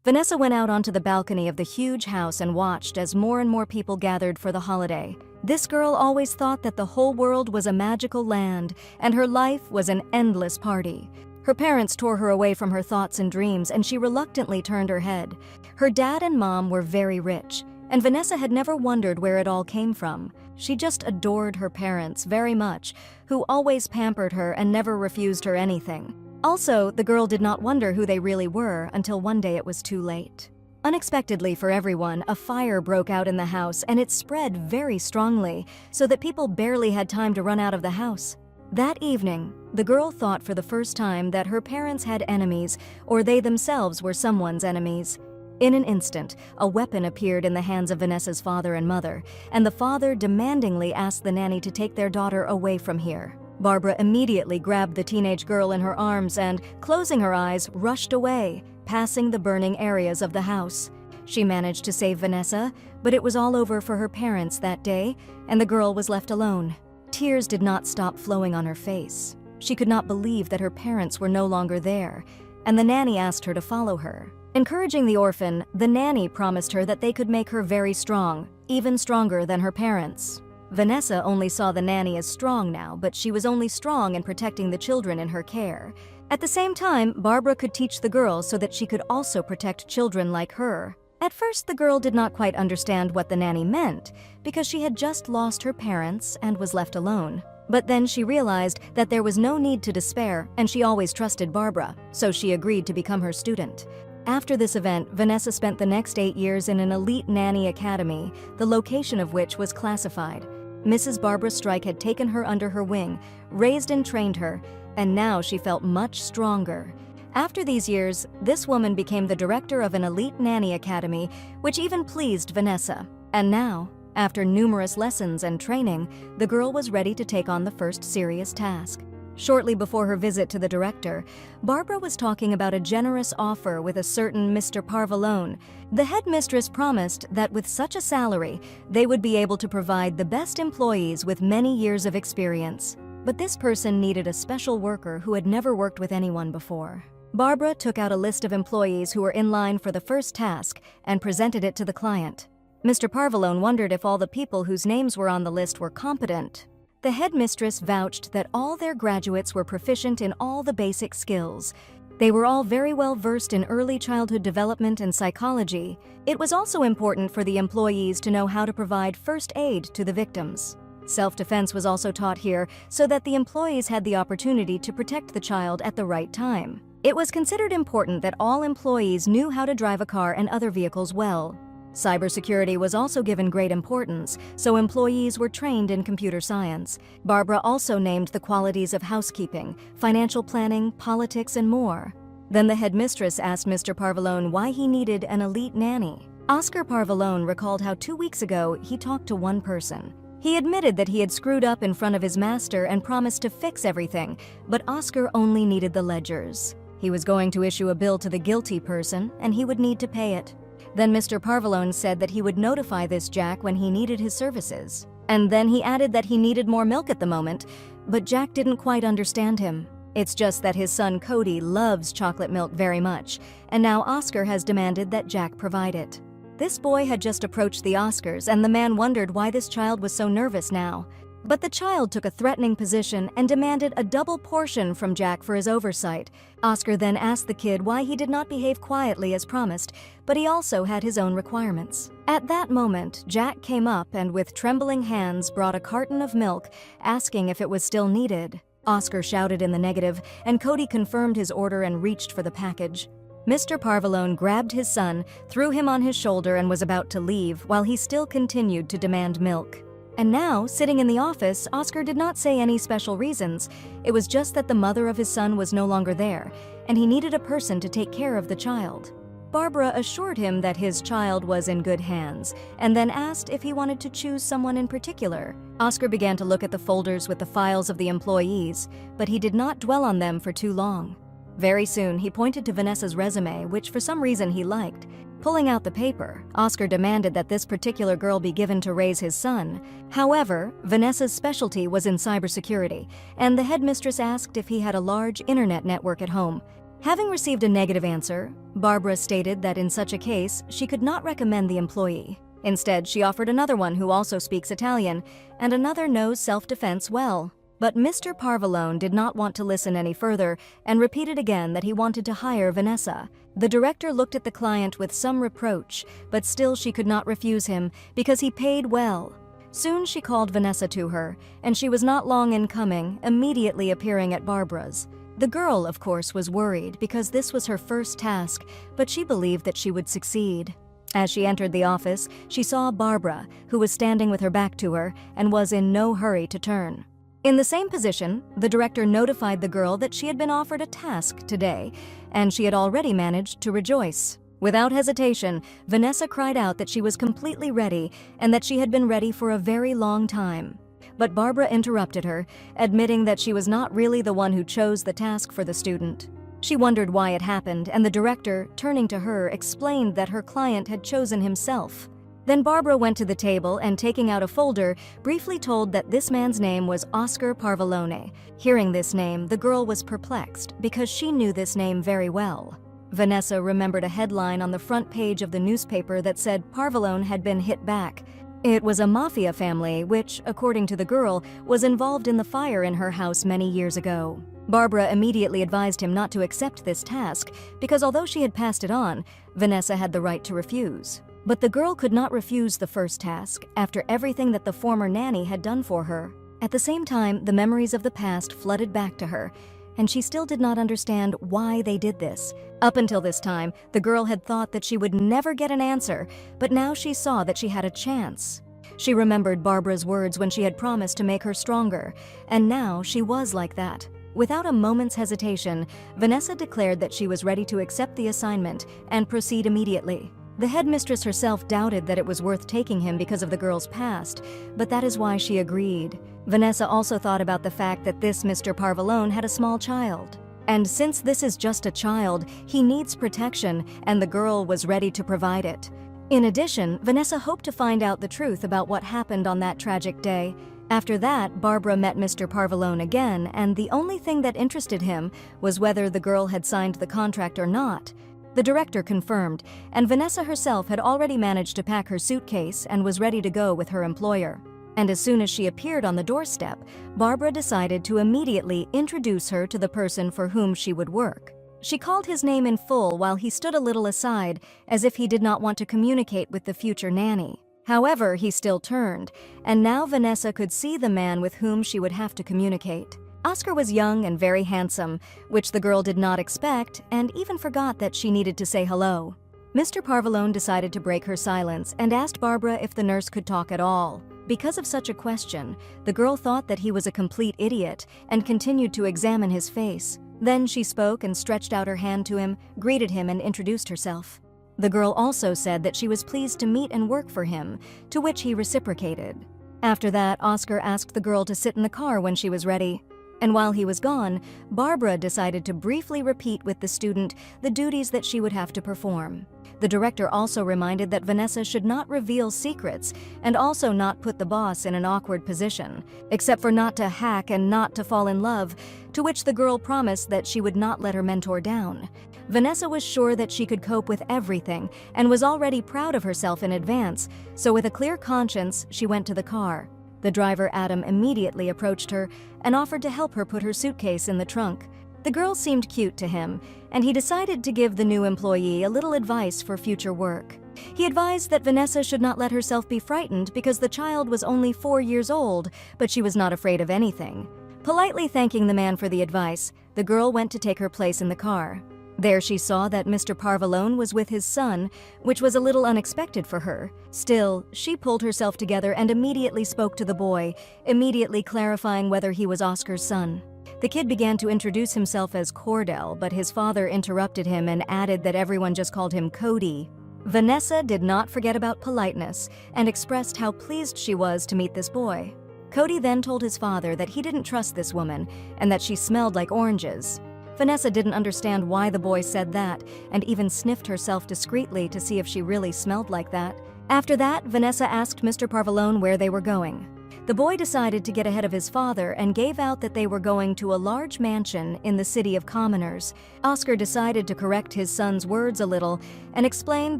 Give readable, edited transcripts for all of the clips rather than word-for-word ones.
Vanessa went out onto the balcony of the huge house and watched as more and more people gathered for the holiday. This girl always thought that the whole world was a magical land and her life was an endless party. Her parents tore her away from her thoughts and dreams, and she reluctantly turned her head. Her dad and mom were very rich, and Vanessa had never wondered where it all came from. She just adored her parents very much, who always pampered her and never refused her anything. Also, the girl did not wonder who they really were until one day it was too late. Unexpectedly for everyone, a fire broke out in the house and it spread very strongly, so that people barely had time to run out of the house. That evening, the girl thought for the first time that her parents had enemies, or they themselves were someone's enemies. In an instant, a weapon appeared in the hands of Vanessa's father and mother, and the father demandingly asked the nanny to take their daughter away from here. Barbara immediately grabbed the teenage girl in her arms and, closing her eyes, rushed away, passing the burning areas of the house. She managed to save Vanessa, but it was all over for her parents that day, and the girl was left alone. Tears did not stop flowing on her face. She could not believe that her parents were no longer there, and the nanny asked her to follow her. Encouraging the orphan, the nanny promised her that they could make her very strong, even stronger than her parents. Vanessa only saw the nanny as strong now, but she was only strong in protecting the children in her care. At the same time, Barbara could teach the girl so that she could also protect children like her. At first, the girl did not quite understand what the nanny meant, because she had just lost her parents and was left alone. But then she realized that there was no need to despair, and she always trusted Barbara, so she agreed to become her student. After this event, Vanessa spent the next 8 years in an elite nanny academy, the location of which was classified. Mrs. Barbara Strike had taken her under her wing, raised and trained her, and now she felt much stronger. After these years, this woman became the director of an elite nanny academy, which even pleased Vanessa. And now, after numerous lessons and training, the girl was ready to take on the first serious task. Shortly before her visit to the director, Barbara was talking about a generous offer with a certain Mr. Parvalone. The headmistress promised that with such a salary, they would be able to provide the best employees with many years of experience. But this person needed a special worker who had never worked with anyone before. Barbara took out a list of employees who were in line for the first task and presented it to the client. Mr. Parvalone wondered if all the people whose names were on the list were competent. The headmistress vouched that all their graduates were proficient in all the basic skills. They were all very well versed in early childhood development and psychology. It was also important for the employees to know how to provide first aid to the victims. Self-defense was also taught here so that the employees had the opportunity to protect the child at the right time. It was considered important that all employees knew how to drive a car and other vehicles well. Cybersecurity was also given great importance, so employees were trained in computer science. Barbara also named the qualities of housekeeping, financial planning, politics, and more. Then the headmistress asked Mr. Parvalone why he needed an elite nanny. Oscar Parvalone recalled how 2 weeks ago he talked to one person. He admitted that he had screwed up in front of his master and promised to fix everything, but Oscar only needed the ledgers. He was going to issue a bill to the guilty person, and he would need to pay it. Then Mr. Parvalone said that he would notify this Jack when he needed his services. And then he added that he needed more milk at the moment, but Jack didn't quite understand him. It's just that his son Cody loves chocolate milk very much, and now Oscar has demanded that Jack provide it. This boy had just approached the Oscars, and the man wondered why this child was so nervous now. But the child took a threatening position and demanded a double portion from Jack for his oversight. Oscar then asked the kid why he did not behave quietly as promised, but he also had his own requirements. At that moment, Jack came up and with trembling hands brought a carton of milk, asking if it was still needed. Oscar shouted in the negative, and Cody confirmed his order and reached for the package. Mr. Parvalone grabbed his son, threw him on his shoulder, and was about to leave while he still continued to demand milk. And now, sitting in the office, Oscar did not say any special reasons. It was just that the mother of his son was no longer there, and he needed a person to take care of the child. Barbara assured him that his child was in good hands, and then asked if he wanted to choose someone in particular. Oscar began to look at the folders with the files of the employees, but he did not dwell on them for too long. Very soon, he pointed to Vanessa's resume, which for some reason he liked. Pulling out the paper, Oscar demanded that this particular girl be given to raise his son. However, Vanessa's specialty was in cybersecurity, and the headmistress asked if he had a large internet network at home. Having received a negative answer, Barbara stated that in such a case, she could not recommend the employee. Instead, she offered another one who also speaks Italian, and another knows self-defense well. But Mr. Parvalone did not want to listen any further and repeated again that he wanted to hire Vanessa. The director looked at the client with some reproach, but still she could not refuse him because he paid well. Soon she called Vanessa to her, and she was not long in coming, immediately appearing at Barbara's. The girl, of course, was worried because this was her first task, but she believed that she would succeed. As she entered the office, she saw Barbara, who was standing with her back to her and was in no hurry to turn. In the same position, the director notified the girl that she had been offered a task today, and she had already managed to rejoice. Without hesitation, Vanessa cried out that she was completely ready and that she had been ready for a very long time. But Barbara interrupted her, admitting that she was not really the one who chose the task for the student. She wondered why it happened, and the director, turning to her, explained that her client had chosen himself. Then Barbara went to the table and, taking out a folder, briefly told that this man's name was Oscar Parvalone. Hearing this name, the girl was perplexed because she knew this name very well. Vanessa remembered a headline on the front page of the newspaper that said Parvalone had been hit back. It was a mafia family which, according to the girl, was involved in the fire in her house many years ago. Barbara immediately advised him not to accept this task because although she had passed it on, Vanessa had the right to refuse. But the girl could not refuse the first task after everything that the former nanny had done for her. At the same time, the memories of the past flooded back to her, and she still did not understand why they did this. Up until this time, the girl had thought that she would never get an answer, but now she saw that she had a chance. She remembered Barbara's words when she had promised to make her stronger, and now she was like that. Without a moment's hesitation, Vanessa declared that she was ready to accept the assignment and proceed immediately. The headmistress herself doubted that it was worth taking him because of the girl's past, but that is why she agreed. Vanessa also thought about the fact that this Mr. Parvalone had a small child. And since this is just a child, he needs protection, and the girl was ready to provide it. In addition, Vanessa hoped to find out the truth about what happened on that tragic day. After that, Barbara met Mr. Parvalone again, and the only thing that interested him was whether the girl had signed the contract or not. The director confirmed, and Vanessa herself had already managed to pack her suitcase and was ready to go with her employer. And as soon as she appeared on the doorstep, Barbara decided to immediately introduce her to the person for whom she would work. She called his name in full while he stood a little aside, as if he did not want to communicate with the future nanny. However, he still turned, and now Vanessa could see the man with whom she would have to communicate. Oscar was young and very handsome, which the girl did not expect and even forgot that she needed to say hello. Mr. Parvalone decided to break her silence and asked Barbara if the nurse could talk at all. Because of such a question, the girl thought that he was a complete idiot and continued to examine his face. Then she spoke and stretched out her hand to him, greeted him, and introduced herself. The girl also said that she was pleased to meet and work for him, to which he reciprocated. After that, Oscar asked the girl to sit in the car when she was ready. And while he was gone, Barbara decided to briefly repeat with the student the duties that she would have to perform. The director also reminded that Vanessa should not reveal secrets and also not put the boss in an awkward position, except for not to hack and not to fall in love, to which the girl promised that she would not let her mentor down. Vanessa was sure that she could cope with everything and was already proud of herself in advance, so with a clear conscience, she went to the car. The driver, Adam, immediately approached her and offered to help her put her suitcase in the trunk. The girl seemed cute to him, and he decided to give the new employee a little advice for future work. He advised that Vanessa should not let herself be frightened because the child was only 4 years old, but she was not afraid of anything. Politely thanking the man for the advice, the girl went to take her place in the car. There she saw that Mr. Parvalone was with his son, which was a little unexpected for her. Still, she pulled herself together and immediately spoke to the boy, immediately clarifying whether he was Oscar's son. The kid began to introduce himself as Cordell, but his father interrupted him and added that everyone just called him Cody. Vanessa did not forget about politeness and expressed how pleased she was to meet this boy. Cody then told his father that he didn't trust this woman and that she smelled like oranges. Vanessa didn't understand why the boy said that and even sniffed herself discreetly to see if she really smelled like that. After that, Vanessa asked Mr. Parvalone where they were going. The boy decided to get ahead of his father and gave out that they were going to a large mansion in the city of commoners. Oscar decided to correct his son's words a little and explained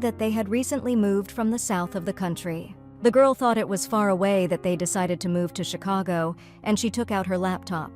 that they had recently moved from the south of the country. The girl thought it was far away that they decided to move to Chicago, and she took out her laptop.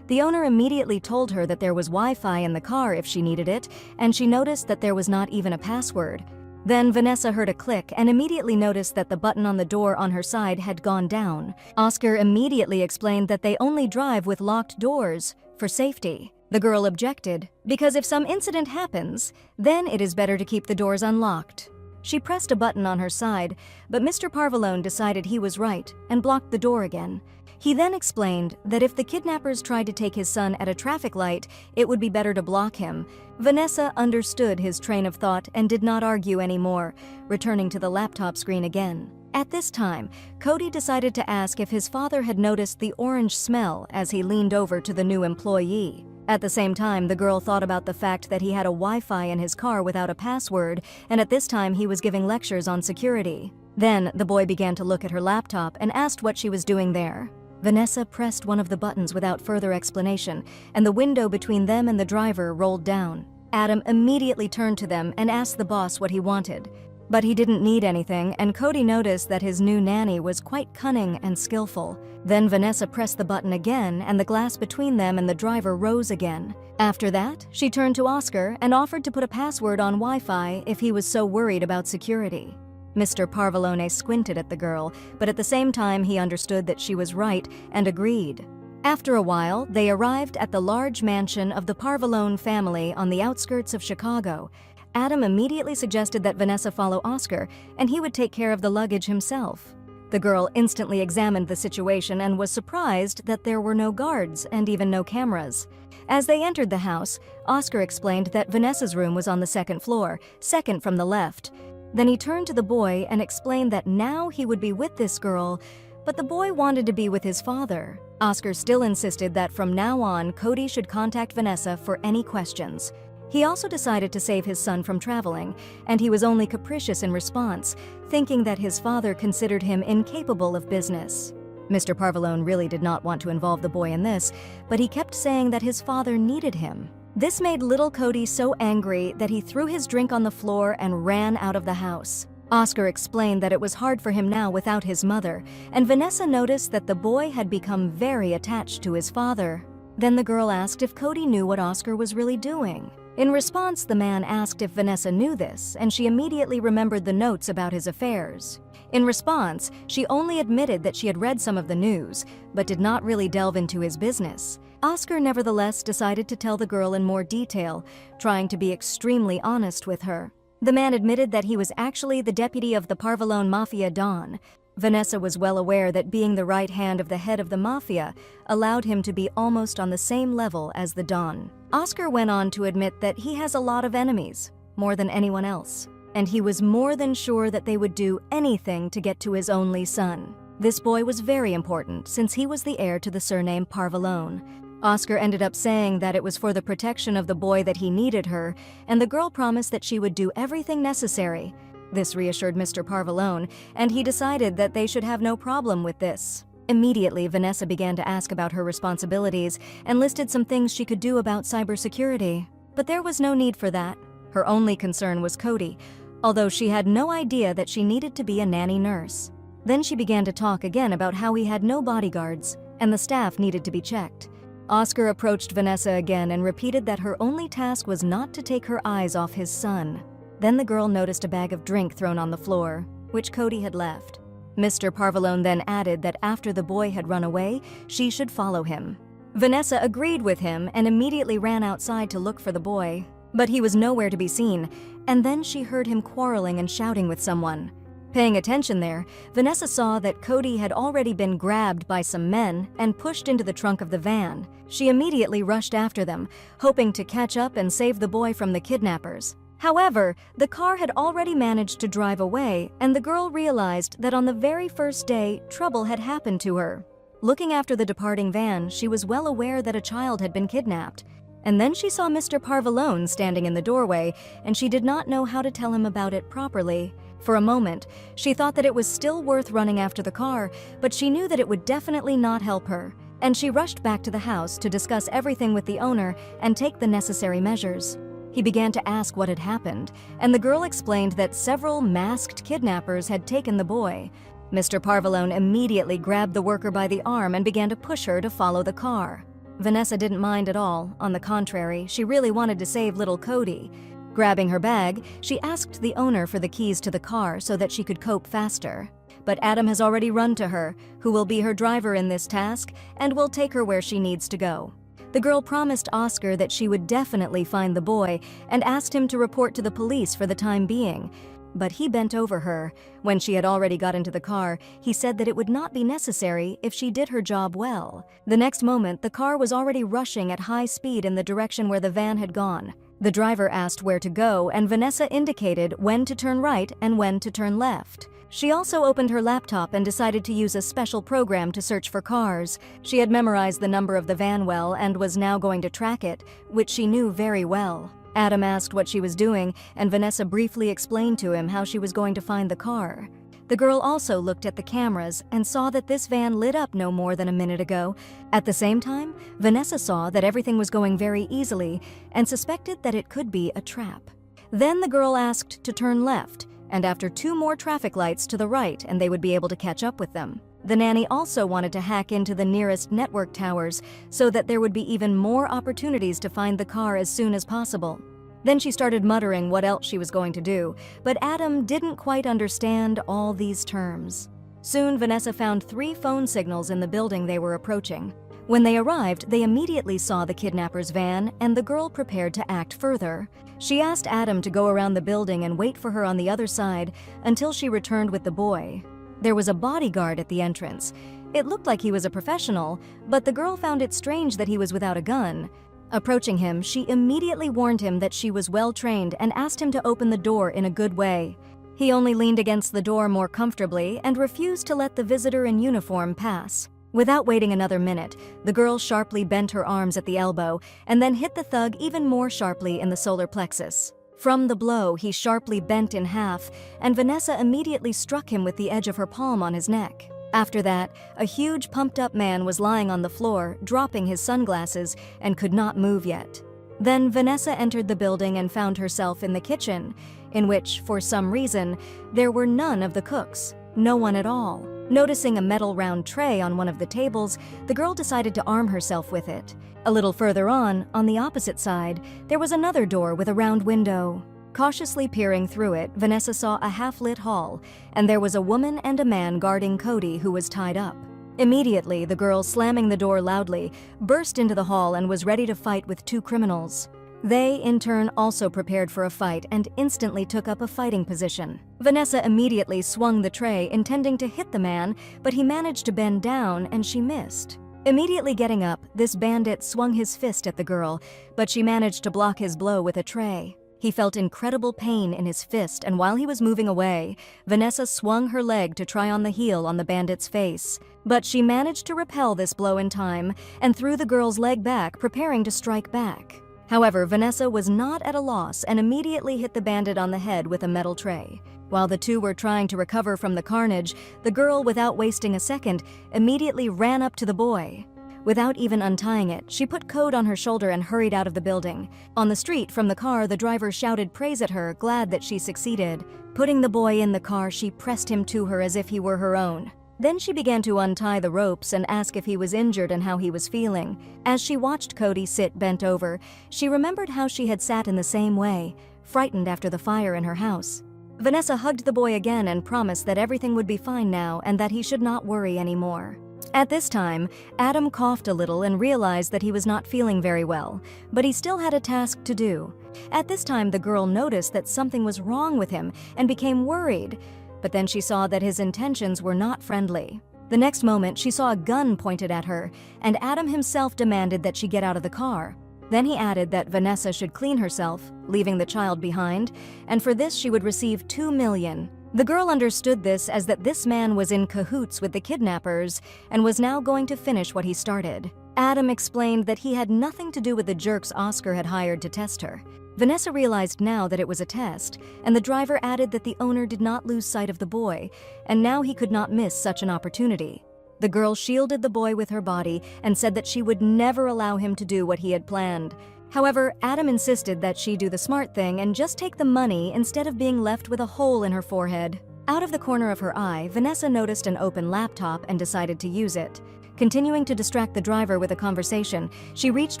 The owner immediately told her that there was Wi-Fi in the car if she needed it, and she noticed that there was not even a password. Then Vanessa heard a click and immediately noticed that the button on the door on her side had gone down. Oscar immediately explained that they only drive with locked doors for safety. The girl objected, because if some incident happens, then it is better to keep the doors unlocked. She pressed a button on her side, but Mr. Parvalone decided he was right and blocked the door again. He then explained that if the kidnappers tried to take his son at a traffic light, it would be better to block him. Vanessa understood his train of thought and did not argue anymore, returning to the laptop screen again. At this time, Cody decided to ask if his father had noticed the orange smell as he leaned over to the new employee. At the same time, the girl thought about the fact that he had a Wi-Fi in his car without a password, and at this time he was giving lectures on security. Then, the boy began to look at her laptop and asked what she was doing there. Vanessa pressed one of the buttons without further explanation, and the window between them and the driver rolled down. Adam immediately turned to them and asked the boss what he wanted. But he didn't need anything, and Cody noticed that his new nanny was quite cunning and skillful. Then Vanessa pressed the button again, and the glass between them and the driver rose again. After that, she turned to Oscar and offered to put a password on Wi-Fi if he was so worried about security. Mr. Parvalone squinted at the girl, but at the same time he understood that she was right and agreed. After a while, they arrived at the large mansion of the Parvalone family on the outskirts of Chicago. Adam immediately suggested that Vanessa follow Oscar, and he would take care of the luggage himself. The girl instantly examined the situation and was surprised that there were no guards and even no cameras. As they entered the house, Oscar explained that Vanessa's room was on the second floor, second from the left. Then he turned to the boy and explained that now he would be with this girl, but the boy wanted to be with his father. Oscar still insisted that from now on, Cody should contact Vanessa for any questions. He also decided to save his son from traveling, and he was only capricious in response, thinking that his father considered him incapable of business. Mr. Parvalone really did not want to involve the boy in this, but he kept saying that his father needed him. This made little Cody so angry that he threw his drink on the floor and ran out of the house. Oscar explained that it was hard for him now without his mother, and Vanessa noticed that the boy had become very attached to his father. Then the girl asked if Cody knew what Oscar was really doing. In response, the man asked if Vanessa knew this, and she immediately remembered the notes about his affairs. In response, she only admitted that she had read some of the news, but did not really delve into his business. Oscar nevertheless decided to tell the girl in more detail, trying to be extremely honest with her. The man admitted that he was actually the deputy of the Parvalone Mafia Don. Vanessa was well aware that being the right hand of the head of the Mafia allowed him to be almost on the same level as the Don. Oscar went on to admit that he has a lot of enemies, more than anyone else, and he was more than sure that they would do anything to get to his only son. This boy was very important since he was the heir to the surname Parvalone. Oscar ended up saying that it was for the protection of the boy that he needed her, and the girl promised that she would do everything necessary. This reassured Mr. Parvalone, and he decided that they should have no problem with this. Immediately, Vanessa began to ask about her responsibilities and listed some things she could do about cybersecurity. But there was no need for that. Her only concern was Cody, although she had no idea that she needed to be a nanny nurse. Then she began to talk again about how he had no bodyguards, and the staff needed to be checked. Oscar approached Vanessa again and repeated that her only task was not to take her eyes off his son. Then the girl noticed a bag of drink thrown on the floor, which Cody had left. Mr. Parvalone then added that after the boy had run away, she should follow him. Vanessa agreed with him and immediately ran outside to look for the boy, but he was nowhere to be seen, and then she heard him quarreling and shouting with someone. Paying attention there, Vanessa saw that Cody had already been grabbed by some men and pushed into the trunk of the van. She immediately rushed after them, hoping to catch up and save the boy from the kidnappers. However, the car had already managed to drive away, and the girl realized that on the very first day, trouble had happened to her. Looking after the departing van, she was well aware that a child had been kidnapped. And then she saw Mr. Parvalone standing in the doorway, and she did not know how to tell him about it properly. For a moment, she thought that it was still worth running after the car, but she knew that it would definitely not help her, and she rushed back to the house to discuss everything with the owner and take the necessary measures. He began to ask what had happened, and the girl explained that several masked kidnappers had taken the boy. Mr. Parvalone immediately grabbed the worker by the arm and began to push her to follow the car. Vanessa didn't mind at all. On the contrary, she really wanted to save little Cody. Grabbing her bag, she asked the owner for the keys to the car so that she could cope faster. But Adam has already run to her, who will be her driver in this task and will take her where she needs to go. The girl promised Oscar that she would definitely find the boy and asked him to report to the police for the time being. But he bent over her. When she had already got into the car, he said that it would not be necessary if she did her job well. The next moment, the car was already rushing at high speed in the direction where the van had gone. The driver asked where to go, and Vanessa indicated when to turn right and when to turn left. She also opened her laptop and decided to use a special program to search for cars. She had memorized the number of the van well and was now going to track it, which she knew very well. Adam asked what she was doing, and Vanessa briefly explained to him how she was going to find the car. The girl also looked at the cameras and saw that this van lit up no more than a minute ago. At the same time, Vanessa saw that everything was going very easily and suspected that it could be a trap. Then the girl asked to turn left, and after 2 more traffic lights to the right, and they would be able to catch up with them. The nanny also wanted to hack into the nearest network towers so that there would be even more opportunities to find the car as soon as possible. Then she started muttering what else she was going to do, but Adam didn't quite understand all these terms. Soon, Vanessa found 3 phone signals in the building they were approaching. When they arrived, they immediately saw the kidnapper's van, and the girl prepared to act further. She asked Adam to go around the building and wait for her on the other side until she returned with the boy. There was a bodyguard at the entrance. It looked like he was a professional, but the girl found it strange that he was without a gun. Approaching him, she immediately warned him that she was well-trained and asked him to open the door in a good way. He only leaned against the door more comfortably and refused to let the visitor in uniform pass. Without waiting another minute, the girl sharply bent her arms at the elbow and then hit the thug even more sharply in the solar plexus. From the blow, he sharply bent in half, and Vanessa immediately struck him with the edge of her palm on his neck. After that, a huge pumped-up man was lying on the floor, dropping his sunglasses, and could not move yet. Then Vanessa entered the building and found herself in the kitchen, in which, for some reason, there were none of the cooks, no one at all. Noticing a metal round tray on one of the tables, the girl decided to arm herself with it. A little further on the opposite side, there was another door with a round window. Cautiously peering through it, Vanessa saw a half-lit hall, and there was a woman and a man guarding Cody, who was tied up. Immediately, the girl, slamming the door loudly, burst into the hall and was ready to fight with 2 criminals. They, in turn, also prepared for a fight and instantly took up a fighting position. Vanessa immediately swung the tray, intending to hit the man, but he managed to bend down and she missed. Immediately getting up, this bandit swung his fist at the girl, but she managed to block his blow with a tray. He felt incredible pain in his fist, and while he was moving away, Vanessa swung her leg to try on the heel on the bandit's face. But she managed to repel this blow in time and threw the girl's leg back, preparing to strike back. However, Vanessa was not at a loss and immediately hit the bandit on the head with a metal tray. While the 2 were trying to recover from the carnage, the girl, without wasting a second, immediately ran up to the boy. Without even untying it, she put Code on her shoulder and hurried out of the building. On the street, from the car, the driver shouted praise at her, glad that she succeeded. Putting the boy in the car, she pressed him to her as if he were her own. Then she began to untie the ropes and ask if he was injured and how he was feeling. As she watched Cody sit bent over, she remembered how she had sat in the same way, frightened after the fire in her house. Vanessa hugged the boy again and promised that everything would be fine now and that he should not worry anymore. At this time, Adam coughed a little and realized that he was not feeling very well, but he still had a task to do. At this time, the girl noticed that something was wrong with him and became worried, but then she saw that his intentions were not friendly. The next moment, she saw a gun pointed at her, and Adam himself demanded that she get out of the car. Then he added that Vanessa should clean herself, leaving the child behind, and for this she would receive $2 million. The girl understood this as that this man was in cahoots with the kidnappers and was now going to finish what he started. Adam explained that he had nothing to do with the jerks Oscar had hired to test her. Vanessa realized now that it was a test, and the driver added that the owner did not lose sight of the boy, and now he could not miss such an opportunity. The girl shielded the boy with her body and said that she would never allow him to do what he had planned. However, Adam insisted that she do the smart thing and just take the money instead of being left with a hole in her forehead. Out of the corner of her eye, Vanessa noticed an open laptop and decided to use it. Continuing to distract the driver with a conversation, she reached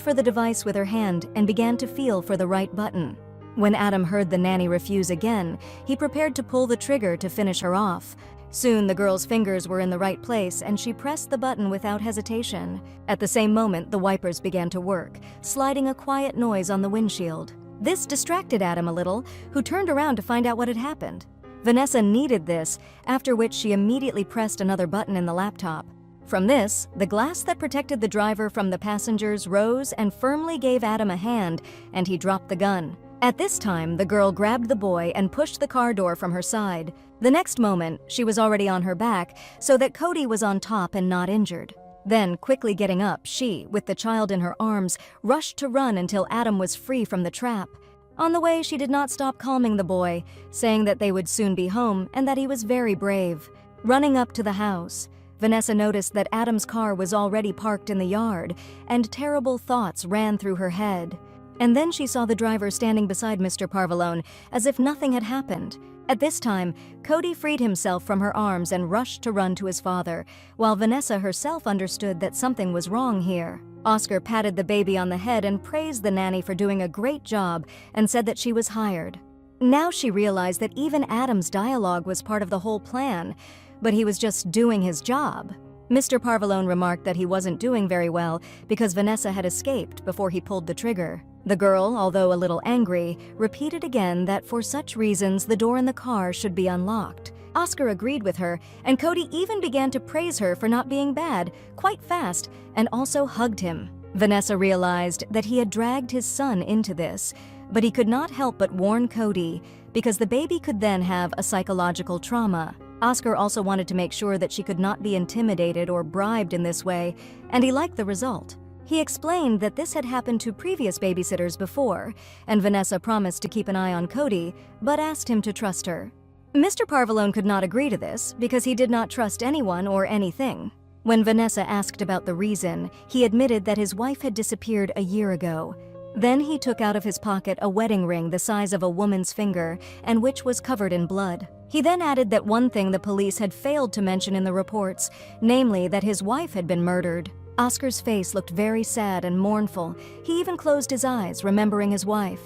for the device with her hand and began to feel for the right button. When Adam heard the nanny refuse again, he prepared to pull the trigger to finish her off. Soon, the girl's fingers were in the right place and she pressed the button without hesitation. At the same moment, the wipers began to work, sliding a quiet noise on the windshield. This distracted Adam a little, who turned around to find out what had happened. Vanessa needed this, after which she immediately pressed another button in the laptop. From this, the glass that protected the driver from the passengers rose and firmly gave Adam a hand, and he dropped the gun. At this time, the girl grabbed the boy and pushed the car door from her side. The next moment, she was already on her back, so that Cody was on top and not injured. Then, quickly getting up, she, with the child in her arms, rushed to run until Adam was free from the trap. On the way, she did not stop calming the boy, saying that they would soon be home and that he was very brave. Running up to the house, Vanessa noticed that Adam's car was already parked in the yard, and terrible thoughts ran through her head. And then she saw the driver standing beside Mr. Parvalone, as if nothing had happened. At this time, Cody freed himself from her arms and rushed to run to his father, while Vanessa herself understood that something was wrong here. Oscar patted the baby on the head and praised the nanny for doing a great job and said that she was hired. Now she realized that even Adam's dialogue was part of the whole plan, but he was just doing his job. Mr. Parvalone remarked that he wasn't doing very well because Vanessa had escaped before he pulled the trigger. The girl, although a little angry, repeated again that for such reasons the door in the car should be unlocked. Oscar agreed with her, and Cody even began to praise her for not being bad, quite fast, and also hugged him. Vanessa realized that he had dragged his son into this, but he could not help but warn Cody, because the baby could then have a psychological trauma. Oscar also wanted to make sure that she could not be intimidated or bribed in this way, and he liked the result. He explained that this had happened to previous babysitters before, and Vanessa promised to keep an eye on Cody, but asked him to trust her. Mr. Parvalone could not agree to this because he did not trust anyone or anything. When Vanessa asked about the reason, he admitted that his wife had disappeared a year ago. Then he took out of his pocket a wedding ring the size of a woman's finger and which was covered in blood. He then added that one thing the police had failed to mention in the reports, namely that his wife had been murdered. Oscar's face looked very sad and mournful. He even closed his eyes, remembering his wife.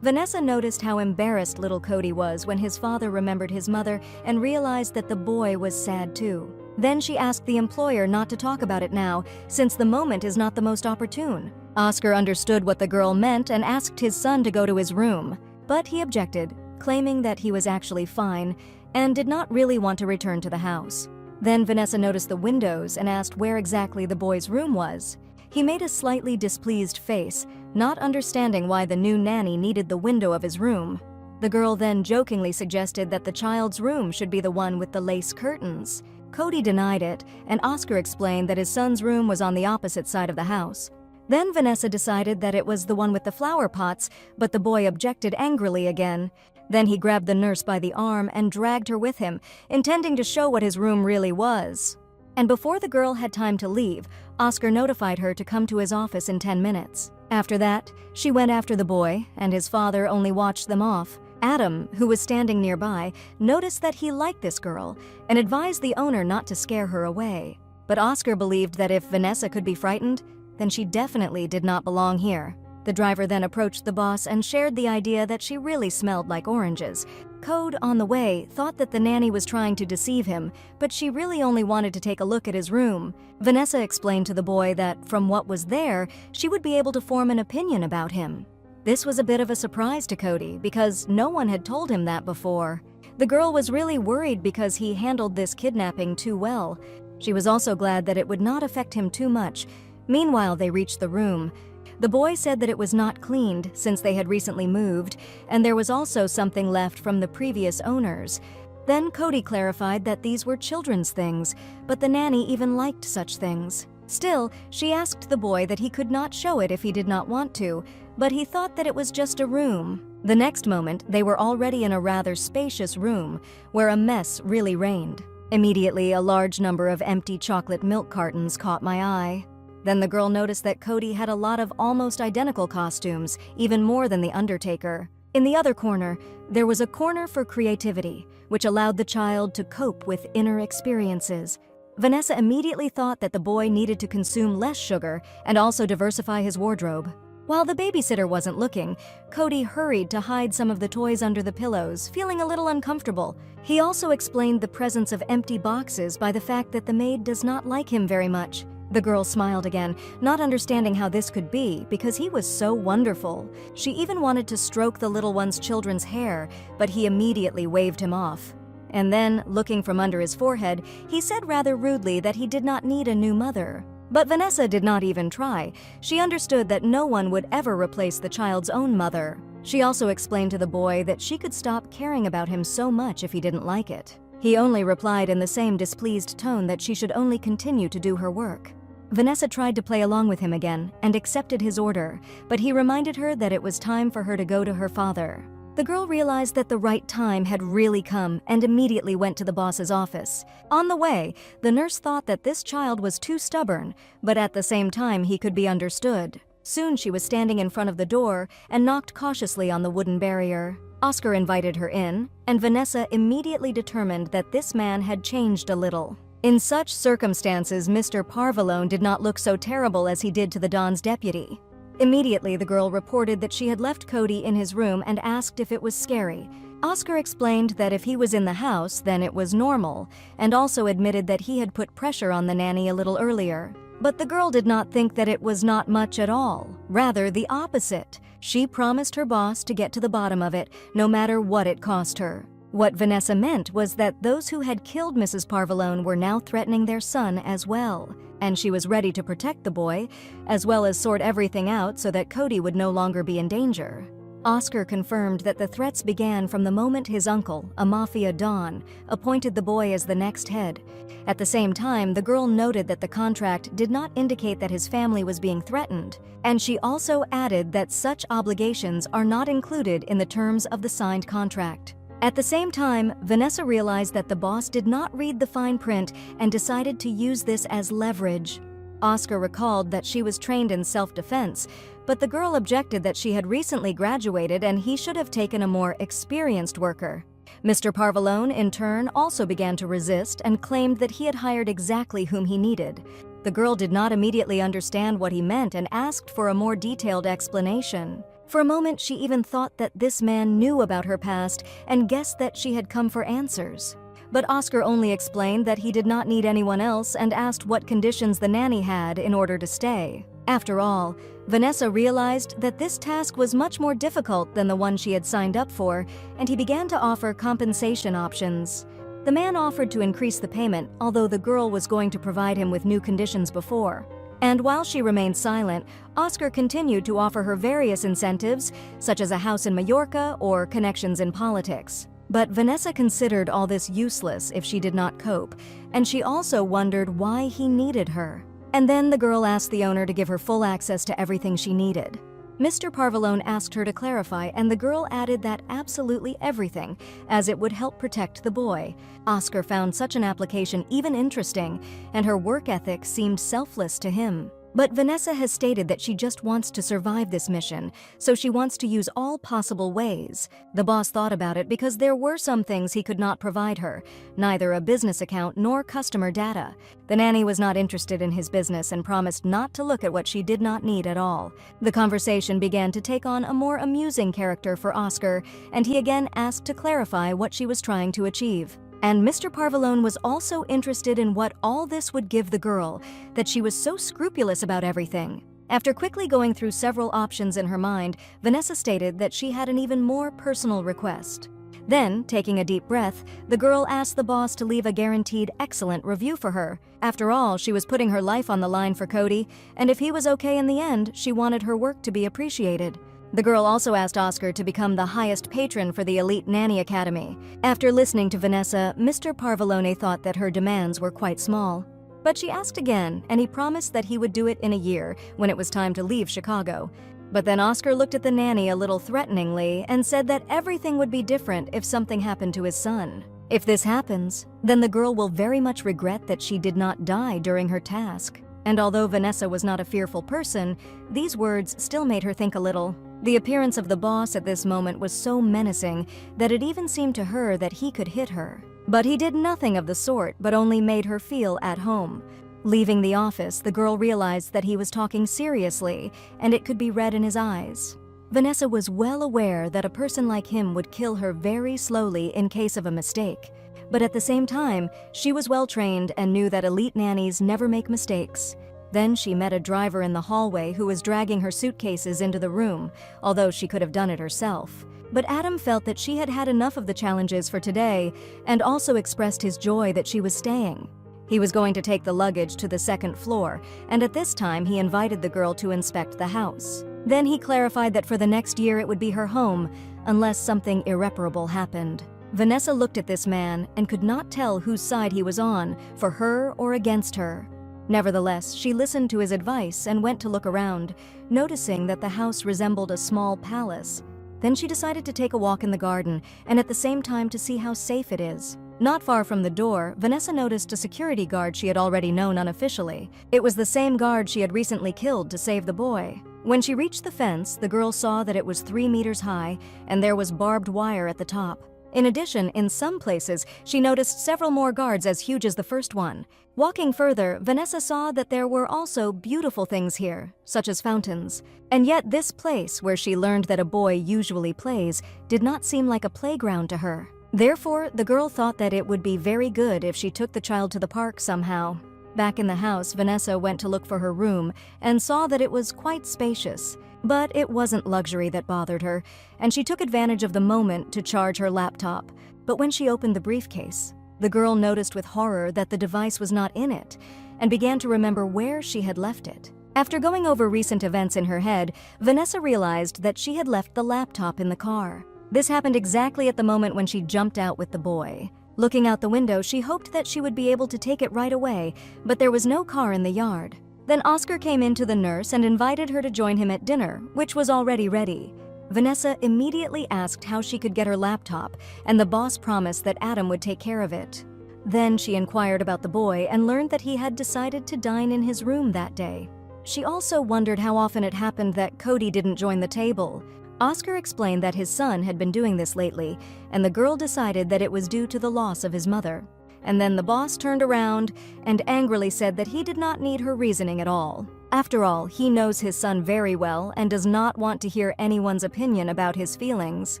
Vanessa noticed how embarrassed little Cody was when his father remembered his mother and realized that the boy was sad too. Then she asked the employer not to talk about it now, since the moment is not the most opportune. Oscar understood what the girl meant and asked his son to go to his room, but he objected, claiming that he was actually fine and did not really want to return to the house. Then Vanessa noticed the windows and asked where exactly the boy's room was. He made a slightly displeased face, not understanding why the new nanny needed the window of his room. The girl then jokingly suggested that the child's room should be the one with the lace curtains. Cody denied it, and Oscar explained that his son's room was on the opposite side of the house. Then Vanessa decided that it was the one with the flower pots, but the boy objected angrily again. Then he grabbed the nurse by the arm and dragged her with him, intending to show what his room really was. And before the girl had time to leave, Oscar notified her to come to his office in 10 minutes. After that, she went after the boy, and his father only watched them off. Adam, who was standing nearby, noticed that he liked this girl and advised the owner not to scare her away. But Oscar believed that if Vanessa could be frightened, then she definitely did not belong here. The driver then approached the boss and shared the idea that she really smelled like oranges. Code, on the way, thought that the nanny was trying to deceive him, but she really only wanted to take a look at his room. Vanessa explained to the boy that, from what was there, she would be able to form an opinion about him. This was a bit of a surprise to Cody, because no one had told him that before. The girl was really worried because he handled this kidnapping too well. She was also glad that it would not affect him too much. Meanwhile, they reached the room. The boy said that it was not cleaned since they had recently moved, and there was also something left from the previous owners. Then Cody clarified that these were children's things, but the nanny even liked such things. Still, she asked the boy that he could not show it if he did not want to, but he thought that it was just a room. The next moment, they were already in a rather spacious room where a mess really reigned. Immediately, a large number of empty chocolate milk cartons caught my eye. Then the girl noticed that Cody had a lot of almost identical costumes, even more than the Undertaker. In the other corner, there was a corner for creativity, which allowed the child to cope with inner experiences. Vanessa immediately thought that the boy needed to consume less sugar and also diversify his wardrobe. While the babysitter wasn't looking, Cody hurried to hide some of the toys under the pillows, feeling a little uncomfortable. He also explained the presence of empty boxes by the fact that the maid does not like him very much. The girl smiled again, not understanding how this could be because he was so wonderful. She even wanted to stroke the little one's children's hair, but he immediately waved him off. And then, looking from under his forehead, he said rather rudely that he did not need a new mother. But Vanessa did not even try. She understood that no one would ever replace the child's own mother. She also explained to the boy that she could stop caring about him so much if he didn't like it. He only replied in the same displeased tone that she should only continue to do her work. Vanessa tried to play along with him again and accepted his order, but he reminded her that it was time for her to go to her father. The girl realized that the right time had really come and immediately went to the boss's office. On the way, the nurse thought that this child was too stubborn, but at the same time he could be understood. Soon she was standing in front of the door and knocked cautiously on the wooden barrier. Oscar invited her in, and Vanessa immediately determined that this man had changed a little. In such circumstances, Mr. Parvalone did not look so terrible as he did to the Don's deputy. Immediately, the girl reported that she had left Cody in his room and asked if it was scary. Oscar explained that if he was in the house, then it was normal, and also admitted that he had put pressure on the nanny a little earlier. But the girl did not think that it was not much at all. Rather, the opposite. She promised her boss to get to the bottom of it, no matter what it cost her. What Vanessa meant was that those who had killed Mrs. Parvalone were now threatening their son as well, and she was ready to protect the boy, as well as sort everything out so that Cody would no longer be in danger. Oscar confirmed that the threats began from the moment his uncle, a mafia don, appointed the boy as the next head. At the same time, the girl noted that the contract did not indicate that his family was being threatened, and she also added that such obligations are not included in the terms of the signed contract. At the same time, Vanessa realized that the boss did not read the fine print and decided to use this as leverage. Oscar recalled that she was trained in self-defense, but the girl objected that she had recently graduated and he should have taken a more experienced worker. Mr. Parvalone, in turn, also began to resist and claimed that he had hired exactly whom he needed. The girl did not immediately understand what he meant and asked for a more detailed explanation. For a moment, she even thought that this man knew about her past and guessed that she had come for answers. But Oscar only explained that he did not need anyone else and asked what conditions the nanny had in order to stay. After all, Vanessa realized that this task was much more difficult than the one she had signed up for, and he began to offer compensation options. The man offered to increase the payment, although the girl was going to provide him with new conditions before. And while she remained silent, Oscar continued to offer her various incentives, such as a house in Mallorca or connections in politics. But Vanessa considered all this useless if she did not cope, and she also wondered why he needed her. And then the girl asked the owner to give her full access to everything she needed. Mr. Parvalone asked her to clarify, and the girl added that absolutely everything, as it would help protect the boy. Oscar found such an application even interesting, and her work ethic seemed selfless to him. But Vanessa has stated that she just wants to survive this mission, so she wants to use all possible ways. The boss thought about it because there were some things he could not provide her, neither a business account nor customer data. The nanny was not interested in his business and promised not to look at what she did not need at all. The conversation began to take on a more amusing character for Oscar, and he again asked to clarify what she was trying to achieve. And Mr. Parvalone was also interested in what all this would give the girl, that she was so scrupulous about everything. After quickly going through several options in her mind, Vanessa stated that she had an even more personal request. Then, taking a deep breath, the girl asked the boss to leave a guaranteed excellent review for her. After all, she was putting her life on the line for Cody, and if he was okay in the end, she wanted her work to be appreciated. The girl also asked Oscar to become the highest patron for the elite nanny academy. After listening to Vanessa, Mr. Parvalone thought that her demands were quite small. But she asked again, and he promised that he would do it in a year, when it was time to leave Chicago. But then Oscar looked at the nanny a little threateningly and said that everything would be different if something happened to his son. If this happens, then the girl will very much regret that she did not die during her task. And although Vanessa was not a fearful person, these words still made her think a little. The appearance of the boss at this moment was so menacing that it even seemed to her that he could hit her. But he did nothing of the sort, but only made her feel at home. Leaving the office, the girl realized that he was talking seriously, and it could be read in his eyes. Vanessa was well aware that a person like him would kill her very slowly in case of a mistake. But at the same time, she was well trained and knew that elite nannies never make mistakes. Then she met a driver in the hallway who was dragging her suitcases into the room, although she could have done it herself. But Adam felt that she had had enough of the challenges for today and also expressed his joy that she was staying. He was going to take the luggage to the second floor, and at this time he invited the girl to inspect the house. Then he clarified that for the next year it would be her home, unless something irreparable happened. Vanessa looked at this man and could not tell whose side he was on, for her or against her. Nevertheless, she listened to his advice and went to look around, noticing that the house resembled a small palace. Then she decided to take a walk in the garden and at the same time to see how safe it is. Not far from the door, Vanessa noticed a security guard she had already known unofficially. It was the same guard she had recently killed to save the boy. When she reached the fence, the girl saw that it was 3 meters high and there was barbed wire at the top. In addition, in some places, she noticed several more guards as huge as the first one. Walking further, Vanessa saw that there were also beautiful things here, such as fountains. And yet this place, where she learned that a boy usually plays, did not seem like a playground to her. Therefore, the girl thought that it would be very good if she took the child to the park somehow. Back in the house, Vanessa went to look for her room and saw that it was quite spacious. But it wasn't luxury that bothered her, and she took advantage of the moment to charge her laptop. But when she opened the briefcase, the girl noticed with horror that the device was not in it, and began to remember where she had left it. After going over recent events in her head, Vanessa realized that she had left the laptop in the car. This happened exactly at the moment when she jumped out with the boy. Looking out the window, she hoped that she would be able to take it right away, but there was no car in the yard. Then Oscar came in to the nurse and invited her to join him at dinner, which was already ready. Vanessa immediately asked how she could get her laptop, and the boss promised that Adam would take care of it. Then she inquired about the boy and learned that he had decided to dine in his room that day. She also wondered how often it happened that Cody didn't join the table. Oscar explained that his son had been doing this lately, and the girl decided that it was due to the loss of his mother. And then the boss turned around and angrily said that he did not need her reasoning at all. After all, he knows his son very well and does not want to hear anyone's opinion about his feelings.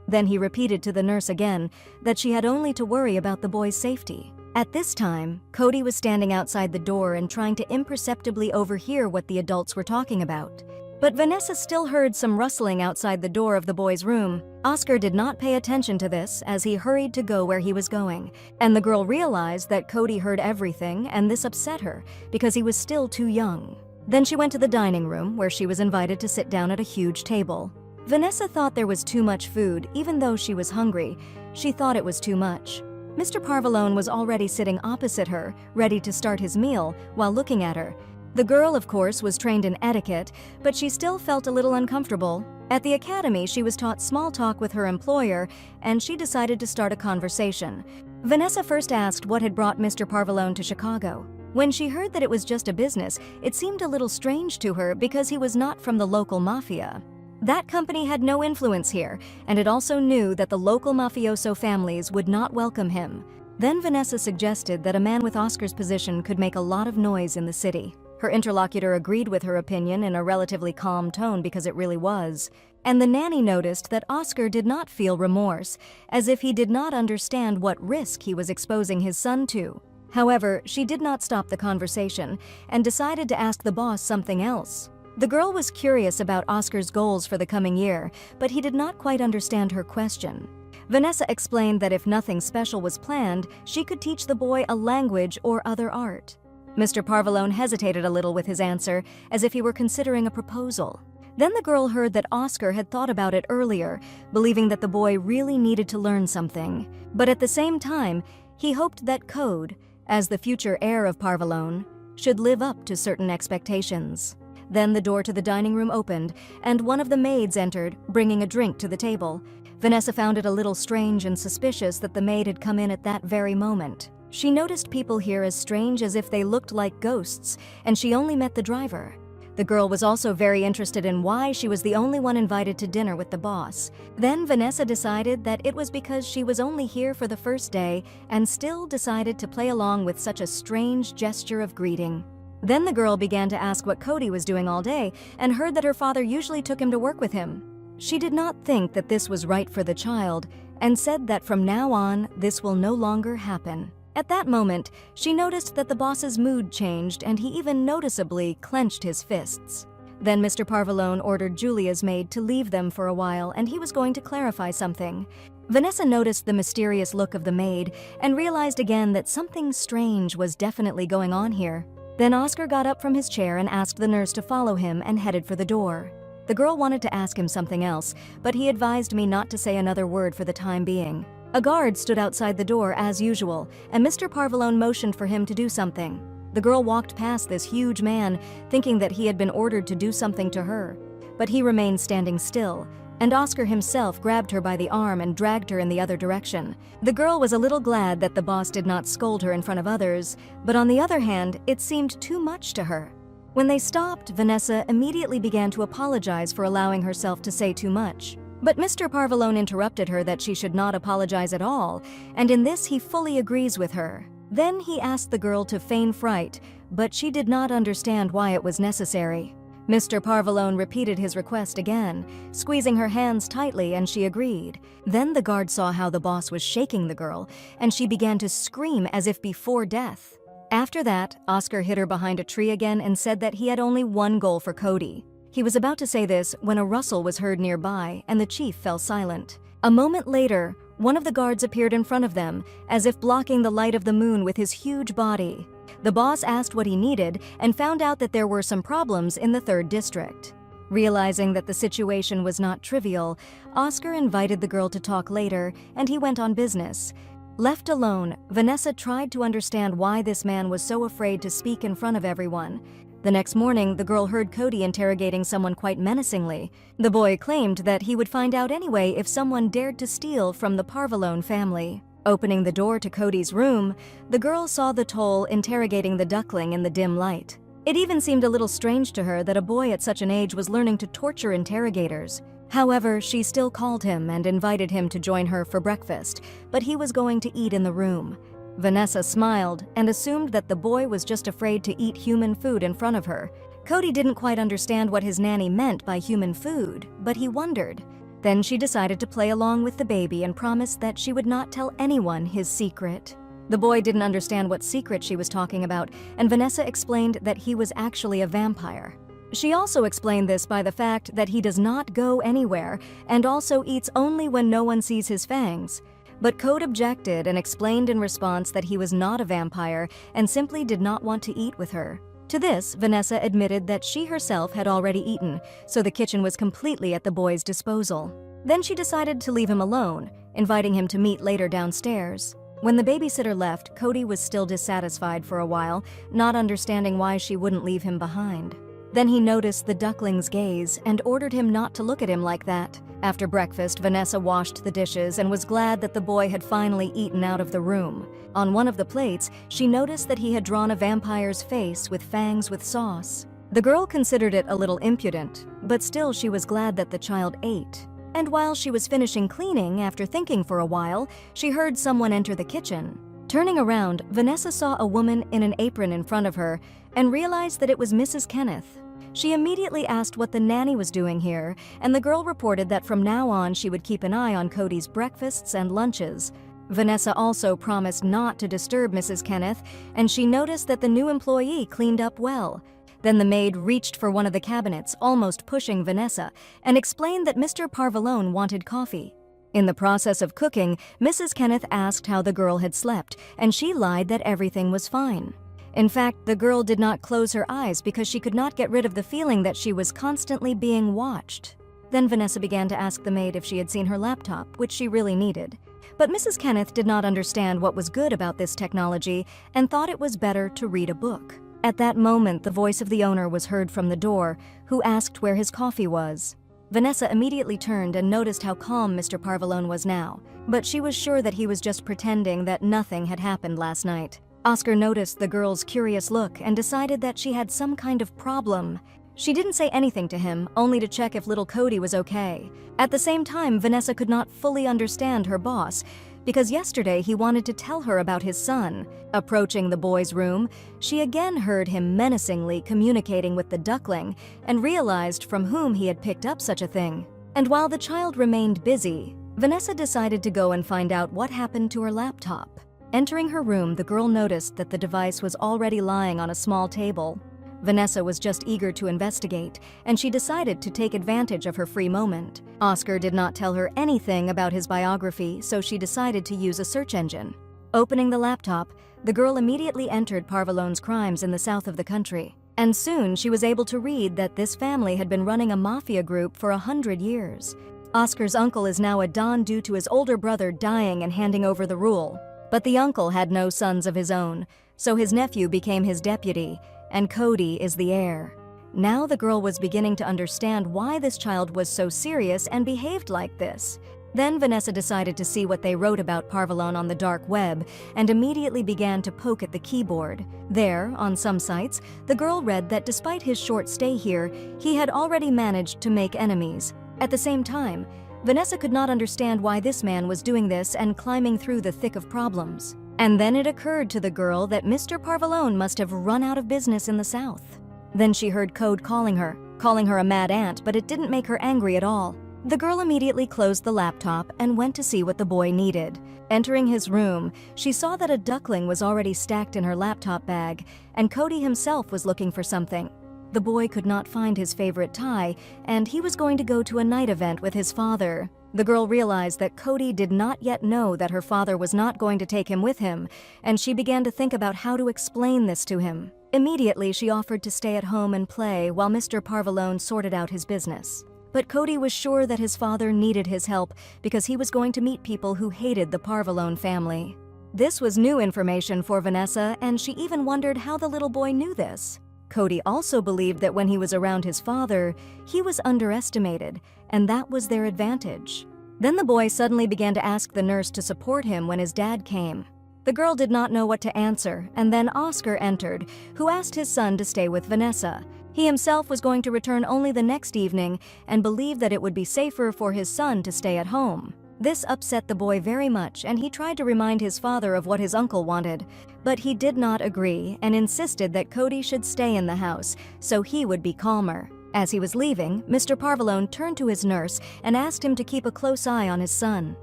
Then he repeated to the nurse again that she had only to worry about the boy's safety. At this time, Cody was standing outside the door and trying to imperceptibly overhear what the adults were talking about. But Vanessa still heard some rustling outside the door of the boy's room. Oscar did not pay attention to this as he hurried to go where he was going, and the girl realized that Cody heard everything, and this upset her because he was still too young. Then she went to the dining room where she was invited to sit down at a huge table. Vanessa thought there was too much food, even though she was hungry. She thought it was too much. Mr. Parvalone was already sitting opposite her, ready to start his meal, while looking at her. The girl, of course, was trained in etiquette, but she still felt a little uncomfortable. At the academy, she was taught small talk with her employer, and she decided to start a conversation. Vanessa first asked what had brought Mr. Parvalone to Chicago. When she heard that it was just a business, it seemed a little strange to her because he was not from the local mafia. That company had no influence here, and it also knew that the local mafioso families would not welcome him. Then Vanessa suggested that a man with Oscar's position could make a lot of noise in the city. Her interlocutor agreed with her opinion in a relatively calm tone because it really was. And the nanny noticed that Oscar did not feel remorse, as if he did not understand what risk he was exposing his son to. However, she did not stop the conversation and decided to ask the boss something else. The girl was curious about Oscar's goals for the coming year, but he did not quite understand her question. Vanessa explained that if nothing special was planned, she could teach the boy a language or other art. Mr. Parvalone hesitated a little with his answer, as if he were considering a proposal. Then the girl heard that Oscar had thought about it earlier, believing that the boy really needed to learn something. But at the same time, he hoped that Code, as the future heir of Parvalone, should live up to certain expectations. Then the door to the dining room opened, and one of the maids entered, bringing a drink to the table. Vanessa found it a little strange and suspicious that the maid had come in at that very moment. She noticed people here as strange as if they looked like ghosts, and she only met the driver. The girl was also very interested in why she was the only one invited to dinner with the boss. Then Vanessa decided that it was because she was only here for the first day and still decided to play along with such a strange gesture of greeting. Then the girl began to ask what Cody was doing all day and heard that her father usually took him to work with him. She did not think that this was right for the child and said that from now on, this will no longer happen. At that moment, she noticed that the boss's mood changed and he even noticeably clenched his fists. Then Mr. Parvalone ordered Julia's maid to leave them for a while and he was going to clarify something. Vanessa noticed the mysterious look of the maid and realized again that something strange was definitely going on here. Then Oscar got up from his chair and asked the nurse to follow him and headed for the door. The girl wanted to ask him something else, but he advised me not to say another word for the time being. A guard stood outside the door as usual, and Mr. Parvalone motioned for him to do something. The girl walked past this huge man, thinking that he had been ordered to do something to her. But he remained standing still, and Oscar himself grabbed her by the arm and dragged her in the other direction. The girl was a little glad that the boss did not scold her in front of others, but on the other hand, it seemed too much to her. When they stopped, Vanessa immediately began to apologize for allowing herself to say too much. But Mr. Parvalone interrupted her that she should not apologize at all, and in this he fully agrees with her. Then he asked the girl to feign fright, but she did not understand why it was necessary. Mr. Parvalone repeated his request again, squeezing her hands tightly, and she agreed. Then the guard saw how the boss was shaking the girl, and she began to scream as if before death. After that, Oscar hid her behind a tree again and said that he had only one goal for Cody. He was about to say this when a rustle was heard nearby and the chief fell silent. A moment later, one of the guards appeared in front of them, as if blocking the light of the moon with his huge body. The boss asked what he needed and found out that there were some problems in the 3rd district. Realizing that the situation was not trivial, Oscar invited the girl to talk later and he went on business. Left alone, Vanessa tried to understand why this man was so afraid to speak in front of everyone. The next morning, the girl heard Cody interrogating someone quite menacingly. The boy claimed that he would find out anyway if someone dared to steal from the Parvalone family. Opening the door to Cody's room, the girl saw the toll interrogating the duckling in the dim light. It even seemed a little strange to her that a boy at such an age was learning to torture interrogators. However, she still called him and invited him to join her for breakfast, but he was going to eat in the room. Vanessa smiled and assumed that the boy was just afraid to eat human food in front of her. Cody didn't quite understand what his nanny meant by human food, but he wondered. Then she decided to play along with the baby and promised that she would not tell anyone his secret. The boy didn't understand what secret she was talking about, and Vanessa explained that he was actually a vampire. She also explained this by the fact that he does not go anywhere and also eats only when no one sees his fangs. But Code objected and explained in response that he was not a vampire and simply did not want to eat with her. To this, Vanessa admitted that she herself had already eaten, so the kitchen was completely at the boy's disposal. Then she decided to leave him alone, inviting him to meet later downstairs. When the babysitter left, Cody was still dissatisfied for a while, not understanding why she wouldn't leave him behind. Then he noticed the duckling's gaze and ordered him not to look at him like that. After breakfast, Vanessa washed the dishes and was glad that the boy had finally eaten out of the room. On one of the plates, she noticed that he had drawn a vampire's face with fangs with sauce. The girl considered it a little impudent, but still she was glad that the child ate. And while she was finishing cleaning, after thinking for a while, she heard someone enter the kitchen. Turning around, Vanessa saw a woman in an apron in front of her and realized that it was Mrs. Kenneth. She immediately asked what the nanny was doing here, and the girl reported that from now on she would keep an eye on Cody's breakfasts and lunches. Vanessa also promised not to disturb Mrs. Kenneth, and she noticed that the new employee cleaned up well. Then the maid reached for one of the cabinets, almost pushing Vanessa, and explained that Mr. Parvalone wanted coffee. In the process of cooking, Mrs. Kenneth asked how the girl had slept, and she lied that everything was fine. In fact, the girl did not close her eyes because she could not get rid of the feeling that she was constantly being watched. Then Vanessa began to ask the maid if she had seen her laptop, which she really needed. But Mrs. Kenneth did not understand what was good about this technology and thought it was better to read a book. At that moment, the voice of the owner was heard from the door, who asked where his coffee was. Vanessa immediately turned and noticed how calm Mr. Parvalone was now, but she was sure that he was just pretending that nothing had happened last night. Oscar noticed the girl's curious look and decided that she had some kind of problem. She didn't say anything to him, only to check if little Cody was okay. At the same time, Vanessa could not fully understand her boss, because yesterday he wanted to tell her about his son. Approaching the boy's room, she again heard him menacingly communicating with the duckling and realized from whom he had picked up such a thing. And while the child remained busy, Vanessa decided to go and find out what happened to her laptop. Entering her room, the girl noticed that the device was already lying on a small table. Vanessa was just eager to investigate, and she decided to take advantage of her free moment. Oscar did not tell her anything about his biography, so she decided to use a search engine. Opening the laptop, the girl immediately entered Parvalone's crimes in the south of the country. And soon she was able to read that this family had been running a mafia group for 100 years. Oscar's uncle is now a don due to his older brother dying and handing over the rule. But the uncle had no sons of his own, so his nephew became his deputy, and Cody is the heir. Now the girl was beginning to understand why this child was so serious and behaved like this. Then Vanessa decided to see what they wrote about Parvalone on the dark web and immediately began to poke at the keyboard. There, on some sites, the girl read that despite his short stay here, he had already managed to make enemies. At the same time, Vanessa could not understand why this man was doing this and climbing through the thick of problems. And then it occurred to the girl that Mr. Parvalone must have run out of business in the South. Then she heard Code calling her a mad ant, but it didn't make her angry at all. The girl immediately closed the laptop and went to see what the boy needed. Entering his room, she saw that a duckling was already stacked in her laptop bag, and Cody himself was looking for something. The boy could not find his favorite tie, and he was going to go to a night event with his father. The girl realized that Cody did not yet know that her father was not going to take him with him, and she began to think about how to explain this to him. Immediately, she offered to stay at home and play while Mr. Parvalone sorted out his business. But Cody was sure that his father needed his help because he was going to meet people who hated the Parvalone family. This was new information for Vanessa, and she even wondered how the little boy knew this. Cody also believed that when he was around his father, he was underestimated, and that was their advantage. Then the boy suddenly began to ask the nurse to support him when his dad came. The girl did not know what to answer, and then Oscar entered, who asked his son to stay with Vanessa. He himself was going to return only the next evening and believed that it would be safer for his son to stay at home. This upset the boy very much, and he tried to remind his father of what his uncle wanted, but he did not agree and insisted that Cody should stay in the house so he would be calmer. As he was leaving, Mr. Parvalone turned to his nurse and asked him to keep a close eye on his son.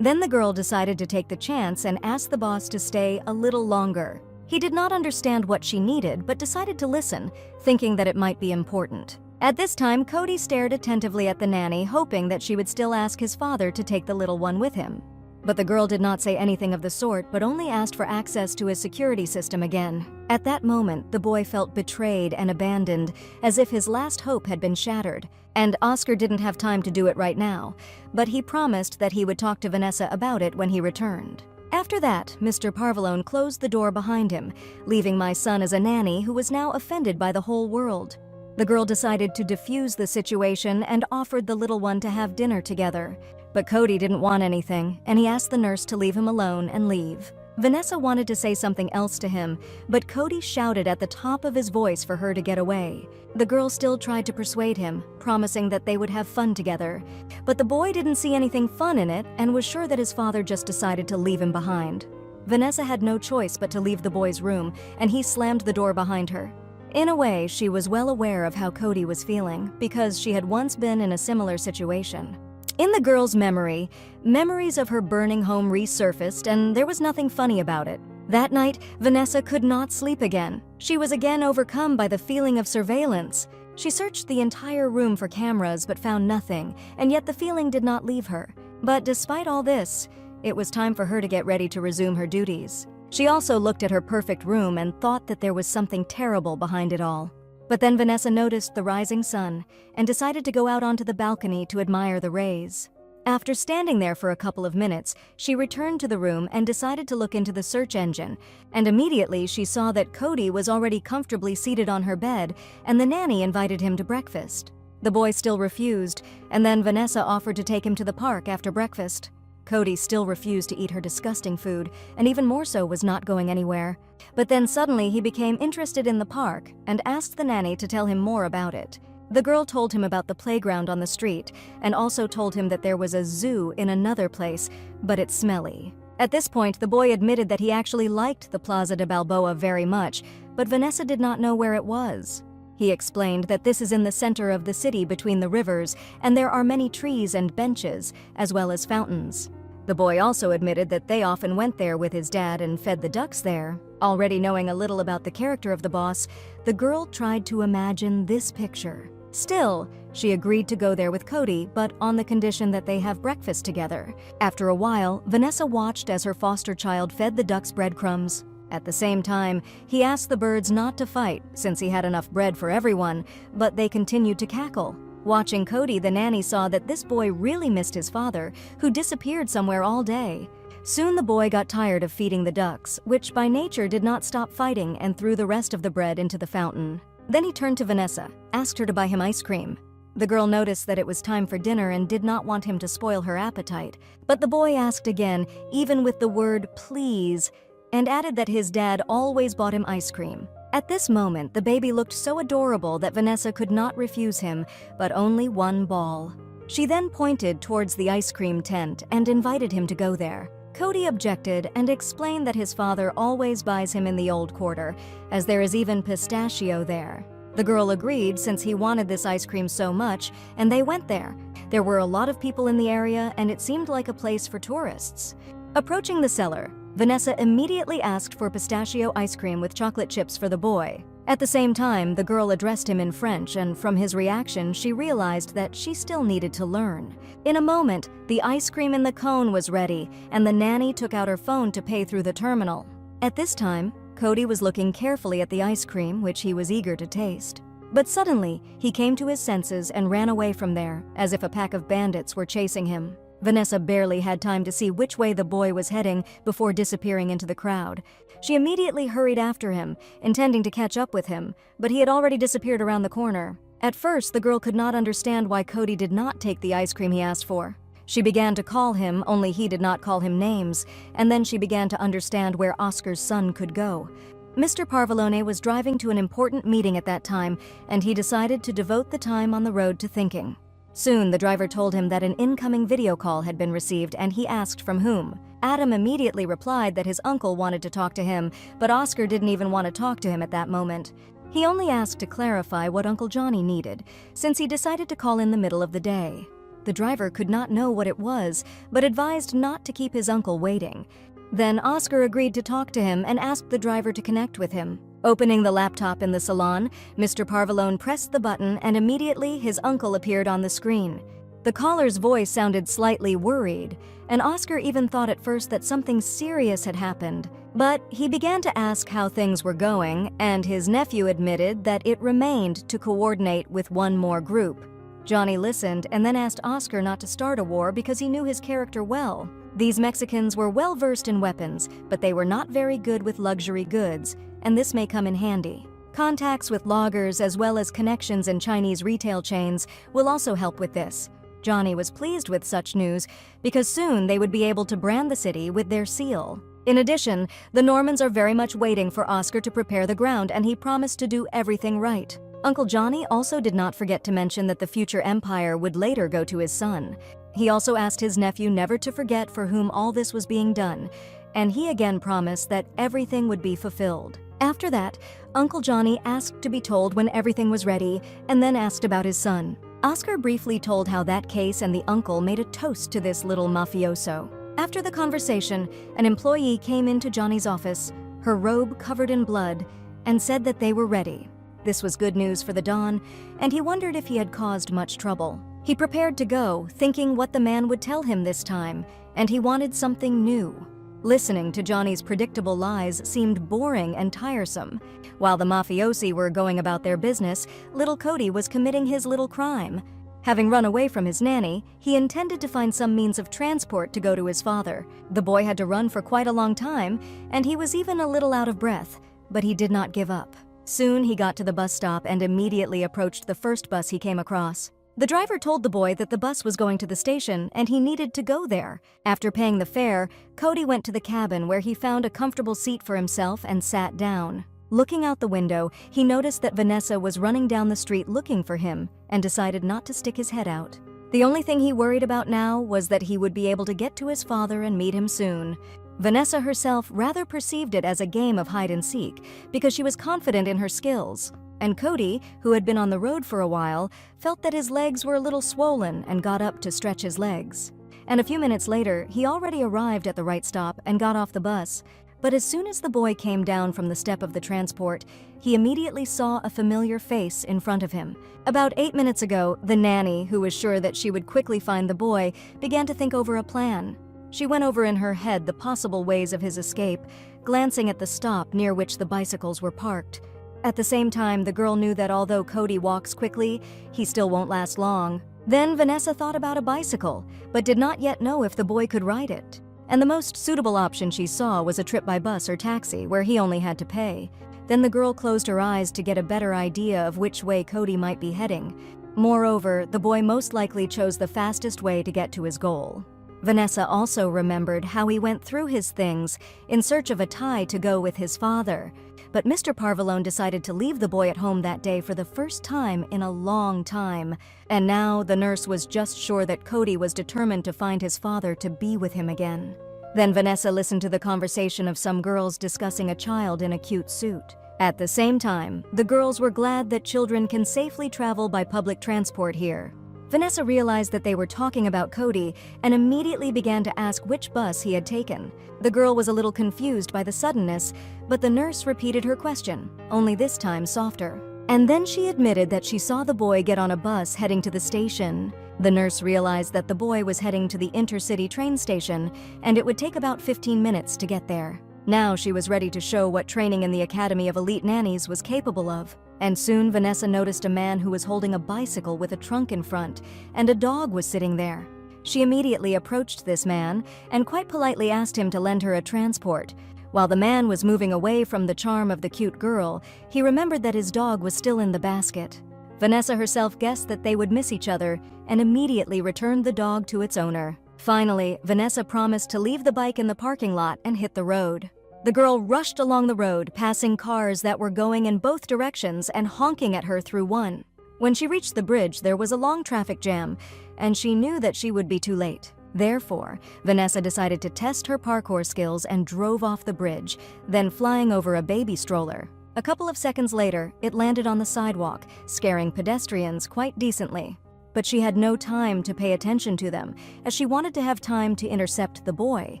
Then the girl decided to take the chance and asked the boss to stay a little longer. He did not understand what she needed, but decided to listen, thinking that it might be important. At this time, Cody stared attentively at the nanny, hoping that she would still ask his father to take the little one with him. But the girl did not say anything of the sort, but only asked for access to his security system again. At that moment, the boy felt betrayed and abandoned, as if his last hope had been shattered. And Oscar didn't have time to do it right now, but he promised that he would talk to Vanessa about it when he returned. After that, Mr. Parvalone closed the door behind him, leaving my son as a nanny who was now offended by the whole world. The girl decided to defuse the situation and offered the little one to have dinner together. But Cody didn't want anything, and he asked the nurse to leave him alone and leave. Vanessa wanted to say something else to him, but Cody shouted at the top of his voice for her to get away. The girl still tried to persuade him, promising that they would have fun together. But the boy didn't see anything fun in it and was sure that his father just decided to leave him behind. Vanessa had no choice but to leave the boy's room, and he slammed the door behind her. In a way, she was well aware of how Cody was feeling, because she had once been in a similar situation. In the girl's memory, memories of her burning home resurfaced, and there was nothing funny about it. That night, Vanessa could not sleep again. She was again overcome by the feeling of surveillance. She searched the entire room for cameras but found nothing, and yet the feeling did not leave her. But despite all this, it was time for her to get ready to resume her duties. She also looked at her perfect room and thought that there was something terrible behind it all. But then Vanessa noticed the rising sun and decided to go out onto the balcony to admire the rays. After standing there for a couple of minutes, she returned to the room and decided to look into the search engine, and immediately she saw that Cody was already comfortably seated on her bed, and the nanny invited him to breakfast. The boy still refused, and then Vanessa offered to take him to the park after breakfast. Cody still refused to eat her disgusting food, and even more so was not going anywhere. But then suddenly he became interested in the park and asked the nanny to tell him more about it. The girl told him about the playground on the street and also told him that there was a zoo in another place, but it's smelly. At this point, the boy admitted that he actually liked the Plaza de Balboa very much, but Vanessa did not know where it was. He explained that this is in the center of the city between the rivers, and there are many trees and benches, as well as fountains. The boy also admitted that they often went there with his dad and fed the ducks there. Already knowing a little about the character of the boss, the girl tried to imagine this picture. Still, she agreed to go there with Cody, but on the condition that they have breakfast together. After a while, Vanessa watched as her foster child fed the ducks breadcrumbs. At the same time, he asked the birds not to fight since he had enough bread for everyone, but they continued to cackle. Watching Cody, the nanny saw that this boy really missed his father, who disappeared somewhere all day. Soon the boy got tired of feeding the ducks, which by nature did not stop fighting, and threw the rest of the bread into the fountain. Then he turned to Vanessa, asked her to buy him ice cream. The girl noticed that it was time for dinner and did not want him to spoil her appetite. But the boy asked again, even with the word please, and added that his dad always bought him ice cream. At this moment, the baby looked so adorable that Vanessa could not refuse him, but only one ball. She then pointed towards the ice cream tent and invited him to go there. Cody objected and explained that his father always buys him in the old quarter, as there is even pistachio there. The girl agreed since he wanted this ice cream so much, and they went there. There were a lot of people in the area, and it seemed like a place for tourists. Approaching the cellar, Vanessa immediately asked for pistachio ice cream with chocolate chips for the boy. At the same time, the girl addressed him in French, and from his reaction, she realized that she still needed to learn. In a moment, the ice cream in the cone was ready, and the nanny took out her phone to pay through the terminal. At this time, Cody was looking carefully at the ice cream, which he was eager to taste. But suddenly, he came to his senses and ran away from there, as if a pack of bandits were chasing him. Vanessa barely had time to see which way the boy was heading before disappearing into the crowd. She immediately hurried after him, intending to catch up with him, but he had already disappeared around the corner. At first, the girl could not understand why Cody did not take the ice cream he asked for. She began to call him, only he did not call him names, and then she began to understand where Oscar's son could go. Mr. Parvalone was driving to an important meeting at that time, and he decided to devote the time on the road to thinking. Soon, the driver told him that an incoming video call had been received, and he asked from whom. Adam immediately replied that his uncle wanted to talk to him, but Oscar didn't even want to talk to him at that moment. He only asked to clarify what Uncle Johnny needed, since he decided to call in the middle of the day. The driver could not know what it was, but advised not to keep his uncle waiting. Then Oscar agreed to talk to him and asked the driver to connect with him. Opening the laptop in the salon, Mr. Parvalone pressed the button and immediately his uncle appeared on the screen. The caller's voice sounded slightly worried, and Oscar even thought at first that something serious had happened. But he began to ask how things were going, and his nephew admitted that it remained to coordinate with one more group. Johnny listened and then asked Oscar not to start a war because he knew his character well. These Mexicans were well versed in weapons, but they were not very good with luxury goods, and this may come in handy. Contacts with loggers as well as connections in Chinese retail chains will also help with this. Johnny was pleased with such news because soon they would be able to brand the city with their seal. In addition, the Normans are very much waiting for Oscar to prepare the ground, and he promised to do everything right. Uncle Johnny also did not forget to mention that the future empire would later go to his son. He also asked his nephew never to forget for whom all this was being done, and he again promised that everything would be fulfilled. After that, Uncle Johnny asked to be told when everything was ready, and then asked about his son. Oscar briefly told how that case and the uncle made a toast to this little mafioso. After the conversation, an employee came into Johnny's office, her robe covered in blood, and said that they were ready. This was good news for the Don, and he wondered if he had caused much trouble. He prepared to go, thinking what the man would tell him this time, and he wanted something new. Listening to Johnny's predictable lies seemed boring and tiresome. While the mafiosi were going about their business, little Cody was committing his little crime. Having run away from his nanny, he intended to find some means of transport to go to his father. The boy had to run for quite a long time, and he was even a little out of breath, but he did not give up. Soon he got to the bus stop and immediately approached the first bus he came across. The driver told the boy that the bus was going to the station and he needed to go there. After paying the fare, Cody went to the cabin where he found a comfortable seat for himself and sat down. Looking out the window, he noticed that Vanessa was running down the street looking for him and decided not to stick his head out. The only thing he worried about now was that he would be able to get to his father and meet him soon. Vanessa herself rather perceived it as a game of hide-and-seek because she was confident in her skills. And Cody, who had been on the road for a while, felt that his legs were a little swollen and got up to stretch his legs. And a few minutes later, he already arrived at the right stop and got off the bus. But as soon as the boy came down from the step of the transport, he immediately saw a familiar face in front of him. About 8 minutes ago, the nanny, who was sure that she would quickly find the boy, began to think over a plan. She went over in her head the possible ways of his escape, glancing at the stop near which the bicycles were parked. At the same time, the girl knew that although Cody walks quickly, he still won't last long. Then Vanessa thought about a bicycle, but did not yet know if the boy could ride it. And the most suitable option she saw was a trip by bus or taxi, where he only had to pay. Then the girl closed her eyes to get a better idea of which way Cody might be heading. Moreover, the boy most likely chose the fastest way to get to his goal. Vanessa also remembered how he went through his things in search of a tie to go with his father. But Mr. Parvalone decided to leave the boy at home that day for the first time in a long time. And now the nurse was just sure that Cody was determined to find his father to be with him again. Then Vanessa listened to the conversation of some girls discussing a child in a cute suit. At the same time, the girls were glad that children can safely travel by public transport here. Vanessa realized that they were talking about Cody and immediately began to ask which bus he had taken. The girl was a little confused by the suddenness, but the nurse repeated her question, only this time softer. And then she admitted that she saw the boy get on a bus heading to the station. The nurse realized that the boy was heading to the intercity train station, and it would take about 15 minutes to get there. Now she was ready to show what training in the Academy of Elite Nannies was capable of. And soon Vanessa noticed a man who was holding a bicycle with a trunk in front, and a dog was sitting there. She immediately approached this man and quite politely asked him to lend her a transport. While the man was moving away from the charm of the cute girl, he remembered that his dog was still in the basket. Vanessa herself guessed that they would miss each other and immediately returned the dog to its owner. Finally, Vanessa promised to leave the bike in the parking lot and hit the road. The girl rushed along the road, passing cars that were going in both directions and honking at her through one. When she reached the bridge, there was a long traffic jam, and she knew that she would be too late. Therefore, Vanessa decided to test her parkour skills and drove off the bridge, then flying over a baby stroller. A couple of seconds later, it landed on the sidewalk, scaring pedestrians quite decently. But she had no time to pay attention to them, as she wanted to have time to intercept the boy.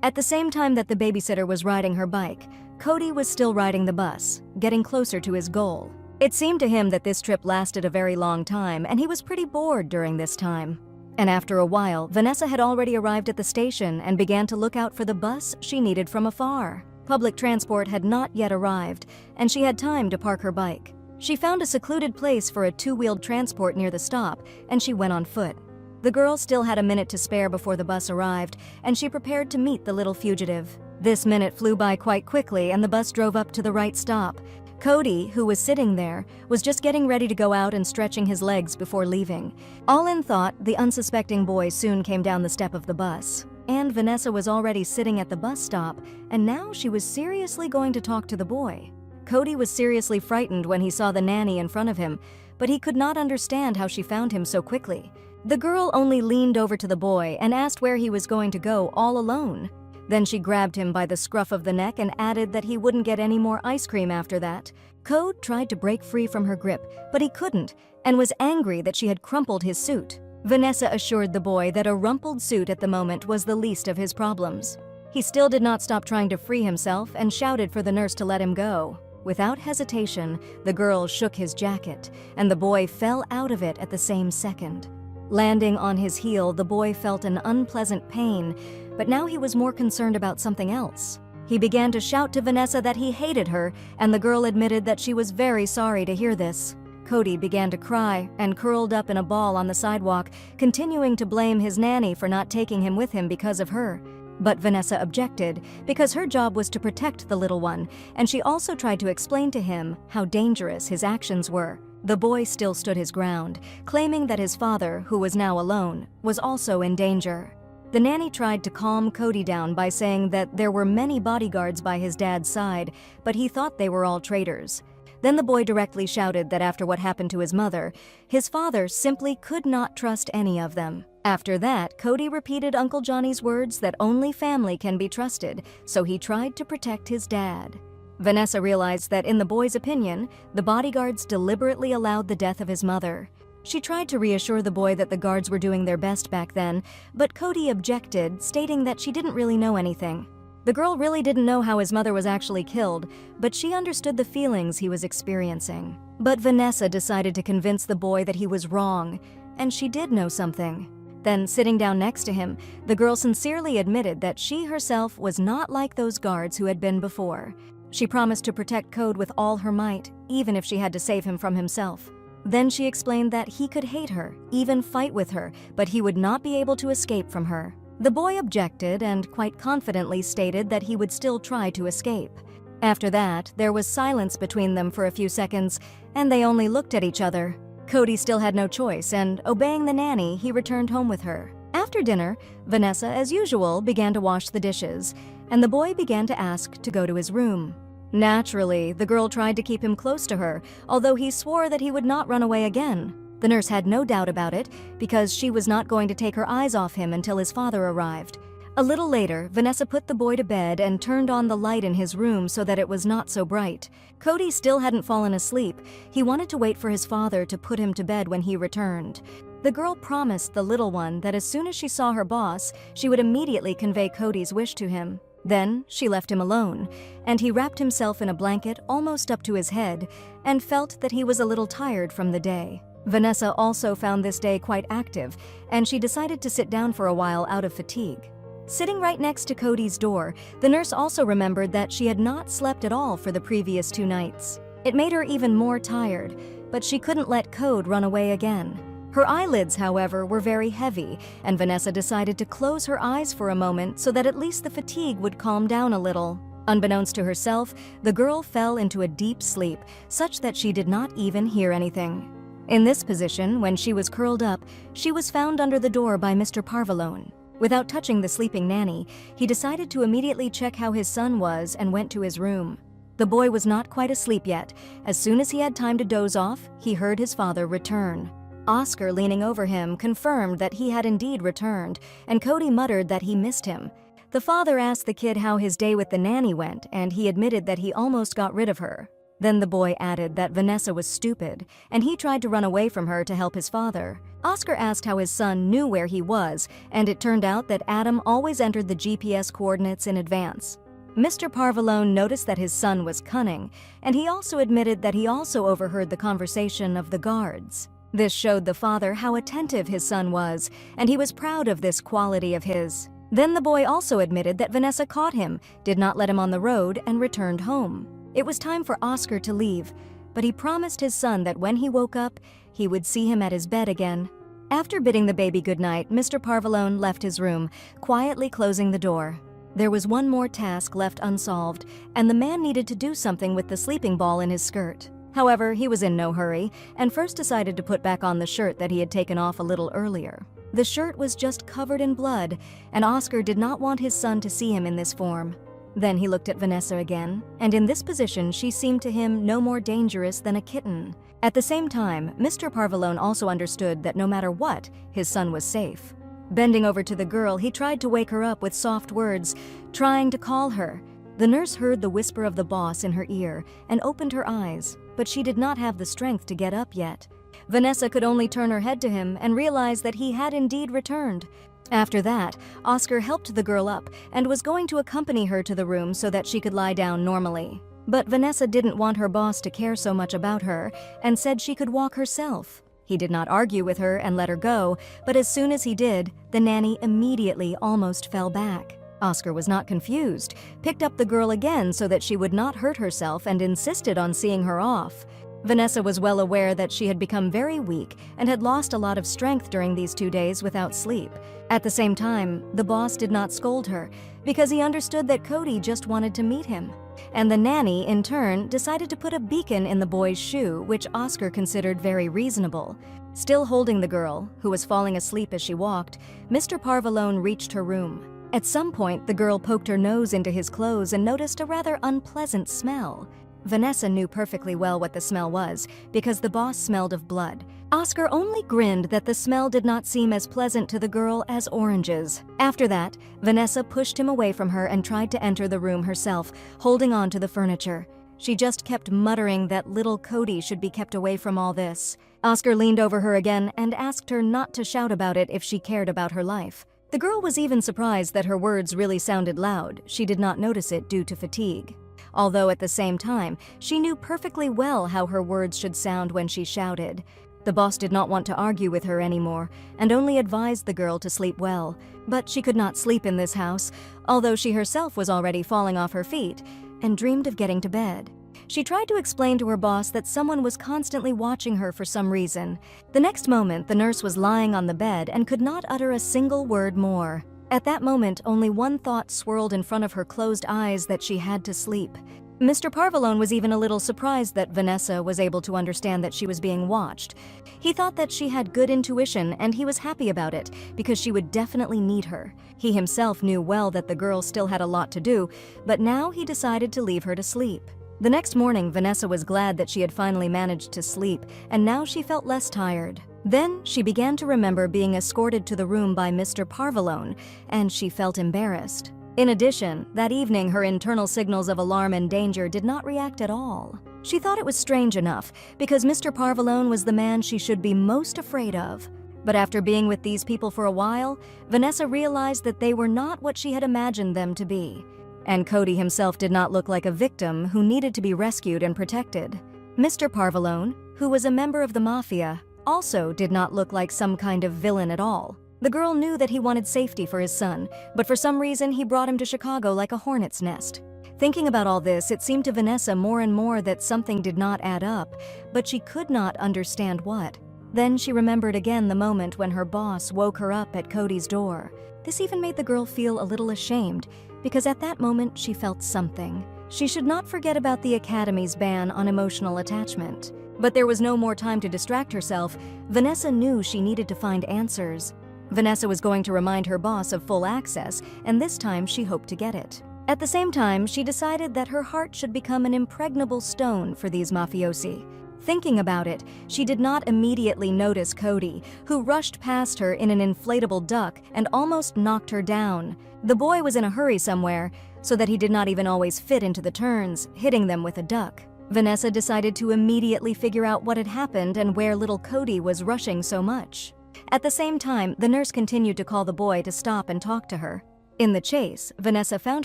At the same time that the babysitter was riding her bike, Cody was still riding the bus, getting closer to his goal. It seemed to him that this trip lasted a very long time, and he was pretty bored during this time. And after a while, Vanessa had already arrived at the station and began to look out for the bus she needed from afar. Public transport had not yet arrived, and she had time to park her bike. She found a secluded place for a two-wheeled transport near the stop, and she went on foot. The girl still had a minute to spare before the bus arrived, and she prepared to meet the little fugitive. This minute flew by quite quickly, and the bus drove up to the right stop. Cody, who was sitting there, was just getting ready to go out and stretching his legs before leaving. All in thought, the unsuspecting boy soon came down the step of the bus. And Vanessa was already sitting at the bus stop, and now she was seriously going to talk to the boy. Cody was seriously frightened when he saw the nanny in front of him, but he could not understand how she found him so quickly. The girl only leaned over to the boy and asked where he was going to go all alone. Then she grabbed him by the scruff of the neck and added that he wouldn't get any more ice cream after that. Cody tried to break free from her grip, but he couldn't, and was angry that she had crumpled his suit. Vanessa assured the boy that a rumpled suit at the moment was the least of his problems. He still did not stop trying to free himself and shouted for the nurse to let him go. Without hesitation, the girl shook his jacket, and the boy fell out of it at the same second. Landing on his heel, the boy felt an unpleasant pain, but now he was more concerned about something else. He began to shout to Vanessa that he hated her, and the girl admitted that she was very sorry to hear this. Cody began to cry and curled up in a ball on the sidewalk, continuing to blame his nanny for not taking him with him because of her. But Vanessa objected because her job was to protect the little one, and she also tried to explain to him how dangerous his actions were. The boy still stood his ground, claiming that his father, who was now alone, was also in danger. The nanny tried to calm Cody down by saying that there were many bodyguards by his dad's side, but he thought they were all traitors. Then the boy directly shouted that after what happened to his mother, his father simply could not trust any of them. After that, Cody repeated Uncle Johnny's words that only family can be trusted, so he tried to protect his dad. Vanessa realized that in the boy's opinion, the bodyguards deliberately allowed the death of his mother. She tried to reassure the boy that the guards were doing their best back then, but Cody objected, stating that she didn't really know anything. The girl really didn't know how his mother was actually killed, but she understood the feelings he was experiencing. But Vanessa decided to convince the boy that he was wrong, and she did know something. Then, sitting down next to him, the girl sincerely admitted that she herself was not like those guards who had been before. She promised to protect Code with all her might, even if she had to save him from himself. Then she explained that he could hate her, even fight with her, but he would not be able to escape from her. The boy objected and quite confidently stated that he would still try to escape. After that, there was silence between them for a few seconds, and they only looked at each other. Cody still had no choice, and obeying the nanny, he returned home with her. After dinner, Vanessa, as usual, began to wash the dishes, and the boy began to ask to go to his room. Naturally, the girl tried to keep him close to her, although he swore that he would not run away again. The nurse had no doubt about it, because she was not going to take her eyes off him until his father arrived. A little later, Vanessa put the boy to bed and turned on the light in his room so that it was not so bright. Cody still hadn't fallen asleep. He wanted to wait for his father to put him to bed when he returned. The girl promised the little one that as soon as she saw her boss, she would immediately convey Cody's wish to him. Then she left him alone, and he wrapped himself in a blanket almost up to his head and felt that he was a little tired from the day. Vanessa also found this day quite active, and she decided to sit down for a while out of fatigue. Sitting right next to Cody's door, the nurse also remembered that she had not slept at all for the previous 2 nights. It made her even more tired, but she couldn't let Code run away again. Her eyelids, however, were very heavy, and Vanessa decided to close her eyes for a moment so that at least the fatigue would calm down a little. Unbeknownst to herself, the girl fell into a deep sleep, such that she did not even hear anything. In this position, when she was curled up, she was found under the door by Mr. Parvalone. Without touching the sleeping nanny, he decided to immediately check how his son was and went to his room. The boy was not quite asleep yet. As soon as he had time to doze off, he heard his father return. Oscar, leaning over him, confirmed that he had indeed returned, and Cody muttered that he missed him. The father asked the kid how his day with the nanny went, and he admitted that he almost got rid of her. Then the boy added that Vanessa was stupid, and he tried to run away from her to help his father. Oscar asked how his son knew where he was, and it turned out that Adam always entered the GPS coordinates in advance. Mr. Parvalone noticed that his son was cunning, and he also admitted that he also overheard the conversation of the guards. This showed the father how attentive his son was, and he was proud of this quality of his. Then the boy also admitted that Vanessa caught him, did not let him on the road, and returned home. It was time for Oscar to leave, but he promised his son that when he woke up, he would see him at his bed again. After bidding the baby goodnight, Mr. Parvalone left his room, quietly closing the door. There was one more task left unsolved, and the man needed to do something with the sleeping ball in his skirt. However, he was in no hurry, and first decided to put back on the shirt that he had taken off a little earlier. The shirt was just covered in blood, and Oscar did not want his son to see him in this form. Then he looked at Vanessa again, and in this position she seemed to him no more dangerous than a kitten. At the same time, Mr. Parvalone also understood that no matter what, his son was safe. Bending over to the girl, he tried to wake her up with soft words, trying to call her. The nurse heard the whisper of the boss in her ear and opened her eyes, but she did not have the strength to get up yet. Vanessa could only turn her head to him and realize that he had indeed returned. After that, Oscar helped the girl up and was going to accompany her to the room so that she could lie down normally. But Vanessa didn't want her boss to care so much about her and said she could walk herself. He did not argue with her and let her go, but as soon as he did, the nanny immediately almost fell back. Oscar was not confused, picked up the girl again so that she would not hurt herself and insisted on seeing her off. Vanessa was well aware that she had become very weak and had lost a lot of strength during these 2 days without sleep. At the same time, the boss did not scold her because he understood that Cody just wanted to meet him. And the nanny, in turn, decided to put a beacon in the boy's shoe, which Oscar considered very reasonable. Still holding the girl, who was falling asleep as she walked, Mr. Parvalone reached her room. At some point, the girl poked her nose into his clothes and noticed a rather unpleasant smell. Vanessa knew perfectly well what the smell was, because the boss smelled of blood. Oscar only grinned that the smell did not seem as pleasant to the girl as oranges. After that, Vanessa pushed him away from her and tried to enter the room herself, holding on to the furniture. She just kept muttering that little Cody should be kept away from all this. Oscar leaned over her again and asked her not to shout about it if she cared about her life. The girl was even surprised that her words really sounded loud. She did not notice it due to fatigue. Although at the same time, she knew perfectly well how her words should sound when she shouted. The boss did not want to argue with her anymore, and only advised the girl to sleep well. But she could not sleep in this house, although she herself was already falling off her feet, and dreamed of getting to bed. She tried to explain to her boss that someone was constantly watching her for some reason. The next moment, the nurse was lying on the bed and could not utter a single word more. At that moment, only one thought swirled in front of her closed eyes: that she had to sleep. Mr. Parvalone was even a little surprised that Vanessa was able to understand that she was being watched. He thought that she had good intuition, and he was happy about it, because she would definitely need her. He himself knew well that the girl still had a lot to do, but now he decided to leave her to sleep. The next morning, Vanessa was glad that she had finally managed to sleep, and now she felt less tired. Then she began to remember being escorted to the room by Mr. Parvalone, and she felt embarrassed. In addition, that evening her internal signals of alarm and danger did not react at all. She thought it was strange enough, because Mr. Parvalone was the man she should be most afraid of. But after being with these people for a while, Vanessa realized that they were not what she had imagined them to be. And Cody himself did not look like a victim who needed to be rescued and protected. Mr. Parvalone, who was a member of the Mafia, also did not look like some kind of villain at all. The girl knew that he wanted safety for his son, but for some reason he brought him to Chicago like a hornet's nest. Thinking about all this, it seemed to Vanessa more and more that something did not add up, but she could not understand what. Then she remembered again the moment when her boss woke her up at Cody's door. This even made the girl feel a little ashamed, because at that moment she felt something. She should not forget about the Academy's ban on emotional attachment. But there was no more time to distract herself. Vanessa knew she needed to find answers. Vanessa was going to remind her boss of full access, and this time she hoped to get it. At the same time, she decided that her heart should become an impregnable stone for these mafiosi. Thinking about it, she did not immediately notice Cody, who rushed past her in an inflatable duck and almost knocked her down. The boy was in a hurry somewhere, so that he did not even always fit into the turns, hitting them with a duck. Vanessa decided to immediately figure out what had happened and where little Cody was rushing so much. At the same time, the nurse continued to call the boy to stop and talk to her. In the chase, Vanessa found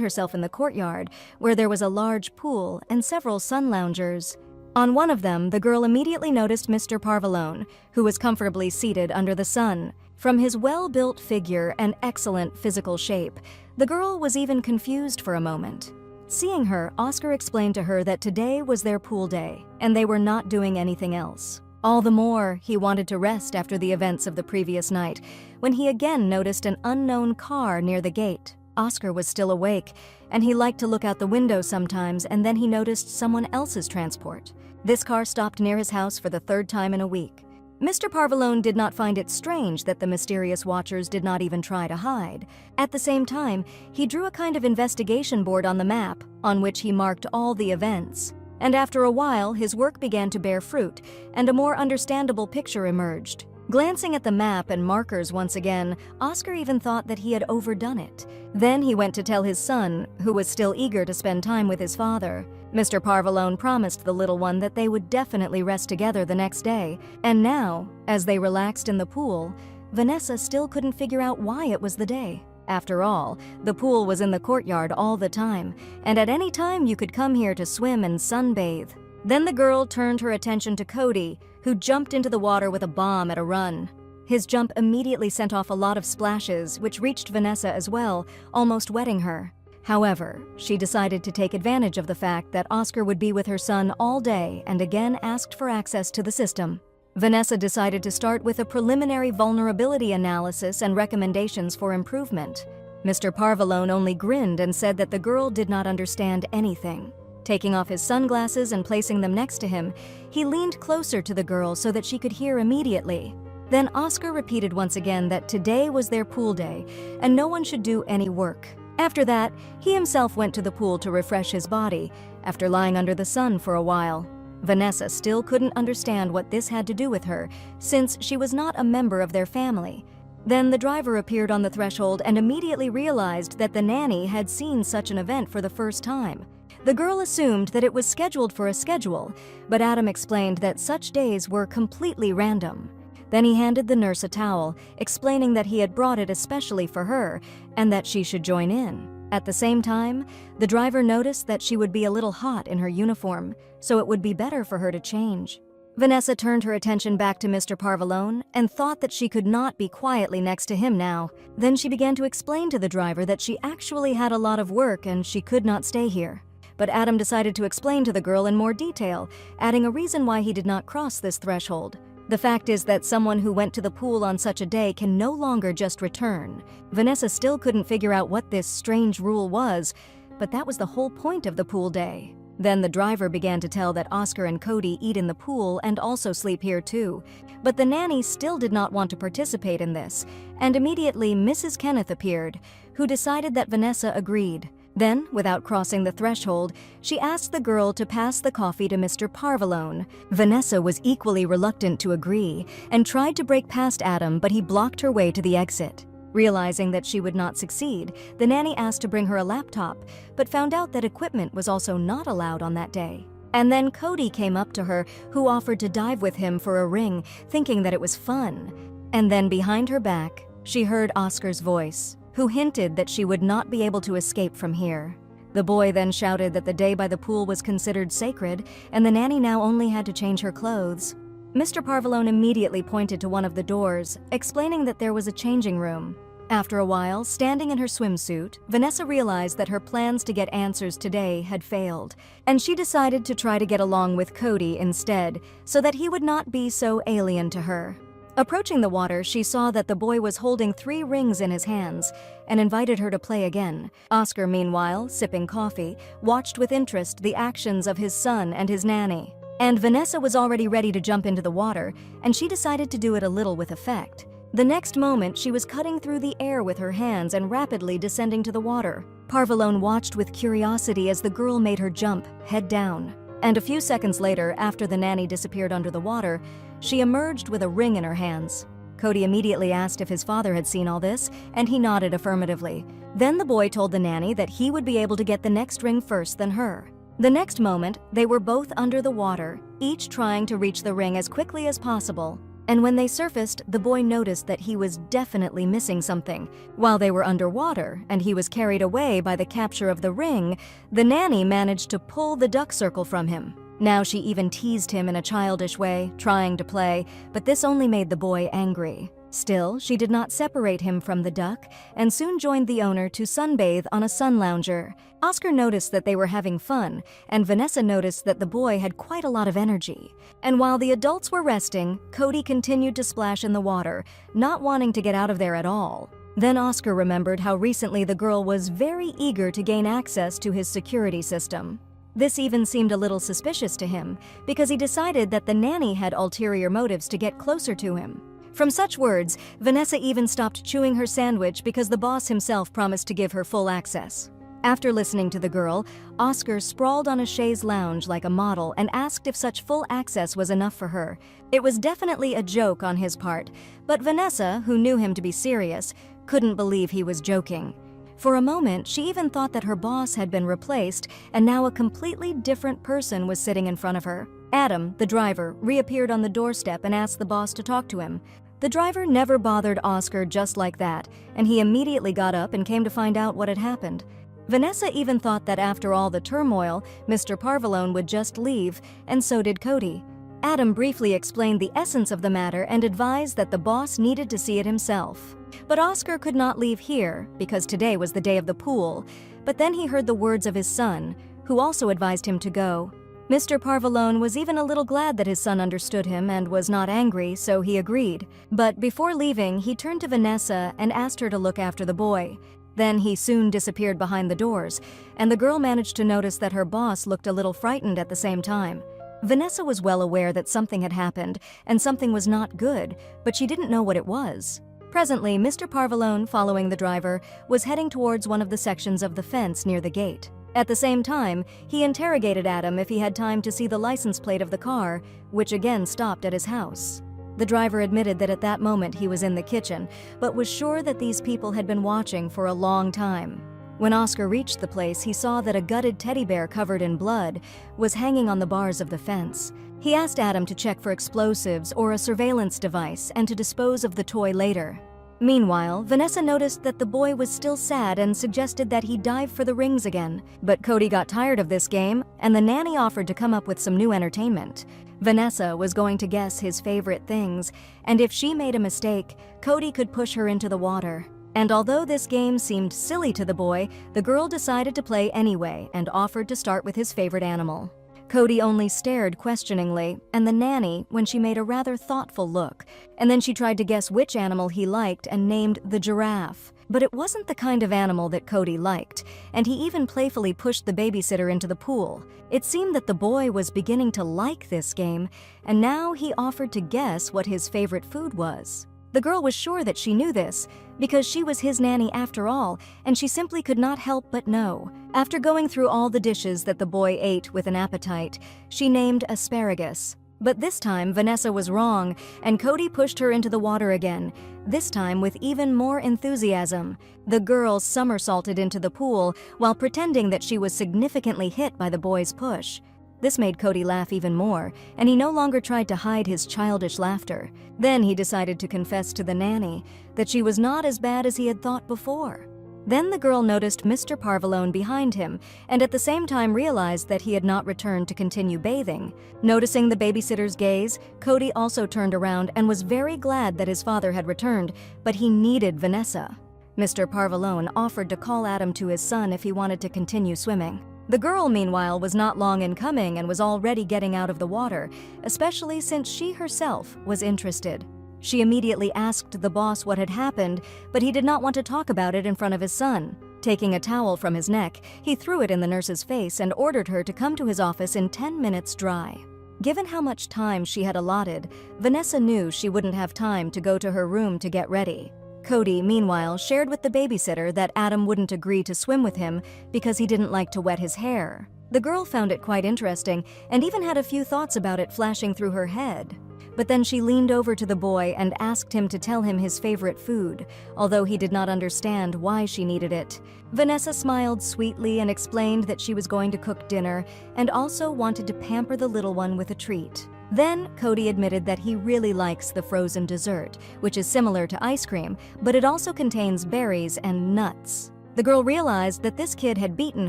herself in the courtyard, where there was a large pool and several sun loungers. On one of them, the girl immediately noticed Mr. Parvalone, who was comfortably seated under the sun. From his well-built figure and excellent physical shape, the girl was even confused for a moment. Seeing her, Oscar explained to her that today was their pool day, and they were not doing anything else. All the more, he wanted to rest after the events of the previous night, when he again noticed an unknown car near the gate. Oscar was still awake, and he liked to look out the window sometimes, and then he noticed someone else's transport. This car stopped near his house for the third time in a week. Mr. Parvalone did not find it strange that the mysterious watchers did not even try to hide. At the same time, he drew a kind of investigation board on the map, on which he marked all the events. And after a while, his work began to bear fruit, and a more understandable picture emerged. Glancing at the map and markers once again, Oscar even thought that he had overdone it. Then he went to tell his son, who was still eager to spend time with his father. Mr. Parvalone promised the little one that they would definitely rest together the next day. And now, as they relaxed in the pool, Vanessa still couldn't figure out why it was the day. After all, the pool was in the courtyard all the time, and at any time you could come here to swim and sunbathe. Then the girl turned her attention to Cody, who jumped into the water with a bomb at a run. His jump immediately sent off a lot of splashes, which reached Vanessa as well, almost wetting her. However, she decided to take advantage of the fact that Oscar would be with her son all day and again asked for access to the system. Vanessa decided to start with a preliminary vulnerability analysis and recommendations for improvement. Mr. Parvalone only grinned and said that the girl did not understand anything. Taking off his sunglasses and placing them next to him, he leaned closer to the girl so that she could hear immediately. Then Oscar repeated once again that today was their pool day and no one should do any work. After that, he himself went to the pool to refresh his body, after lying under the sun for a while. Vanessa still couldn't understand what this had to do with her, since she was not a member of their family. Then the driver appeared on the threshold and immediately realized that the nanny had seen such an event for the first time. The girl assumed that it was scheduled for a schedule, but Adam explained that such days were completely random. Then he handed the nurse a towel, explaining that he had brought it especially for her and that she should join in. At the same time, the driver noticed that she would be a little hot in her uniform, so it would be better for her to change. Vanessa turned her attention back to Mr. Parvalone and thought that she could not be quietly next to him now. Then she began to explain to the driver that she actually had a lot of work and she could not stay here. But Adam decided to explain to the girl in more detail, adding a reason why he did not cross this threshold. The fact is that someone who went to the pool on such a day can no longer just return. Vanessa still couldn't figure out what this strange rule was, but that was the whole point of the pool day. Then the driver began to tell that Oscar and Cody eat in the pool and also sleep here too. But the nanny still did not want to participate in this, and immediately Mrs. Kenneth appeared, who decided that Vanessa agreed. Then, without crossing the threshold, she asked the girl to pass the coffee to Mr. Parvalone. Vanessa was equally reluctant to agree and tried to break past Adam, but he blocked her way to the exit. Realizing that she would not succeed, the nanny asked to bring her a laptop, but found out that equipment was also not allowed on that day. And then Cody came up to her, who offered to dive with him for a ring, thinking that it was fun. And then behind her back, she heard Oscar's voice, who hinted that she would not be able to escape from here. The boy then shouted that the day by the pool was considered sacred, and the nanny now only had to change her clothes. Mr. Parvalone immediately pointed to one of the doors, explaining that there was a changing room. After a while, standing in her swimsuit, Vanessa realized that her plans to get answers today had failed, and she decided to try to get along with Cody instead, so that he would not be so alien to her. Approaching the water, she saw that the boy was holding 3 rings in his hands and invited her to play again. Oscar, meanwhile, sipping coffee, watched with interest the actions of his son and his nanny. And Vanessa was already ready to jump into the water, and she decided to do it a little with effect. The next moment, she was cutting through the air with her hands and rapidly descending to the water. Parvalone watched with curiosity as the girl made her jump, head down. And a few seconds later, after the nanny disappeared under the water, she emerged with a ring in her hands. Cody immediately asked if his father had seen all this, and he nodded affirmatively. Then the boy told the nanny that he would be able to get the next ring first than her. The next moment, they were both under the water, each trying to reach the ring as quickly as possible. And when they surfaced, the boy noticed that he was definitely missing something. While they were underwater and he was carried away by the capture of the ring, the nanny managed to pull the duck circle from him. Now she even teased him in a childish way, trying to play, but this only made the boy angry. Still, she did not separate him from the duck and soon joined the owner to sunbathe on a sun lounger. Oscar noticed that they were having fun, and Vanessa noticed that the boy had quite a lot of energy. And while the adults were resting, Cody continued to splash in the water, not wanting to get out of there at all. Then Oscar remembered how recently the girl was very eager to gain access to his security system. This even seemed a little suspicious to him, because he decided that the nanny had ulterior motives to get closer to him. From such words, Vanessa even stopped chewing her sandwich because the boss himself promised to give her full access. After listening to the girl, Oscar sprawled on a chaise lounge like a model and asked if such full access was enough for her. It was definitely a joke on his part, but Vanessa, who knew him to be serious, couldn't believe he was joking. For a moment, she even thought that her boss had been replaced and now a completely different person was sitting in front of her. Adam, the driver, reappeared on the doorstep and asked the boss to talk to him. The driver never bothered Oscar just like that, and he immediately got up and came to find out what had happened. Vanessa even thought that after all the turmoil, Mr. Parvalone would just leave, and so did Cody. Adam briefly explained the essence of the matter and advised that the boss needed to see it himself. But Oscar could not leave here, because today was the day of the pool. But then he heard the words of his son, who also advised him to go. Mr. Parvalone was even a little glad that his son understood him and was not angry, so he agreed. But before leaving, he turned to Vanessa and asked her to look after the boy. Then he soon disappeared behind the doors, and the girl managed to notice that her boss looked a little frightened at the same time. Vanessa was well aware that something had happened, and something was not good, but she didn't know what it was. Presently, Mr. Parvalone, following the driver, was heading towards one of the sections of the fence near the gate. At the same time, he interrogated Adam if he had time to see the license plate of the car, which again stopped at his house. The driver admitted that at that moment he was in the kitchen, but was sure that these people had been watching for a long time. When Oscar reached the place, he saw that a gutted teddy bear covered in blood was hanging on the bars of the fence. He asked Adam to check for explosives or a surveillance device and to dispose of the toy later. Meanwhile, Vanessa noticed that the boy was still sad and suggested that he dive for the rings again. But Cody got tired of this game, and the nanny offered to come up with some new entertainment. Vanessa was going to guess his favorite things, and if she made a mistake, Cody could push her into the water. And although this game seemed silly to the boy, the girl decided to play anyway and offered to start with his favorite animal. Cody only stared questioningly, and the nanny, when she made a rather thoughtful look, and then she tried to guess which animal he liked and named the giraffe. But it wasn't the kind of animal that Cody liked, and he even playfully pushed the babysitter into the pool. It seemed that the boy was beginning to like this game, and now he offered to guess what his favorite food was. The girl was sure that she knew this, because she was his nanny after all, and she simply could not help but know. After going through all the dishes that the boy ate with an appetite, she named asparagus. But this time, Vanessa was wrong, and Cody pushed her into the water again, this time with even more enthusiasm. The girl somersaulted into the pool while pretending that she was significantly hit by the boy's push. This made Cody laugh even more, and he no longer tried to hide his childish laughter. Then he decided to confess to the nanny that she was not as bad as he had thought before. Then the girl noticed Mr. Parvalone behind him, and at the same time realized that he had not returned to continue bathing. Noticing the babysitter's gaze, Cody also turned around and was very glad that his father had returned, but he needed Vanessa. Mr. Parvalone offered to call Adam to his son if he wanted to continue swimming. The girl, meanwhile, was not long in coming and was already getting out of the water, especially since she herself was interested. She immediately asked the boss what had happened, but he did not want to talk about it in front of his son. Taking a towel from his neck, he threw it in the nurse's face and ordered her to come to his office in 10 minutes dry. Given how much time she had allotted, Vanessa knew she wouldn't have time to go to her room to get ready. Cody, meanwhile, shared with the babysitter that Adam wouldn't agree to swim with him because he didn't like to wet his hair. The girl found it quite interesting and even had a few thoughts about it flashing through her head. But then she leaned over to the boy and asked him to tell him his favorite food, although he did not understand why she needed it. Vanessa smiled sweetly and explained that she was going to cook dinner and also wanted to pamper the little one with a treat. Then Cody admitted that he really likes the frozen dessert, which is similar to ice cream, but it also contains berries and nuts. The girl realized that this kid had beaten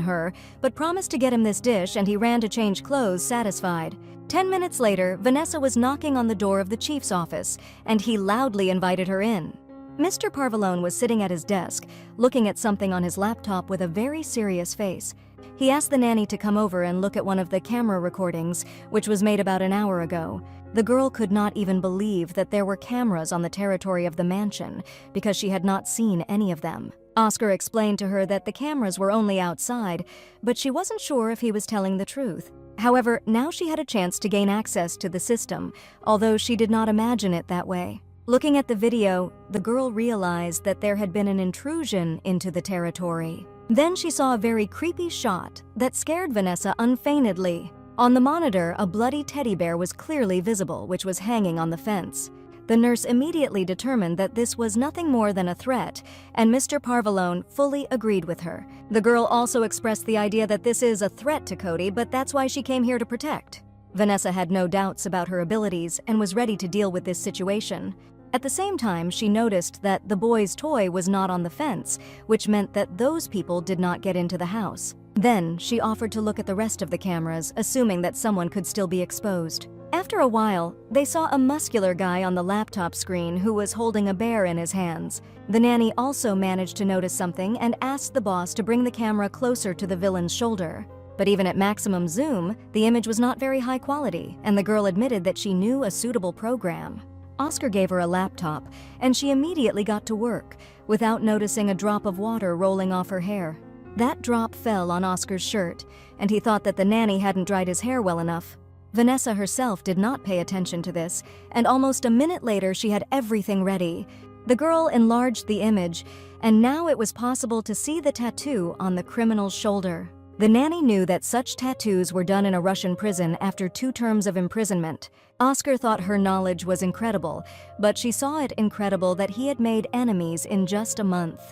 her, but promised to get him this dish, and he ran to change clothes, satisfied. 10 minutes later, Vanessa was knocking on the door of the chief's office, and he loudly invited her in. Mr. Parvalone was sitting at his desk, looking at something on his laptop with a very serious face. He asked the nanny to come over and look at one of the camera recordings, which was made about an hour ago. The girl could not even believe that there were cameras on the territory of the mansion, because she had not seen any of them. Oscar explained to her that the cameras were only outside, but she wasn't sure if he was telling the truth. However, now she had a chance to gain access to the system, although she did not imagine it that way. Looking at the video, the girl realized that there had been an intrusion into the territory. Then she saw a very creepy shot that scared Vanessa unfeignedly. On the monitor, a bloody teddy bear was clearly visible, which was hanging on the fence. The nurse immediately determined that this was nothing more than a threat, and Mr. Parvalone fully agreed with her. The girl also expressed the idea that this is a threat to Cody, but that's why she came here to protect. Vanessa had no doubts about her abilities and was ready to deal with this situation. At the same time, she noticed that the boy's toy was not on the fence, which meant that those people did not get into the house. Then, she offered to look at the rest of the cameras, assuming that someone could still be exposed. After a while, they saw a muscular guy on the laptop screen who was holding a bear in his hands. The nanny also managed to notice something and asked the boss to bring the camera closer to the villain's shoulder. But even at maximum zoom, the image was not very high quality, and the girl admitted that she knew a suitable program. Oscar gave her a laptop, and she immediately got to work, without noticing a drop of water rolling off her hair. That drop fell on Oscar's shirt, and he thought that the nanny hadn't dried his hair well enough. Vanessa herself did not pay attention to this, and almost a minute later she had everything ready. The girl enlarged the image, and now it was possible to see the tattoo on the criminal's shoulder. The nanny knew that such tattoos were done in a Russian prison after 2 terms of imprisonment. Oscar thought her knowledge was incredible, but she saw it incredible that he had made enemies in just a month.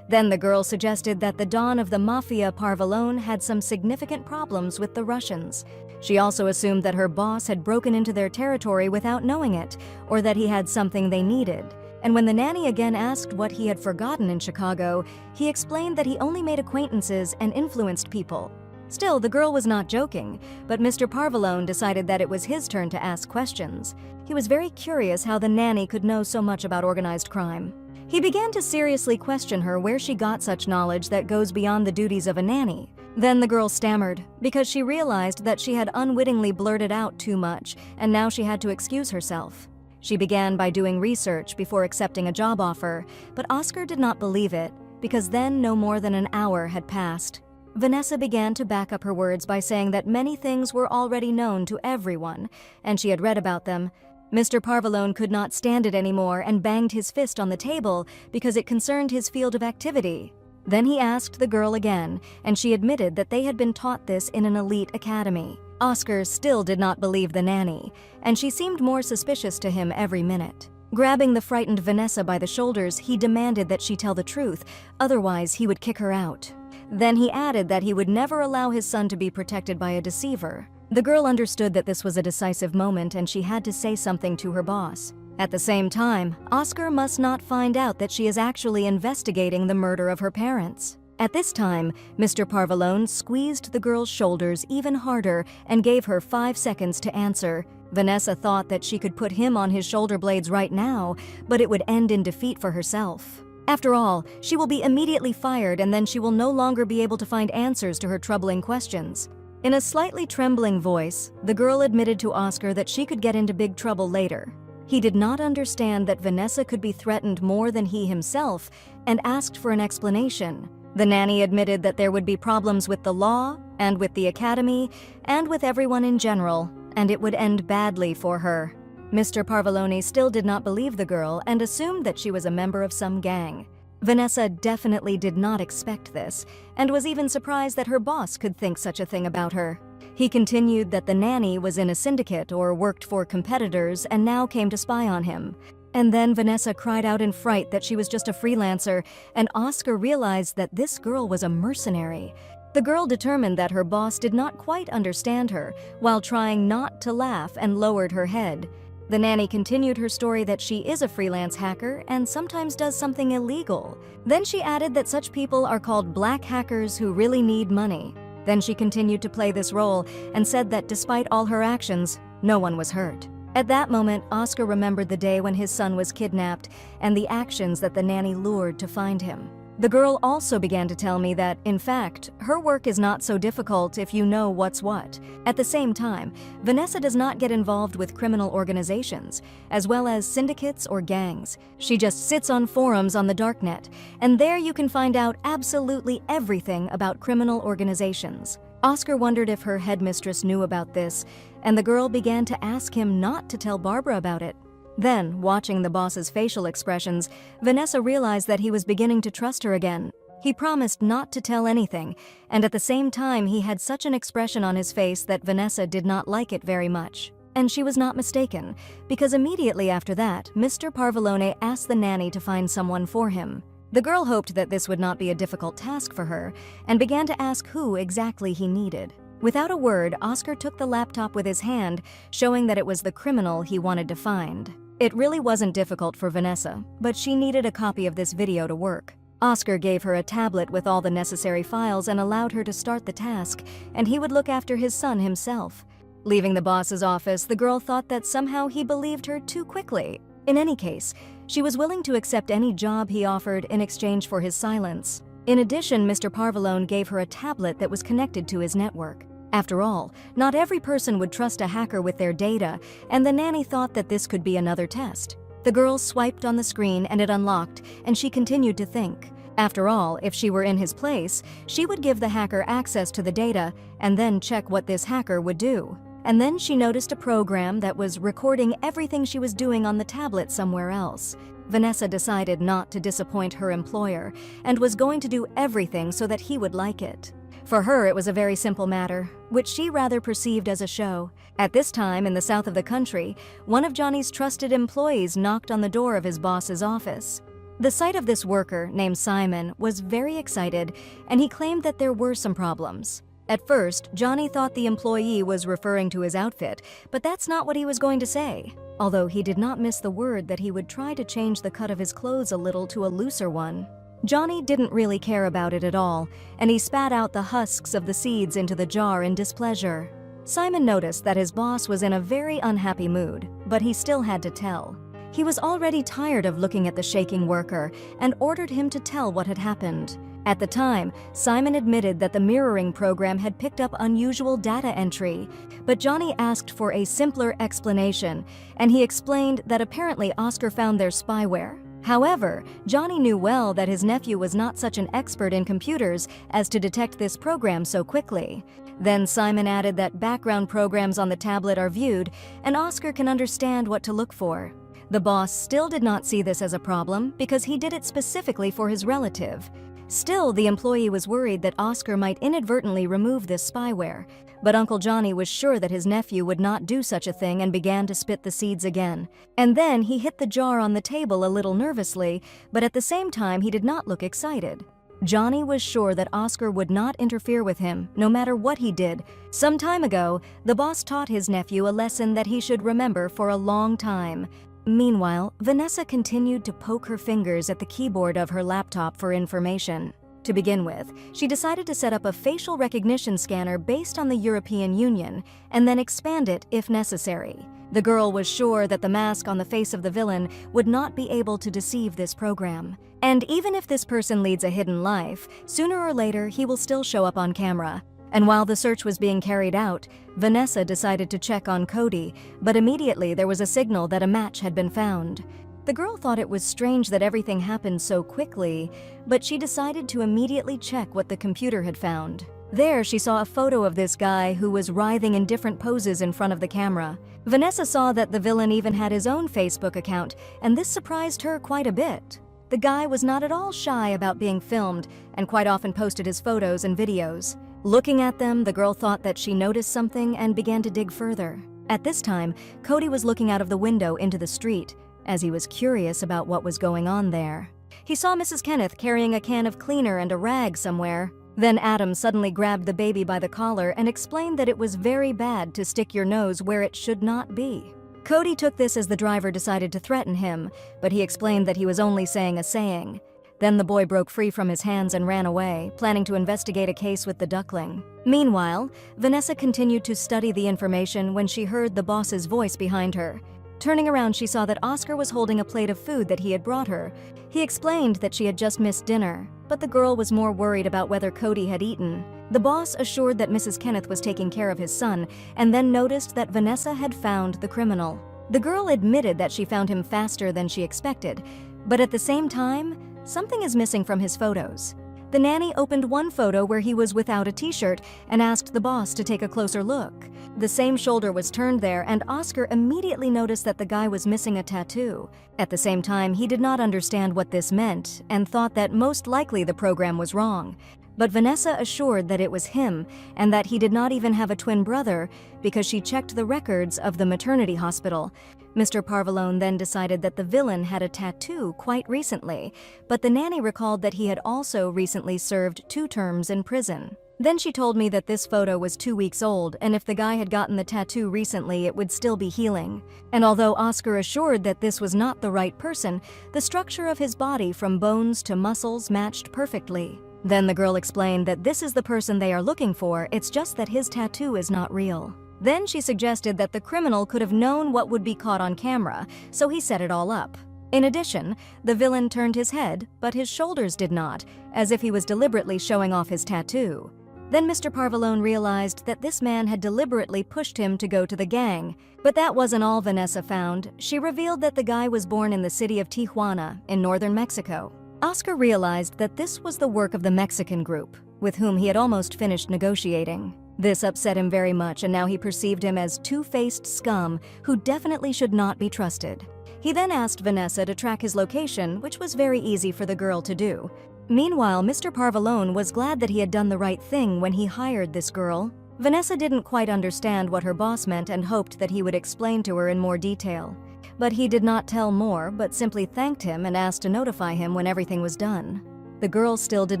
Then the girl suggested that the Don of the Mafia Heir had some significant problems with the Russians. She also assumed that her boss had broken into their territory without knowing it, or that he had something they needed. And when the nanny again asked what he had forgotten in Chicago, he explained that he only made acquaintances and influenced people. Still, the girl was not joking, but Mr. Parvalone decided that it was his turn to ask questions. He was very curious how the nanny could know so much about organized crime. He began to seriously question her where she got such knowledge that goes beyond the duties of a nanny. Then the girl stammered, because she realized that she had unwittingly blurted out too much, and now she had to excuse herself. She began by doing research before accepting a job offer, but Oscar did not believe it, because then no more than an hour had passed. Vanessa began to back up her words by saying that many things were already known to everyone, and she had read about them. Mr. Parvalone could not stand it anymore and banged his fist on the table because it concerned his field of activity. Then he asked the girl again, and she admitted that they had been taught this in an elite academy. Oscar still did not believe the nanny, and she seemed more suspicious to him every minute. Grabbing the frightened Vanessa by the shoulders, he demanded that she tell the truth, otherwise he would kick her out. Then he added that he would never allow his son to be protected by a deceiver. The girl understood that this was a decisive moment and she had to say something to her boss. At the same time, Oscar must not find out that she is actually investigating the murder of her parents. At this time, Mr. Parvalone squeezed the girl's shoulders even harder and gave her 5 seconds to answer. Vanessa thought that she could put him on his shoulder blades right now, but it would end in defeat for herself. After all, she will be immediately fired and then she will no longer be able to find answers to her troubling questions. In a slightly trembling voice, the girl admitted to Oscar that she could get into big trouble later. He did not understand that Vanessa could be threatened more than he himself and asked for an explanation. The nanny admitted that there would be problems with the law, and with the academy, and with everyone in general, and it would end badly for her. Mr. Parvalone still did not believe the girl and assumed that she was a member of some gang. Vanessa definitely did not expect this, and was even surprised that her boss could think such a thing about her. He continued that the nanny was in a syndicate or worked for competitors and now came to spy on him. And then Vanessa cried out in fright that she was just a freelancer, and Oscar realized that this girl was a mercenary. The girl determined that her boss did not quite understand her, while trying not to laugh, and lowered her head. The nanny continued her story that she is a freelance hacker and sometimes does something illegal. Then she added that such people are called black hackers who really need money. Then she continued to play this role and said that despite all her actions, no one was hurt. At that moment, Oscar remembered the day when his son was kidnapped and the actions that the nanny lured to find him. The girl also began to tell me that, in fact, her work is not so difficult if you know what's what. At the same time, Vanessa does not get involved with criminal organizations, as well as syndicates or gangs. She just sits on forums on the darknet, and there you can find out absolutely everything about criminal organizations. Oscar wondered if her headmistress knew about this, and the girl began to ask him not to tell Barbara about it. Then, watching the boss's facial expressions, Vanessa realized that he was beginning to trust her again. He promised not to tell anything, and at the same time he had such an expression on his face that Vanessa did not like it very much. And she was not mistaken, because immediately after that, Mr. Parvalone asked the nanny to find someone for him. The girl hoped that this would not be a difficult task for her, and began to ask who exactly he needed. Without a word, Oscar took the laptop with his hand, showing that it was the criminal he wanted to find. It really wasn't difficult for Vanessa, but she needed a copy of this video to work. Oscar gave her a tablet with all the necessary files and allowed her to start the task, and he would look after his son himself. Leaving the boss's office, the girl thought that somehow he believed her too quickly. In any case, she was willing to accept any job he offered in exchange for his silence. In addition, Mr. Parvalone gave her a tablet that was connected to his network. After all, not every person would trust a hacker with their data, and the nanny thought that this could be another test. The girl swiped on the screen and it unlocked, and she continued to think. After all, if she were in his place, she would give the hacker access to the data and then check what this hacker would do. And then she noticed a program that was recording everything she was doing on the tablet somewhere else. Vanessa decided not to disappoint her employer and was going to do everything so that he would like it. For her, it was a very simple matter, which she rather perceived as a show. At this time, in the south of the country, one of Johnny's trusted employees knocked on the door of his boss's office. The sight of this worker, named Simon, was very excited, and he claimed that there were some problems. At first, Johnny thought the employee was referring to his outfit, but that's not what he was going to say. Although he did not miss the word that he would try to change the cut of his clothes a little to a looser one. Johnny didn't really care about it at all, and he spat out the husks of the seeds into the jar in displeasure. Simon noticed that his boss was in a very unhappy mood, but he still had to tell. He was already tired of looking at the shaking worker and ordered him to tell what had happened. At the time, Simon admitted that the mirroring program had picked up unusual data entry, but Johnny asked for a simpler explanation, and he explained that apparently Oscar found their spyware. However, Johnny knew well that his nephew was not such an expert in computers as to detect this program so quickly. Then Simon added that background programs on the tablet are viewed, and Oscar can understand what to look for. The boss still did not see this as a problem because he did it specifically for his relative. Still, the employee was worried that Oscar might inadvertently remove this spyware, but Uncle Johnny was sure that his nephew would not do such a thing and began to spit the seeds again. And then he hit the jar on the table a little nervously, but at the same time he did not look excited. Johnny was sure that Oscar would not interfere with him, no matter what he did. Some time ago, the boss taught his nephew a lesson that he should remember for a long time. Meanwhile, Vanessa continued to poke her fingers at the keyboard of her laptop for information. To begin with, she decided to set up a facial recognition scanner based on the European Union and then expand it if necessary. The girl was sure that the mask on the face of the villain would not be able to deceive this program. And even if this person leads a hidden life, sooner or later he will still show up on camera. And while the search was being carried out, Vanessa decided to check on Cody, but immediately there was a signal that a match had been found. The girl thought it was strange that everything happened so quickly, but she decided to immediately check what the computer had found. There, she saw a photo of this guy who was writhing in different poses in front of the camera. Vanessa saw that the villain even had his own Facebook account, and this surprised her quite a bit. The guy was not at all shy about being filmed and quite often posted his photos and videos. Looking at them, the girl thought that she noticed something and began to dig further. At this time, Cody was looking out of the window into the street, as he was curious about what was going on there. He saw Mrs. Kenneth carrying a can of cleaner and a rag somewhere. Then Adam suddenly grabbed the baby by the collar and explained that it was very bad to stick your nose where it should not be. Cody took this as the driver decided to threaten him, but he explained that he was only saying a saying. Then the boy broke free from his hands and ran away, planning to investigate a case with the duckling. Meanwhile, Vanessa continued to study the information when she heard the boss's voice behind her. Turning around, she saw that Oscar was holding a plate of food that he had brought her. He explained that she had just missed dinner, but the girl was more worried about whether Cody had eaten. The boss assured that Mrs. Kenneth was taking care of his son, and then noticed that Vanessa had found the criminal. The girl admitted that she found him faster than she expected, but at the same time, something is missing from his photos. The nanny opened one photo where he was without a t-shirt and asked the boss to take a closer look. The same shoulder was turned there, and Oscar immediately noticed that the guy was missing a tattoo. At the same time, he did not understand what this meant and thought that most likely the program was wrong. But Vanessa assured that it was him and that he did not even have a twin brother because she checked the records of the maternity hospital. Mr. Parvalone then decided that the villain had a tattoo quite recently, but the nanny recalled that he had also recently served 2 terms in prison. Then she told me that this photo was 2 weeks old, and if the guy had gotten the tattoo recently, it would still be healing. And although Oscar assured that this was not the right person, the structure of his body from bones to muscles matched perfectly. Then the girl explained that this is the person they are looking for, it's just that his tattoo is not real. Then she suggested that the criminal could have known what would be caught on camera, so he set it all up. In addition, the villain turned his head, but his shoulders did not, as if he was deliberately showing off his tattoo. Then Mr. Parvalone realized that this man had deliberately pushed him to go to the gang. But that wasn't all Vanessa found. She revealed that the guy was born in the city of Tijuana, in northern Mexico. Oscar realized that this was the work of the Mexican group, with whom he had almost finished negotiating. This upset him very much, and now he perceived him as two-faced scum who definitely should not be trusted. He then asked Vanessa to track his location, which was very easy for the girl to do. Meanwhile, Mr. Parvalone was glad that he had done the right thing when he hired this girl. Vanessa didn't quite understand what her boss meant and hoped that he would explain to her in more detail. But he did not tell more, but simply thanked him and asked to notify him when everything was done. The girl still did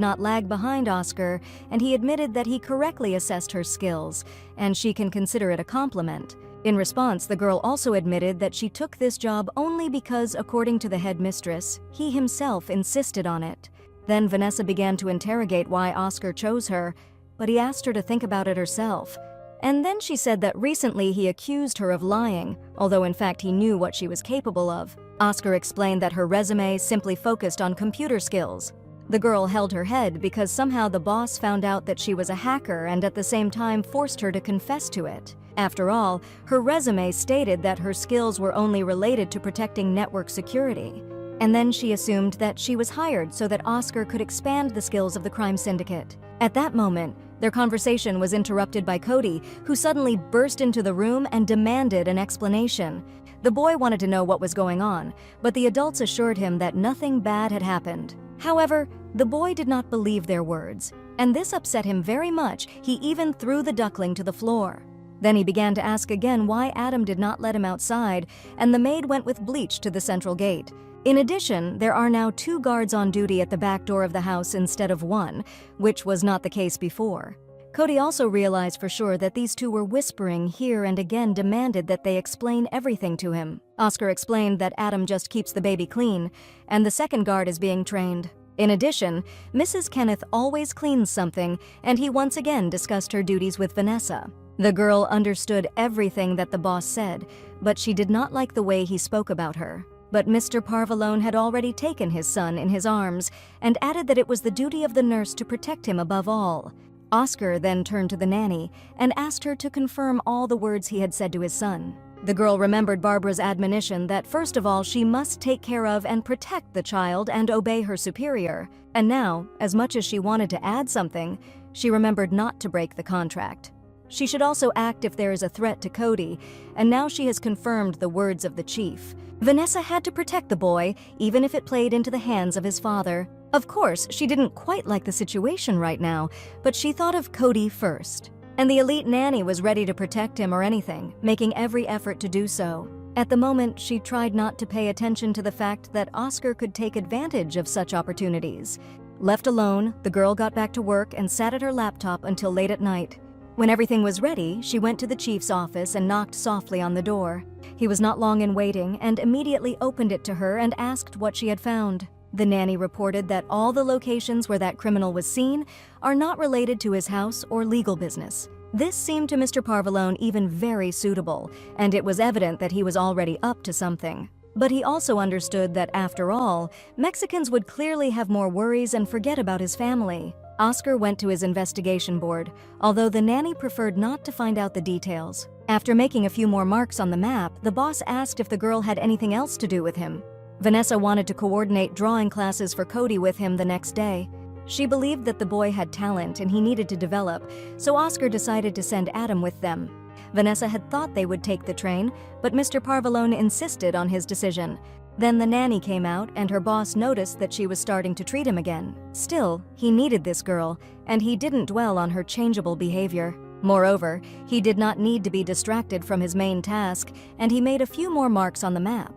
not lag behind Oscar, and he admitted that he correctly assessed her skills, and she can consider it a compliment. In response, the girl also admitted that she took this job only because, according to the head mistress, he himself insisted on it. Then Vanessa began to interrogate why Oscar chose her, but he asked her to think about it herself. And then she said that recently he accused her of lying, although in fact he knew what she was capable of. Oscar explained that her resume simply focused on computer skills. The girl held her head because somehow the boss found out that she was a hacker and at the same time forced her to confess to it. After all, her resume stated that her skills were only related to protecting network security. And then she assumed that she was hired so that Oscar could expand the skills of the crime syndicate. At that moment, their conversation was interrupted by Cody, who suddenly burst into the room and demanded an explanation. The boy wanted to know what was going on, but the adults assured him that nothing bad had happened. However, the boy did not believe their words, and this upset him very much. He even threw the duckling to the floor. Then he began to ask again why Adam did not let him outside, and the maid went with bleach to the central gate. In addition, there are now 2 guards on duty at the back door of the house instead of 1, which was not the case before. Cody also realized for sure that these 2 were whispering here and again demanded that they explain everything to him. Oscar explained that Adam just keeps the baby clean, and the second guard is being trained. In addition, Mrs. Kenneth always cleans something, and he once again discussed her duties with Vanessa. The girl understood everything that the boss said, but she did not like the way he spoke about her. But Mr. Parvalone had already taken his son in his arms and added that it was the duty of the nurse to protect him above all. Oscar then turned to the nanny and asked her to confirm all the words he had said to his son. The girl remembered Barbara's admonition that first of all she must take care of and protect the child and obey her superior. And now, as much as she wanted to add something, she remembered not to break the contract. She should also act if there is a threat to Cody, and now she has confirmed the words of the chief. Vanessa had to protect the boy, even if it played into the hands of his father. Of course, she didn't quite like the situation right now, but she thought of Cody first. And the elite nanny was ready to protect him or anything, making every effort to do so. At the moment, she tried not to pay attention to the fact that Oscar could take advantage of such opportunities. Left alone, the girl got back to work and sat at her laptop until late at night. When everything was ready, she went to the chief's office and knocked softly on the door. He was not long in waiting and immediately opened it to her and asked what she had found. The nanny reported that all the locations where that criminal was seen are not related to his house or legal business. This seemed to Mr. Parvalone even very suitable, and it was evident that he was already up to something. But he also understood that, after all, Mexicans would clearly have more worries and forget about his family. Oscar went to his investigation board, although the nanny preferred not to find out the details. After making a few more marks on the map, the boss asked if the girl had anything else to do with him. Vanessa wanted to coordinate drawing classes for Cody with him the next day. She believed that the boy had talent and he needed to develop, so Oscar decided to send Adam with them. Vanessa had thought they would take the train, but Mr. Parvalone insisted on his decision. Then the nanny came out and her boss noticed that she was starting to treat him again. Still, he needed this girl, and he didn't dwell on her changeable behavior. Moreover, he did not need to be distracted from his main task, and he made a few more marks on the map.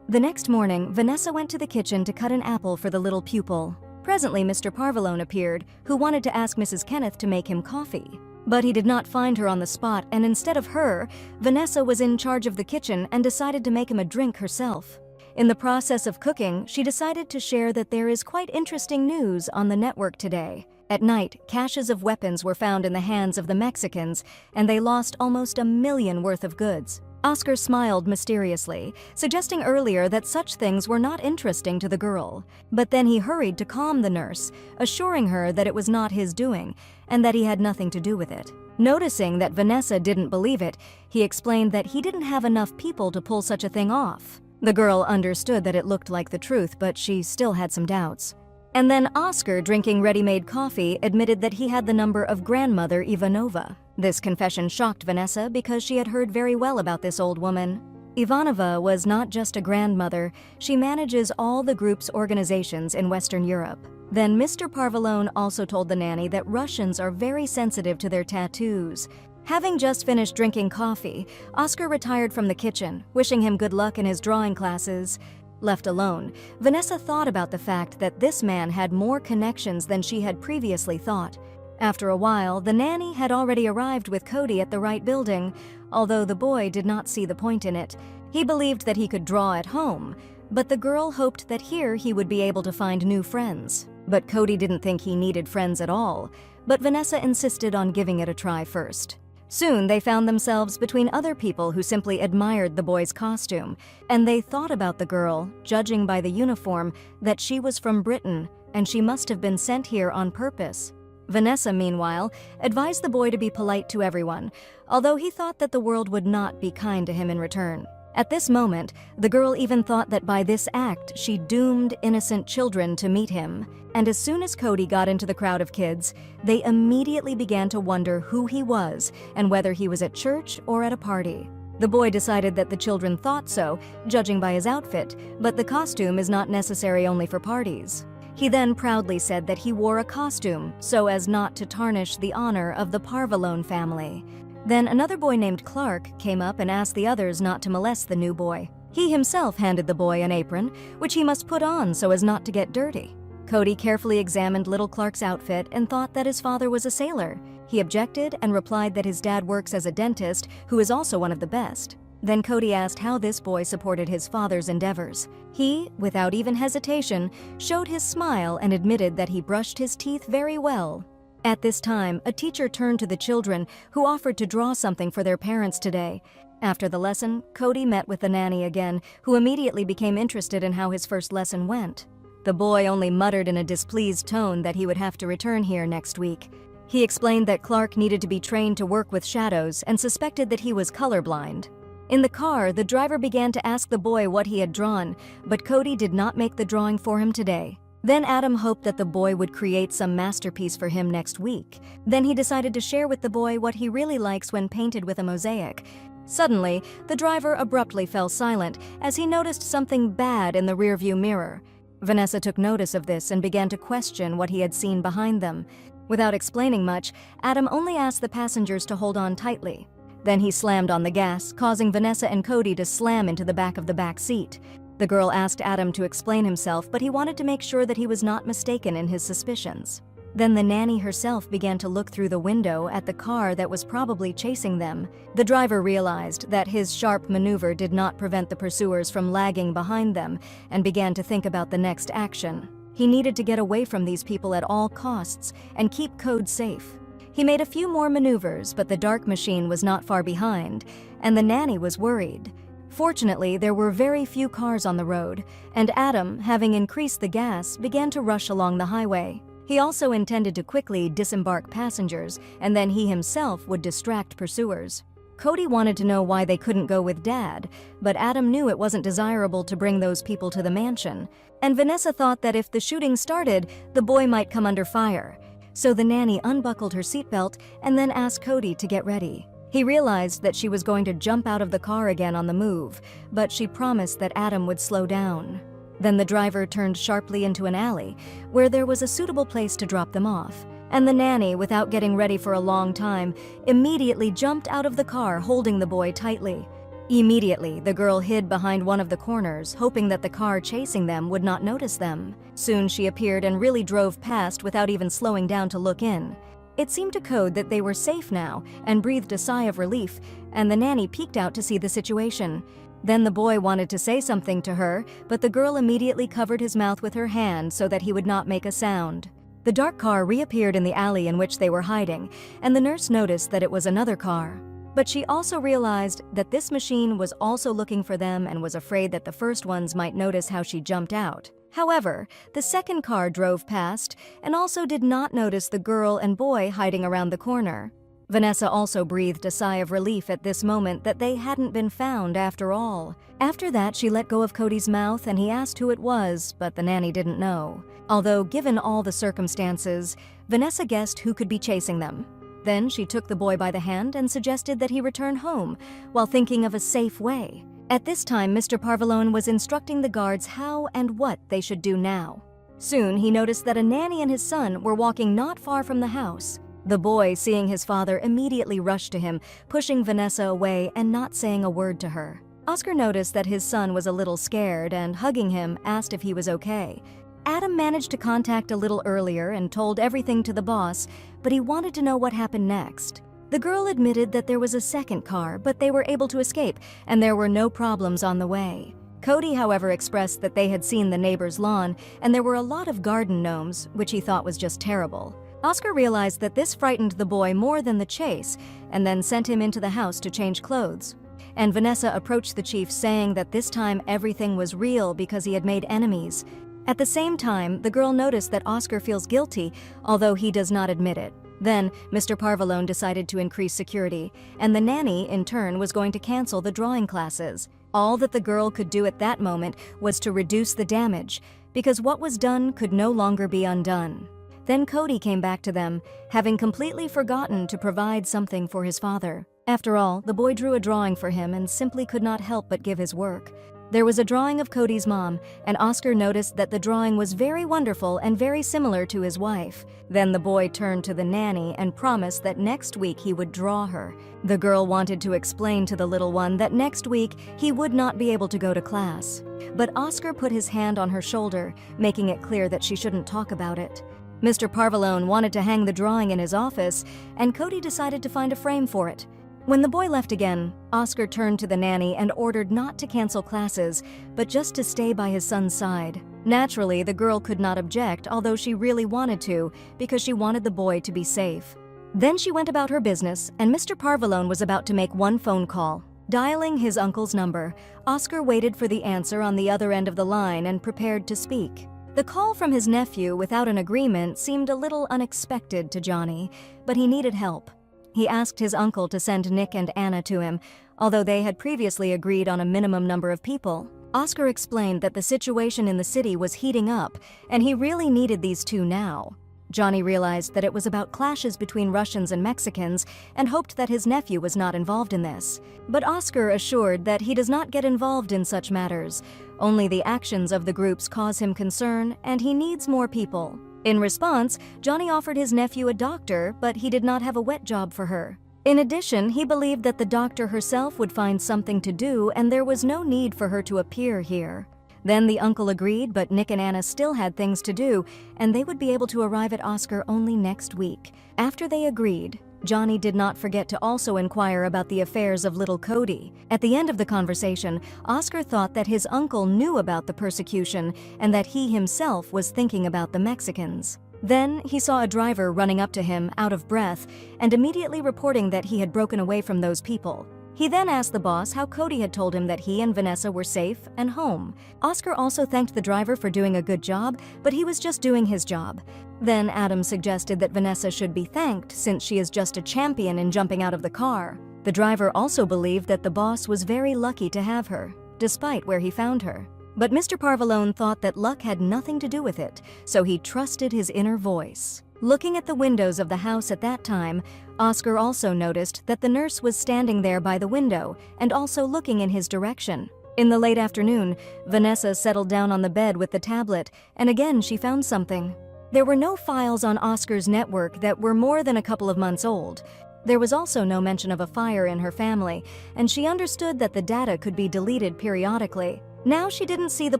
The next morning, Vanessa went to the kitchen to cut an apple for the little pupil. Presently, Mr. Parvalone appeared, who wanted to ask Mrs. Kenneth to make him coffee. But he did not find her on the spot, and instead of her, Vanessa was in charge of the kitchen and decided to make him a drink herself. In the process of cooking, she decided to share that there is quite interesting news on the network today. At night, caches of weapons were found in the hands of the Mexicans, and they lost almost $1 million worth of goods. Oscar smiled mysteriously, suggesting earlier that such things were not interesting to the girl. But then he hurried to calm the nurse, assuring her that it was not his doing and that he had nothing to do with it. Noticing that Vanessa didn't believe it, he explained that he didn't have enough people to pull such a thing off. The girl understood that it looked like the truth, but she still had some doubts. And then Oscar, drinking ready-made coffee, admitted that he had the number of grandmother Ivanova. This confession shocked Vanessa because she had heard very well about this old woman. Ivanova was not just a grandmother, she manages all the group's organizations in Western Europe. Then Mr. Parvalone also told the nanny that Russians are very sensitive to their tattoos. Having just finished drinking coffee, Oscar retired from the kitchen, wishing him good luck in his drawing classes. Left alone, Vanessa thought about the fact that this man had more connections than she had previously thought. After a while, the nanny had already arrived with Cody at the right building, although the boy did not see the point in it. He believed that he could draw at home, but the girl hoped that here he would be able to find new friends. But Cody didn't think he needed friends at all, but Vanessa insisted on giving it a try first. Soon they found themselves between other people who simply admired the boy's costume, and they thought about the girl, judging by the uniform, that she was from Britain and she must have been sent here on purpose. Vanessa, meanwhile, advised the boy to be polite to everyone, although he thought that the world would not be kind to him in return. At this moment, the girl even thought that by this act she doomed innocent children to meet him. And as soon as Cody got into the crowd of kids, they immediately began to wonder who he was and whether he was at church or at a party. The boy decided that the children thought so, judging by his outfit, but the costume is not necessary only for parties. He then proudly said that he wore a costume so as not to tarnish the honor of the Parvalone family. Then another boy named Clark came up and asked the others not to molest the new boy. He himself handed the boy an apron, which he must put on so as not to get dirty. Cody carefully examined little Clark's outfit and thought that his father was a sailor. He objected and replied that his dad works as a dentist, who is also one of the best. Then Cody asked how this boy supported his father's endeavors. He, without even hesitation, showed his smile and admitted that he brushed his teeth very well. At this time, a teacher turned to the children, who offered to draw something for their parents today. After the lesson, Cody met with the nanny again, who immediately became interested in how his first lesson went. The boy only muttered in a displeased tone that he would have to return here next week. He explained that Clark needed to be trained to work with shadows and suspected that he was colorblind. In the car, the driver began to ask the boy what he had drawn, but Cody did not make the drawing for him today. Then Adam hoped that the boy would create some masterpiece for him next week. Then he decided to share with the boy what he really likes when painted with a mosaic. Suddenly, the driver abruptly fell silent as he noticed something bad in the rearview mirror. Vanessa took notice of this and began to question what he had seen behind them. Without explaining much, Adam only asked the passengers to hold on tightly. Then he slammed on the gas, causing Vanessa and Cody to slam into the back of the back seat. The girl asked Adam to explain himself, but he wanted to make sure that he was not mistaken in his suspicions. Then the nanny herself began to look through the window at the car that was probably chasing them. The driver realized that his sharp maneuver did not prevent the pursuers from lagging behind them and began to think about the next action. He needed to get away from these people at all costs and keep Code safe. He made a few more maneuvers, but the dark machine was not far behind, and the nanny was worried. Fortunately, there were very few cars on the road, and Adam, having increased the gas, began to rush along the highway. He also intended to quickly disembark passengers, and then he himself would distract pursuers. Cody wanted to know why they couldn't go with Dad, but Adam knew it wasn't desirable to bring those people to the mansion. And Vanessa thought that if the shooting started, the boy might come under fire. So the nanny unbuckled her seatbelt and then asked Cody to get ready. He realized that she was going to jump out of the car again on the move, but she promised that Adam would slow down. Then the driver turned sharply into an alley, where there was a suitable place to drop them off. And the nanny, without getting ready for a long time, immediately jumped out of the car holding the boy tightly. Immediately, the girl hid behind one of the corners, hoping that the car chasing them would not notice them. Soon she appeared and really drove past without even slowing down to look in. It seemed to Code that they were safe now and breathed a sigh of relief, and the nanny peeked out to see the situation. Then the boy wanted to say something to her, but the girl immediately covered his mouth with her hand so that he would not make a sound. The dark car reappeared in the alley in which they were hiding, and the nurse noticed that it was another car. But she also realized that this machine was also looking for them and was afraid that the first ones might notice how she jumped out. However, the second car drove past and also did not notice the girl and boy hiding around the corner. Vanessa also breathed a sigh of relief at this moment that they hadn't been found after all. After that, she let go of Cody's mouth and he asked who it was, but the nanny didn't know. Although, given all the circumstances, Vanessa guessed who could be chasing them. Then she took the boy by the hand and suggested that he return home while thinking of a safe way. At this time, Mr. Parvalone was instructing the guards how and what they should do now. Soon, he noticed that a nanny and his son were walking not far from the house. The boy, seeing his father, immediately rushed to him, pushing Vanessa away and not saying a word to her. Oscar noticed that his son was a little scared and, hugging him, asked if he was okay. Adam managed to contact a little earlier and told everything to the boss, but he wanted to know what happened next. The girl admitted that there was a second car, but they were able to escape, and there were no problems on the way. Cody, however, expressed that they had seen the neighbor's lawn, and there were a lot of garden gnomes, which he thought was just terrible. Oscar realized that this frightened the boy more than the chase, and then sent him into the house to change clothes. And Vanessa approached the chief saying that this time everything was real because he had made enemies. At the same time, the girl noticed that Oscar feels guilty, although he does not admit it. Then, Mr. Parvalone decided to increase security, and the nanny, in turn, was going to cancel the drawing classes. All that the girl could do at that moment was to reduce the damage, because what was done could no longer be undone. Then Cody came back to them, having completely forgotten to provide something for his father. After all, the boy drew a drawing for him and simply could not help but give his work. There was a drawing of Cody's mom, and Oscar noticed that the drawing was very wonderful and very similar to his wife. Then the boy turned to the nanny and promised that next week he would draw her. The girl wanted to explain to the little one that next week he would not be able to go to class. But Oscar put his hand on her shoulder, making it clear that she shouldn't talk about it. Mr. Parvalone wanted to hang the drawing in his office, and Cody decided to find a frame for it. When the boy left again, Oscar turned to the nanny and ordered not to cancel classes, but just to stay by his son's side. Naturally, the girl could not object, although she really wanted to, because she wanted the boy to be safe. Then she went about her business, and Mr. Parvalone was about to make one phone call. Dialing his uncle's number, Oscar waited for the answer on the other end of the line and prepared to speak. The call from his nephew without an agreement seemed a little unexpected to Johnny, but he needed help. He asked his uncle to send Nick and Anna to him, although they had previously agreed on a minimum number of people. Oscar explained that the situation in the city was heating up, and he really needed these two now. Johnny realized that it was about clashes between Russians and Mexicans and hoped that his nephew was not involved in this. But Oscar assured that he does not get involved in such matters. Only the actions of the groups cause him concern, and he needs more people. In response, Johnny offered his nephew a doctor, but he did not have a wet job for her. In addition, he believed that the doctor herself would find something to do and there was no need for her to appear here. Then the uncle agreed, but Nick and Anna still had things to do, and they would be able to arrive at Oscar only next week. After they agreed, Johnny did not forget to also inquire about the affairs of little Cody. At the end of the conversation, Oscar thought that his uncle knew about the persecution and that he himself was thinking about the Mexicans. Then he saw a driver running up to him, out of breath, and immediately reporting that he had broken away from those people. He then asked the boss how Cody had told him that he and Vanessa were safe and home. Oscar also thanked the driver for doing a good job, but he was just doing his job. Then Adam suggested that Vanessa should be thanked since she is just a champion in jumping out of the car. The driver also believed that the boss was very lucky to have her, despite where he found her. But Mr. Parvalone thought that luck had nothing to do with it, so he trusted his inner voice. Looking at the windows of the house at that time, Oscar also noticed that the nurse was standing there by the window and also looking in his direction. In the late afternoon, Vanessa settled down on the bed with the tablet, and again she found something. There were no files on Oscar's network that were more than a couple of months old. There was also no mention of a fire in her family, and she understood that the data could be deleted periodically. Now she didn't see the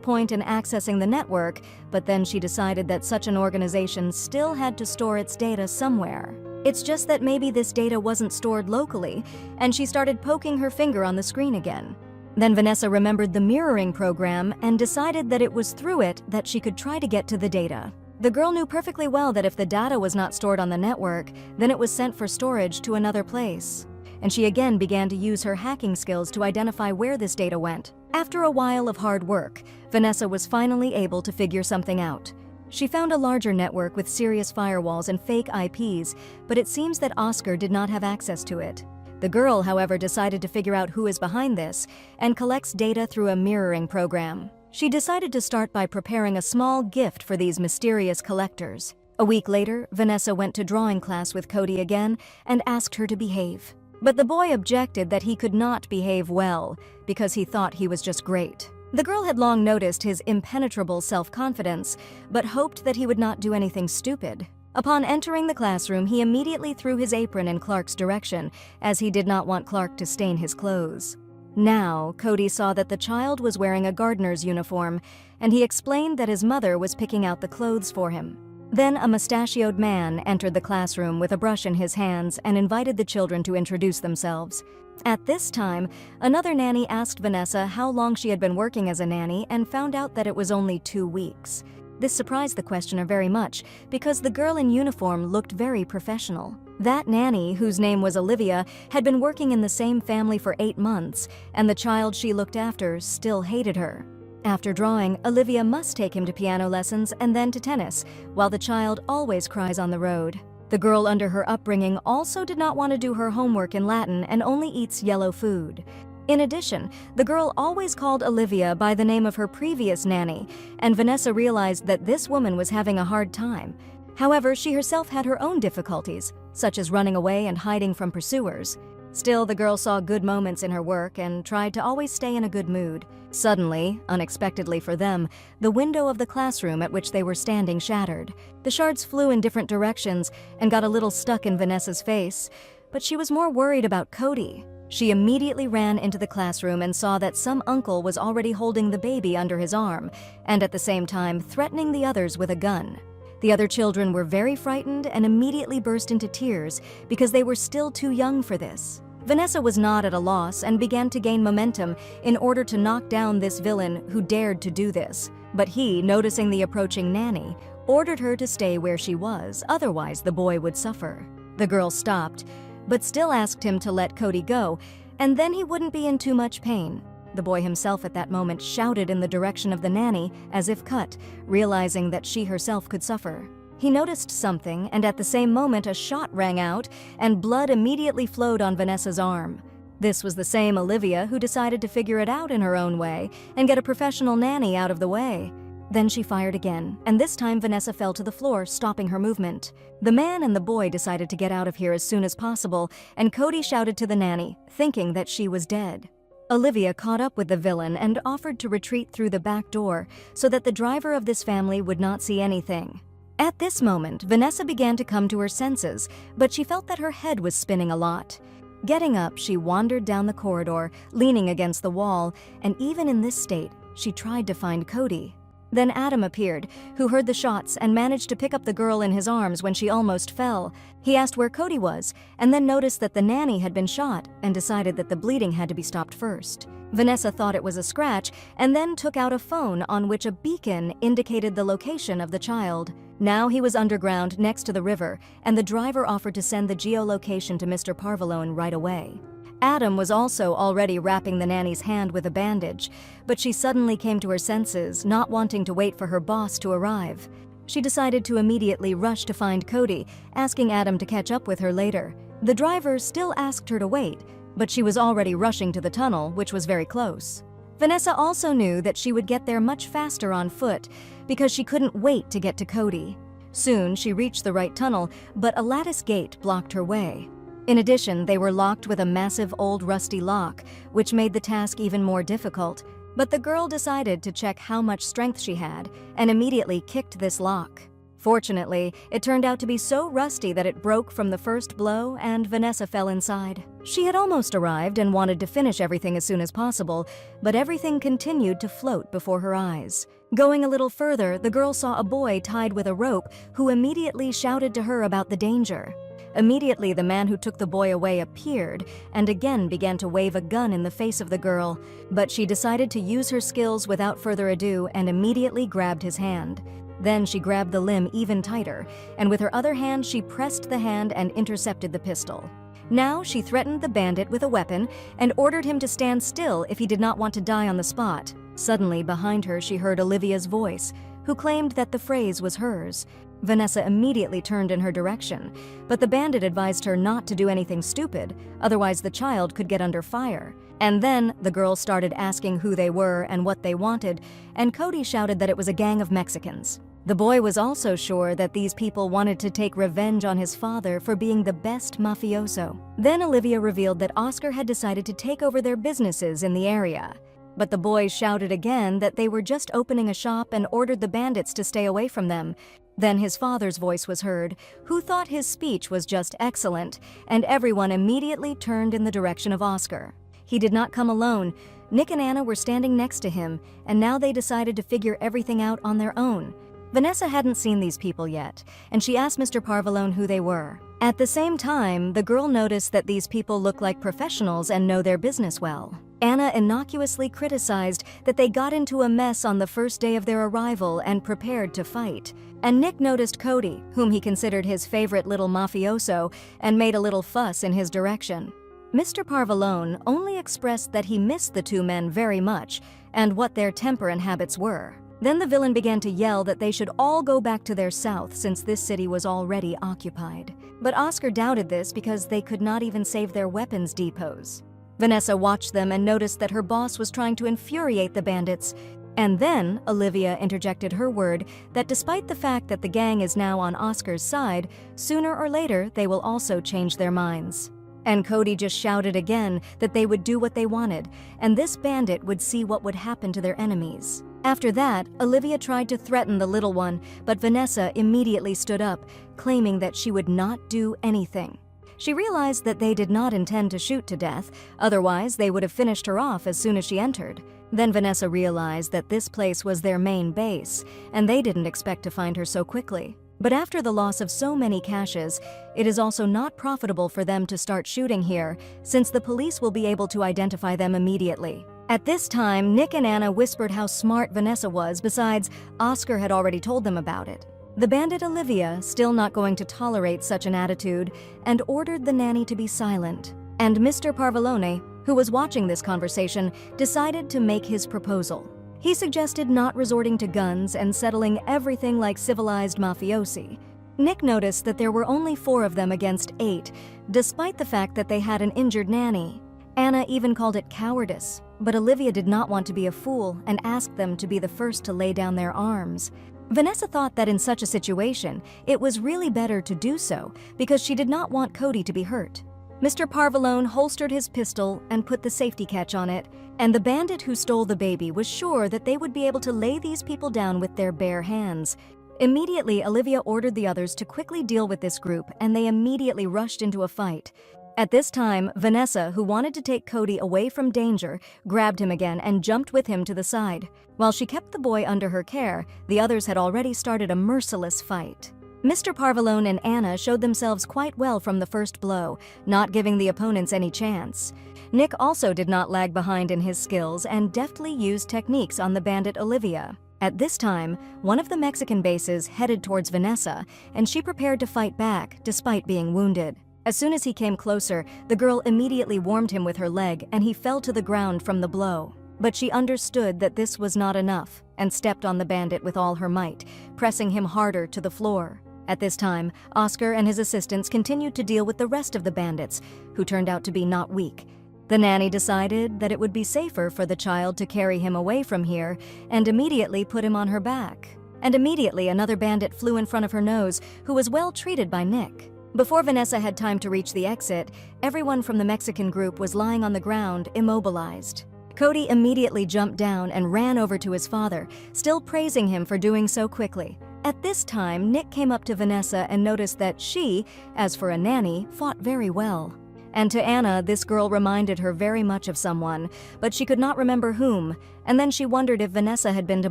point in accessing the network, but then she decided that such an organization still had to store its data somewhere. It's just that maybe this data wasn't stored locally, and she started poking her finger on the screen again. Then Vanessa remembered the mirroring program and decided that it was through it that she could try to get to the data. The girl knew perfectly well that if the data was not stored on the network, then it was sent for storage to another place. And she again began to use her hacking skills to identify where this data went. After a while of hard work, Vanessa was finally able to figure something out. She found a larger network with serious firewalls and fake IPs, but it seems that Oscar did not have access to it. The girl, however, decided to figure out who is behind this and collects data through a mirroring program. She decided to start by preparing a small gift for these mysterious collectors. A week later, Vanessa went to drawing class with Cody again and asked her to behave. But the boy objected that he could not behave well because he thought he was just great. The girl had long noticed his impenetrable self-confidence, but hoped that he would not do anything stupid. Upon entering the classroom, he immediately threw his apron in Clark's direction, as he did not want Clark to stain his clothes. Now, Cody saw that the child was wearing a gardener's uniform, and he explained that his mother was picking out the clothes for him. Then a mustachioed man entered the classroom with a brush in his hands and invited the children to introduce themselves. At this time, another nanny asked Vanessa how long she had been working as a nanny and found out that it was only 2 weeks. This surprised the questioner very much because the girl in uniform looked very professional. That nanny, whose name was Olivia, had been working in the same family for 8 months, and the child she looked after still hated her. After drawing, Olivia must take him to piano lessons and then to tennis, while the child always cries on the road. The girl, under her upbringing, also did not want to do her homework in Latin and only eats yellow food. In addition, the girl always called Olivia by the name of her previous nanny, and Vanessa realized that this woman was having a hard time. However, she herself had her own difficulties, such as running away and hiding from pursuers. Still, the girl saw good moments in her work and tried to always stay in a good mood. Suddenly, unexpectedly for them, the window of the classroom at which they were standing shattered. The shards flew in different directions and got a little stuck in Vanessa's face, but she was more worried about Cody. She immediately ran into the classroom and saw that some uncle was already holding the baby under his arm, and at the same time threatening the others with a gun. The other children were very frightened and immediately burst into tears because they were still too young for this. Vanessa was not at a loss and began to gain momentum in order to knock down this villain who dared to do this. But he, noticing the approaching nanny, ordered her to stay where she was, otherwise the boy would suffer. The girl stopped, but still asked him to let Cody go, and then he wouldn't be in too much pain. The boy himself at that moment shouted in the direction of the nanny, as if cut, realizing that she herself could suffer. He noticed something, and at the same moment a shot rang out, and blood immediately flowed on Vanessa's arm. This was the same Olivia who decided to figure it out in her own way and get a professional nanny out of the way. Then she fired again, and this time Vanessa fell to the floor, stopping her movement. The man and the boy decided to get out of here as soon as possible, and Cody shouted to the nanny, thinking that she was dead. Olivia caught up with the villain and offered to retreat through the back door so that the driver of this family would not see anything. At this moment, Vanessa began to come to her senses, but she felt that her head was spinning a lot. Getting up, she wandered down the corridor, leaning against the wall, and even in this state, she tried to find Cody. Then Adam appeared, who heard the shots and managed to pick up the girl in his arms when she almost fell. He asked where Cody was, and then noticed that the nanny had been shot and decided that the bleeding had to be stopped first. Vanessa thought it was a scratch and then took out a phone on which a beacon indicated the location of the child. Now he was underground next to the river, and the driver offered to send the geolocation to Mr. Parvalone right away. Adam was also already wrapping the nanny's hand with a bandage, but she suddenly came to her senses, not wanting to wait for her boss to arrive. She decided to immediately rush to find Cody, asking Adam to catch up with her later. The driver still asked her to wait, but she was already rushing to the tunnel, which was very close. Vanessa also knew that she would get there much faster on foot because she couldn't wait to get to Cody. Soon she reached the right tunnel, but a lattice gate blocked her way. In addition, they were locked with a massive old rusty lock, which made the task even more difficult. But the girl decided to check how much strength she had and immediately kicked this lock. Fortunately, it turned out to be so rusty that it broke from the first blow and Vanessa fell inside. She had almost arrived and wanted to finish everything as soon as possible, but everything continued to float before her eyes. Going a little further, the girl saw a boy tied with a rope who immediately shouted to her about the danger. Immediately, the man who took the boy away appeared and again began to wave a gun in the face of the girl, but she decided to use her skills without further ado and immediately grabbed his hand. Then she grabbed the limb even tighter, and with her other hand she pressed the hand and intercepted the pistol. Now she threatened the bandit with a weapon and ordered him to stand still if he did not want to die on the spot. Suddenly, behind her, she heard Olivia's voice, who claimed that the phrase was hers. Vanessa immediately turned in her direction, but the bandit advised her not to do anything stupid, otherwise the child could get under fire. And then the girl started asking who they were and what they wanted, and Cody shouted that it was a gang of Mexicans. The boy was also sure that these people wanted to take revenge on his father for being the best mafioso. Then Olivia revealed that Oscar had decided to take over their businesses in the area. But the boys shouted again that they were just opening a shop and ordered the bandits to stay away from them. Then his father's voice was heard, who thought his speech was just excellent, and everyone immediately turned in the direction of Oscar. He did not come alone. Nick and Anna were standing next to him, and now they decided to figure everything out on their own. Vanessa hadn't seen these people yet, and she asked Mr. Parvalone who they were. At the same time, the girl noticed that these people look like professionals and know their business well. Anna innocuously criticized that they got into a mess on the first day of their arrival and prepared to fight. And Nick noticed Cody, whom he considered his favorite little mafioso, and made a little fuss in his direction. Mr. Parvalone only expressed that he missed the two men very much and what their temper and habits were. Then the villain began to yell that they should all go back to their south since this city was already occupied. But Oscar doubted this because they could not even save their weapons depots. Vanessa watched them and noticed that her boss was trying to infuriate the bandits. And then Olivia interjected her word that despite the fact that the gang is now on Oscar's side, sooner or later they will also change their minds. And Cody just shouted again that they would do what they wanted, and this bandit would see what would happen to their enemies. After that, Olivia tried to threaten the little one, but Vanessa immediately stood up, claiming that she would not do anything. She realized that they did not intend to shoot to death, otherwise they would have finished her off as soon as she entered. Then Vanessa realized that this place was their main base, and they didn't expect to find her so quickly. But after the loss of so many caches, it is also not profitable for them to start shooting here, since the police will be able to identify them immediately. At this time, Nick and Anna whispered how smart Vanessa was, besides, Oscar had already told them about it. The bandit Olivia, still not going to tolerate such an attitude, and ordered the nanny to be silent. And Mr. Parvalone, who was watching this conversation, decided to make his proposal. He suggested not resorting to guns and settling everything like civilized mafiosi. Nick noticed that there were only 4 of them against 8, despite the fact that they had an injured nanny. Anna even called it cowardice, but Olivia did not want to be a fool and asked them to be the first to lay down their arms. Vanessa thought that in such a situation, it was really better to do so because she did not want Cody to be hurt. Mr. Parvalone holstered his pistol and put the safety catch on it, and the bandit who stole the baby was sure that they would be able to lay these people down with their bare hands. Immediately, Olivia ordered the others to quickly deal with this group, and they immediately rushed into a fight. At this time, Vanessa, who wanted to take Cody away from danger, grabbed him again and jumped with him to the side. While she kept the boy under her care, the others had already started a merciless fight. Mr. Parvalone and Anna showed themselves quite well from the first blow, not giving the opponents any chance. Nick also did not lag behind in his skills and deftly used techniques on the bandit Olivia. At this time, one of the Mexican bases headed towards Vanessa, and she prepared to fight back despite being wounded. As soon as he came closer, the girl immediately warmed him with her leg and he fell to the ground from the blow. But she understood that this was not enough and stepped on the bandit with all her might, pressing him harder to the floor. At this time, Oscar and his assistants continued to deal with the rest of the bandits, who turned out to be not weak. The nanny decided that it would be safer for the child to carry him away from here and immediately put him on her back. And immediately another bandit flew in front of her nose, who was well treated by Nick. Before Vanessa had time to reach the exit, everyone from the Mexican group was lying on the ground, immobilized. Cody immediately jumped down and ran over to his father, still praising him for doing so quickly. At this time, Nick came up to Vanessa and noticed that she, as for a nanny, fought very well. And to Anna, this girl reminded her very much of someone, but she could not remember whom, and then she wondered if Vanessa had been to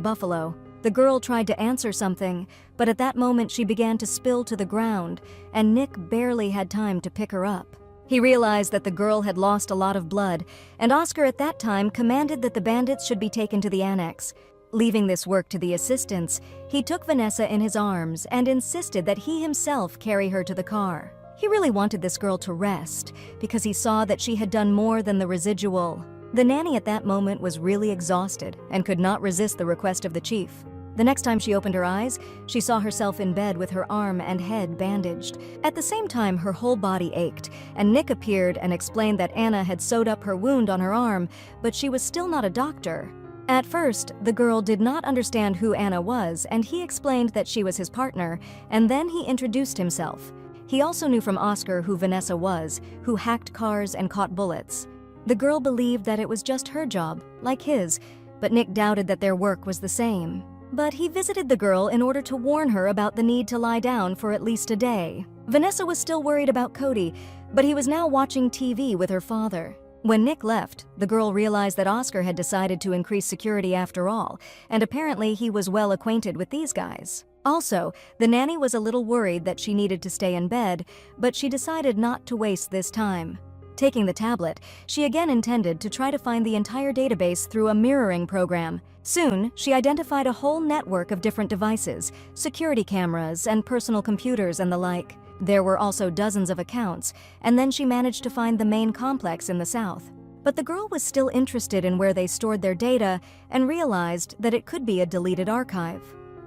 Buffalo. The girl tried to answer something, but at that moment she began to spill to the ground, and Nick barely had time to pick her up. He realized that the girl had lost a lot of blood, and Oscar at that time commanded that the bandits should be taken to the annex. Leaving this work to the assistants, he took Vanessa in his arms and insisted that he himself carry her to the car. He really wanted this girl to rest because he saw that she had done more than the residual. The nanny at that moment was really exhausted and could not resist the request of the chief. The next time she opened her eyes, she saw herself in bed with her arm and head bandaged. At the same time, her whole body ached, and Nick appeared and explained that Anna had sewed up her wound on her arm, but she was still not a doctor. At first, the girl did not understand who Anna was, and he explained that she was his partner, and then he introduced himself. He also knew from Oscar who Vanessa was, who hacked cars and caught bullets. The girl believed that it was just her job, like his, but Nick doubted that their work was the same. But he visited the girl in order to warn her about the need to lie down for at least a day. Vanessa was still worried about Cody, but he was now watching TV with her father. When Nick left, the girl realized that Oscar had decided to increase security after all, and apparently he was well acquainted with these guys. Also, the nanny was a little worried that she needed to stay in bed, but she decided not to waste this time. Taking the tablet, she again intended to try to find the entire database through a mirroring program. Soon, she identified a whole network of different devices, security cameras and personal computers and the like. There were also dozens of accounts, and then she managed to find the main complex in the south. But the girl was still interested in where they stored their data and realized that it could be a deleted archive.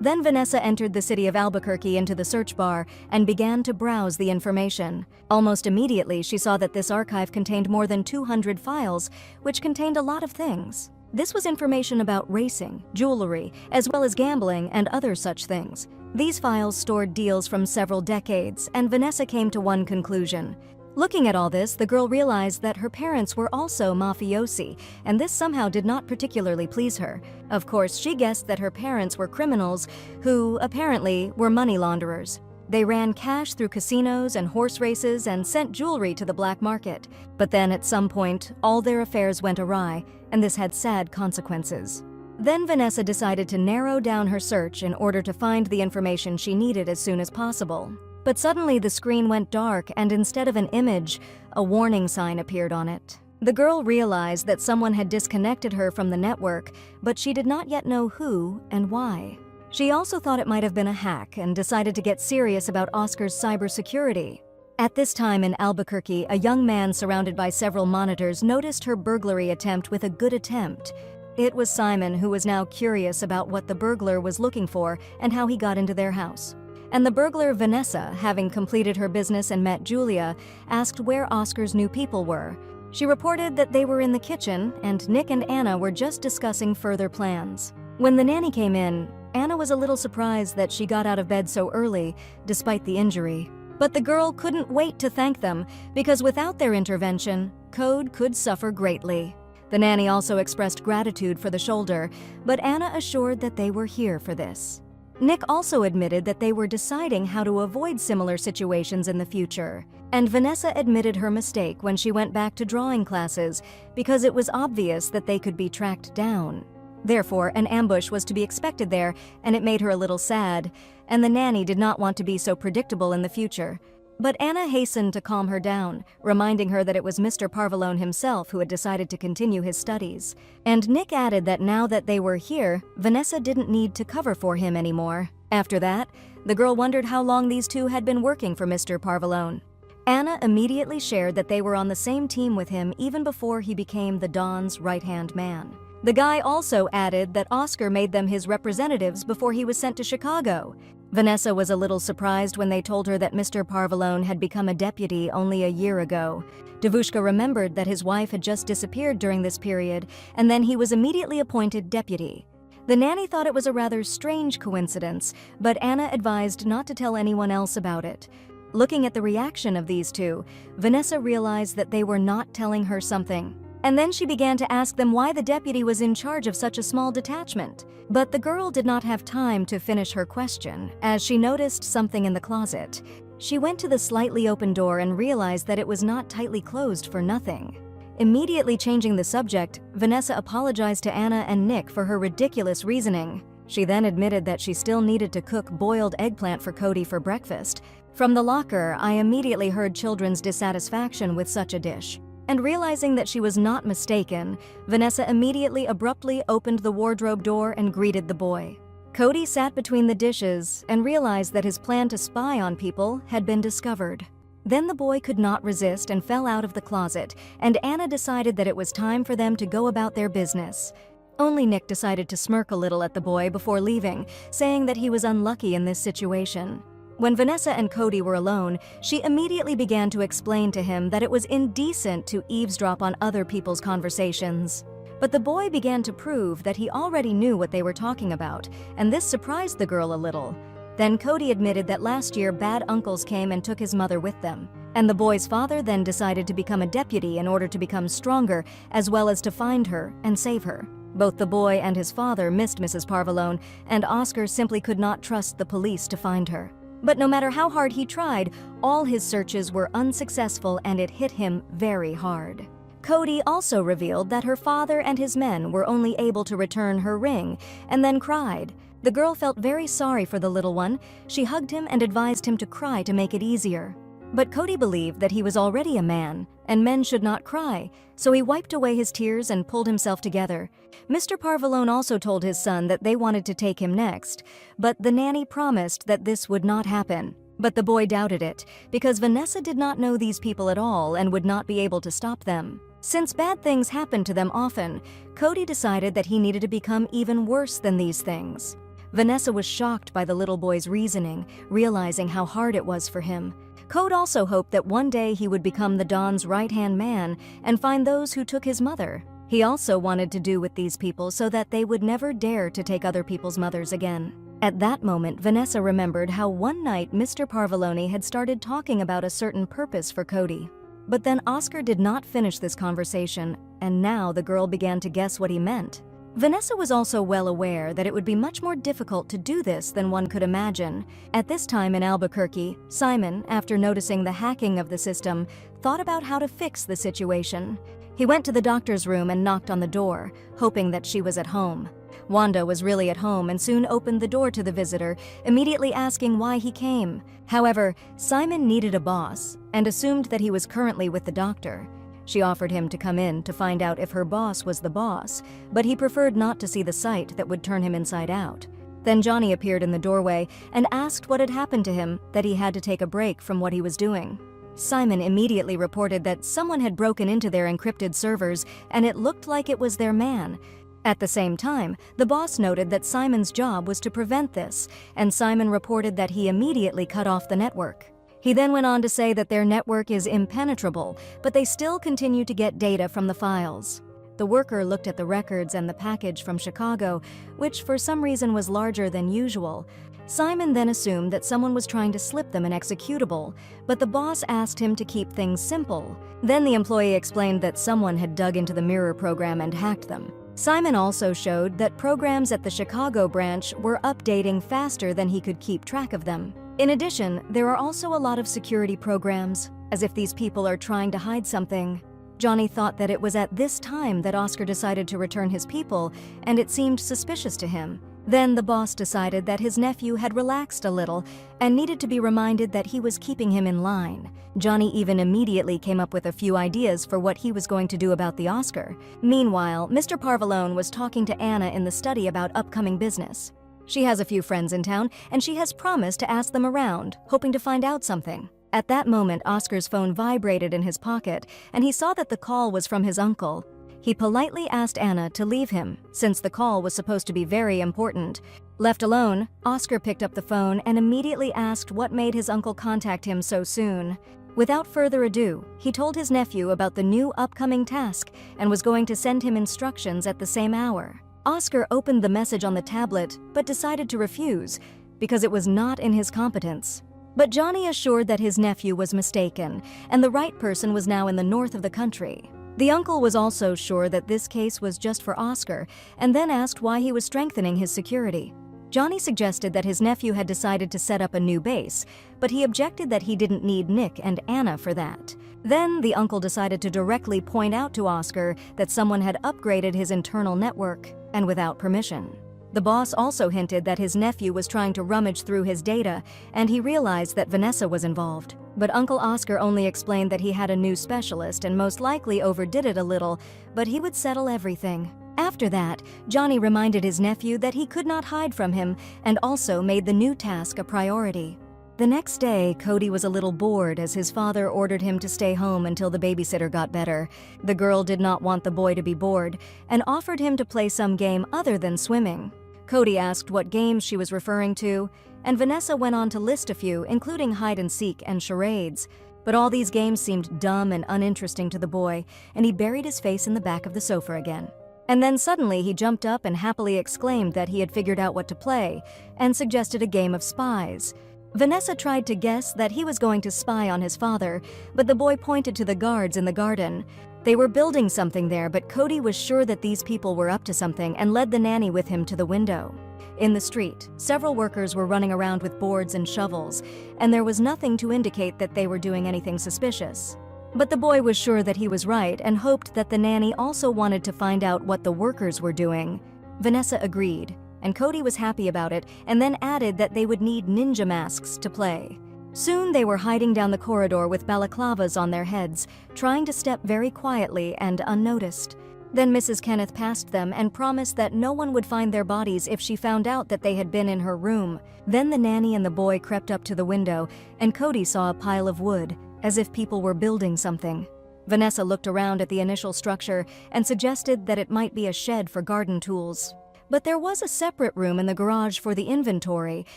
Then Vanessa entered the city of Albuquerque into the search bar and began to browse the information. Almost immediately, she saw that this archive contained more than 200 files, which contained a lot of things. This was information about racing, jewelry, as well as gambling and other such things. These files stored deals from several decades, and Vanessa came to one conclusion. Looking at all this, the girl realized that her parents were also mafiosi, and this somehow did not particularly please her. Of course, she guessed that her parents were criminals who, apparently, were money launderers. They ran cash through casinos and horse races and sent jewelry to the black market. But then, at some point, all their affairs went awry, and this had sad consequences. Then Vanessa decided to narrow down her search in order to find the information she needed as soon as possible. But suddenly the screen went dark, and instead of an image, a warning sign appeared on it. The girl realized that someone had disconnected her from the network, but she did not yet know who and why. She also thought it might have been a hack and decided to get serious about Oscar's cybersecurity. At this time in Albuquerque, a young man surrounded by several monitors noticed her burglary attempt with a good attempt. It was Simon, who was now curious about what the burglar was looking for and how he got into their house. And the burglar, Vanessa, having completed her business and met Julia, asked where Oscar's new people were. She reported that they were in the kitchen, and Nick and Anna were just discussing further plans. When the nanny came in, Anna was a little surprised that she got out of bed so early, despite the injury. But the girl couldn't wait to thank them, because without their intervention, Code could suffer greatly. The nanny also expressed gratitude for the shoulder, but Anna assured that they were here for this. Nick also admitted that they were deciding how to avoid similar situations in the future, and Vanessa admitted her mistake when she went back to drawing classes because it was obvious that they could be tracked down. Therefore, an ambush was to be expected there, and it made her a little sad, and the nanny did not want to be so predictable in the future. But Anna hastened to calm her down, reminding her that it was Mr. Parvalone himself who had decided to continue his studies. And Nick added that now that they were here, Vanessa didn't need to cover for him anymore. After that, the girl wondered how long these two had been working for Mr. Parvalone. Anna immediately shared that they were on the same team with him even before he became the Don's right-hand man. The guy also added that Oscar made them his representatives before he was sent to Chicago. Vanessa was a little surprised when they told her that Mr. Parvalone had become a deputy only a year ago. Devushka remembered that his wife had just disappeared during this period, and then he was immediately appointed deputy. The nanny thought it was a rather strange coincidence, but Anna advised not to tell anyone else about it. Looking at the reaction of these two, Vanessa realized that they were not telling her something. And then she began to ask them why the deputy was in charge of such a small detachment. But the girl did not have time to finish her question, as she noticed something in the closet. She went to the slightly open door and realized that it was not tightly closed for nothing. Immediately changing the subject, Vanessa apologized to Anna and Nick for her ridiculous reasoning. She then admitted that she still needed to cook boiled eggplant for Cody for breakfast. From the locker, I immediately heard children's dissatisfaction with such a dish. And realizing that she was not mistaken, Vanessa immediately abruptly opened the wardrobe door and greeted the boy. Cody sat between the dishes and realized that his plan to spy on people had been discovered. Then the boy could not resist and fell out of the closet, and Anna decided that it was time for them to go about their business. Only Nick decided to smirk a little at the boy before leaving, saying that he was unlucky in this situation. When Vanessa and Cody were alone, she immediately began to explain to him that it was indecent to eavesdrop on other people's conversations. But the boy began to prove that he already knew what they were talking about, and this surprised the girl a little. Then Cody admitted that last year bad uncles came and took his mother with them, and the boy's father then decided to become a deputy in order to become stronger, as well as to find her and save her. Both the boy and his father missed Mrs. Parvalone, and Oscar simply could not trust the police to find her. But no matter how hard he tried, all his searches were unsuccessful, and it hit him very hard. Cody also revealed that her father and his men were only able to return her ring, and then cried. The girl felt very sorry for the little one. She hugged him and advised him to cry to make it easier. But Cody believed that he was already a man, and men should not cry, so he wiped away his tears and pulled himself together. Mr. Parvalone also told his son that they wanted to take him next, but the nanny promised that this would not happen. But the boy doubted it, because Vanessa did not know these people at all and would not be able to stop them. Since bad things happened to them often, Cody decided that he needed to become even worse than these things. Vanessa was shocked by the little boy's reasoning, realizing how hard it was for him. Cody also hoped that one day he would become the Don's right-hand man and find those who took his mother. He also wanted to do with these people so that they would never dare to take other people's mothers again. At that moment, Vanessa remembered how one night Mr. Parvalone had started talking about a certain purpose for Cody. But then Oscar did not finish this conversation, and now the girl began to guess what he meant. Vanessa was also well aware that it would be much more difficult to do this than one could imagine. At this time in Albuquerque, Simon, after noticing the hacking of the system, thought about how to fix the situation. He went to the doctor's room and knocked on the door, hoping that she was at home. Wanda was really at home and soon opened the door to the visitor, immediately asking why he came. However, Simon needed a boss and assumed that he was currently with the doctor. She offered him to come in to find out if her boss was the boss, but he preferred not to see the sight that would turn him inside out. Then Johnny appeared in the doorway and asked what had happened to him, that he had to take a break from what he was doing. Simon immediately reported that someone had broken into their encrypted servers, and it looked like it was their man. At the same time, the boss noted that Simon's job was to prevent this, and Simon reported that he immediately cut off the network. He then went on to say that their network is impenetrable, but they still continue to get data from the files. The worker looked at the records and the package from Chicago, which for some reason was larger than usual. Simon then assumed that someone was trying to slip them an executable, but the boss asked him to keep things simple. Then the employee explained that someone had dug into the mirror program and hacked them. Simon also showed that programs at the Chicago branch were updating faster than he could keep track of them. In addition, there are also a lot of security programs, as if these people are trying to hide something. Johnny thought that it was at this time that Oscar decided to return his people, and it seemed suspicious to him. Then the boss decided that his nephew had relaxed a little and needed to be reminded that he was keeping him in line. Johnny even immediately came up with a few ideas for what he was going to do about the Oscar. Meanwhile, Mr. Parvalone was talking to Anna in the study about upcoming business. She has a few friends in town, and she has promised to ask them around, hoping to find out something. At that moment, Oscar's phone vibrated in his pocket, and he saw that the call was from his uncle. He politely asked Anna to leave him, since the call was supposed to be very important. Left alone, Oscar picked up the phone and immediately asked what made his uncle contact him so soon. Without further ado, he told his nephew about the new upcoming task and was going to send him instructions at the same hour. Oscar opened the message on the tablet, but decided to refuse, because it was not in his competence. But Johnny assured that his nephew was mistaken, and the right person was now in the north of the country. The uncle was also sure that this case was just for Oscar, and then asked why he was strengthening his security. Johnny suggested that his nephew had decided to set up a new base, but he objected that he didn't need Nick and Anna for that. Then the uncle decided to directly point out to Oscar that someone had upgraded his internal network, and without permission. The boss also hinted that his nephew was trying to rummage through his data, and he realized that Vanessa was involved. But Uncle Oscar only explained that he had a new specialist and most likely overdid it a little, but he would settle everything. After that, Johnny reminded his nephew that he could not hide from him and also made the new task a priority. The next day, Cody was a little bored as his father ordered him to stay home until the babysitter got better. The girl did not want the boy to be bored and offered him to play some game other than swimming. Cody asked what games she was referring to, and Vanessa went on to list a few, including hide and seek and charades. But all these games seemed dumb and uninteresting to the boy, and he buried his face in the back of the sofa again. And then suddenly he jumped up and happily exclaimed that he had figured out what to play, and suggested a game of spies. Vanessa tried to guess that he was going to spy on his father, but the boy pointed to the guards in the garden. They were building something there, but Cody was sure that these people were up to something and led the nanny with him to the window. In the street, several workers were running around with boards and shovels, and there was nothing to indicate that they were doing anything suspicious. But the boy was sure that he was right and hoped that the nanny also wanted to find out what the workers were doing. Vanessa agreed, and Cody was happy about it, and then added that they would need ninja masks to play. Soon they were hiding down the corridor with balaclavas on their heads, trying to step very quietly and unnoticed. Then Mrs. Kenneth passed them and promised that no one would find their bodies if she found out that they had been in her room. Then the nanny and the boy crept up to the window, and Cody saw a pile of wood, as if people were building something. Vanessa looked around at the initial structure and suggested that it might be a shed for garden tools. But there was a separate room in the garage for the inventory,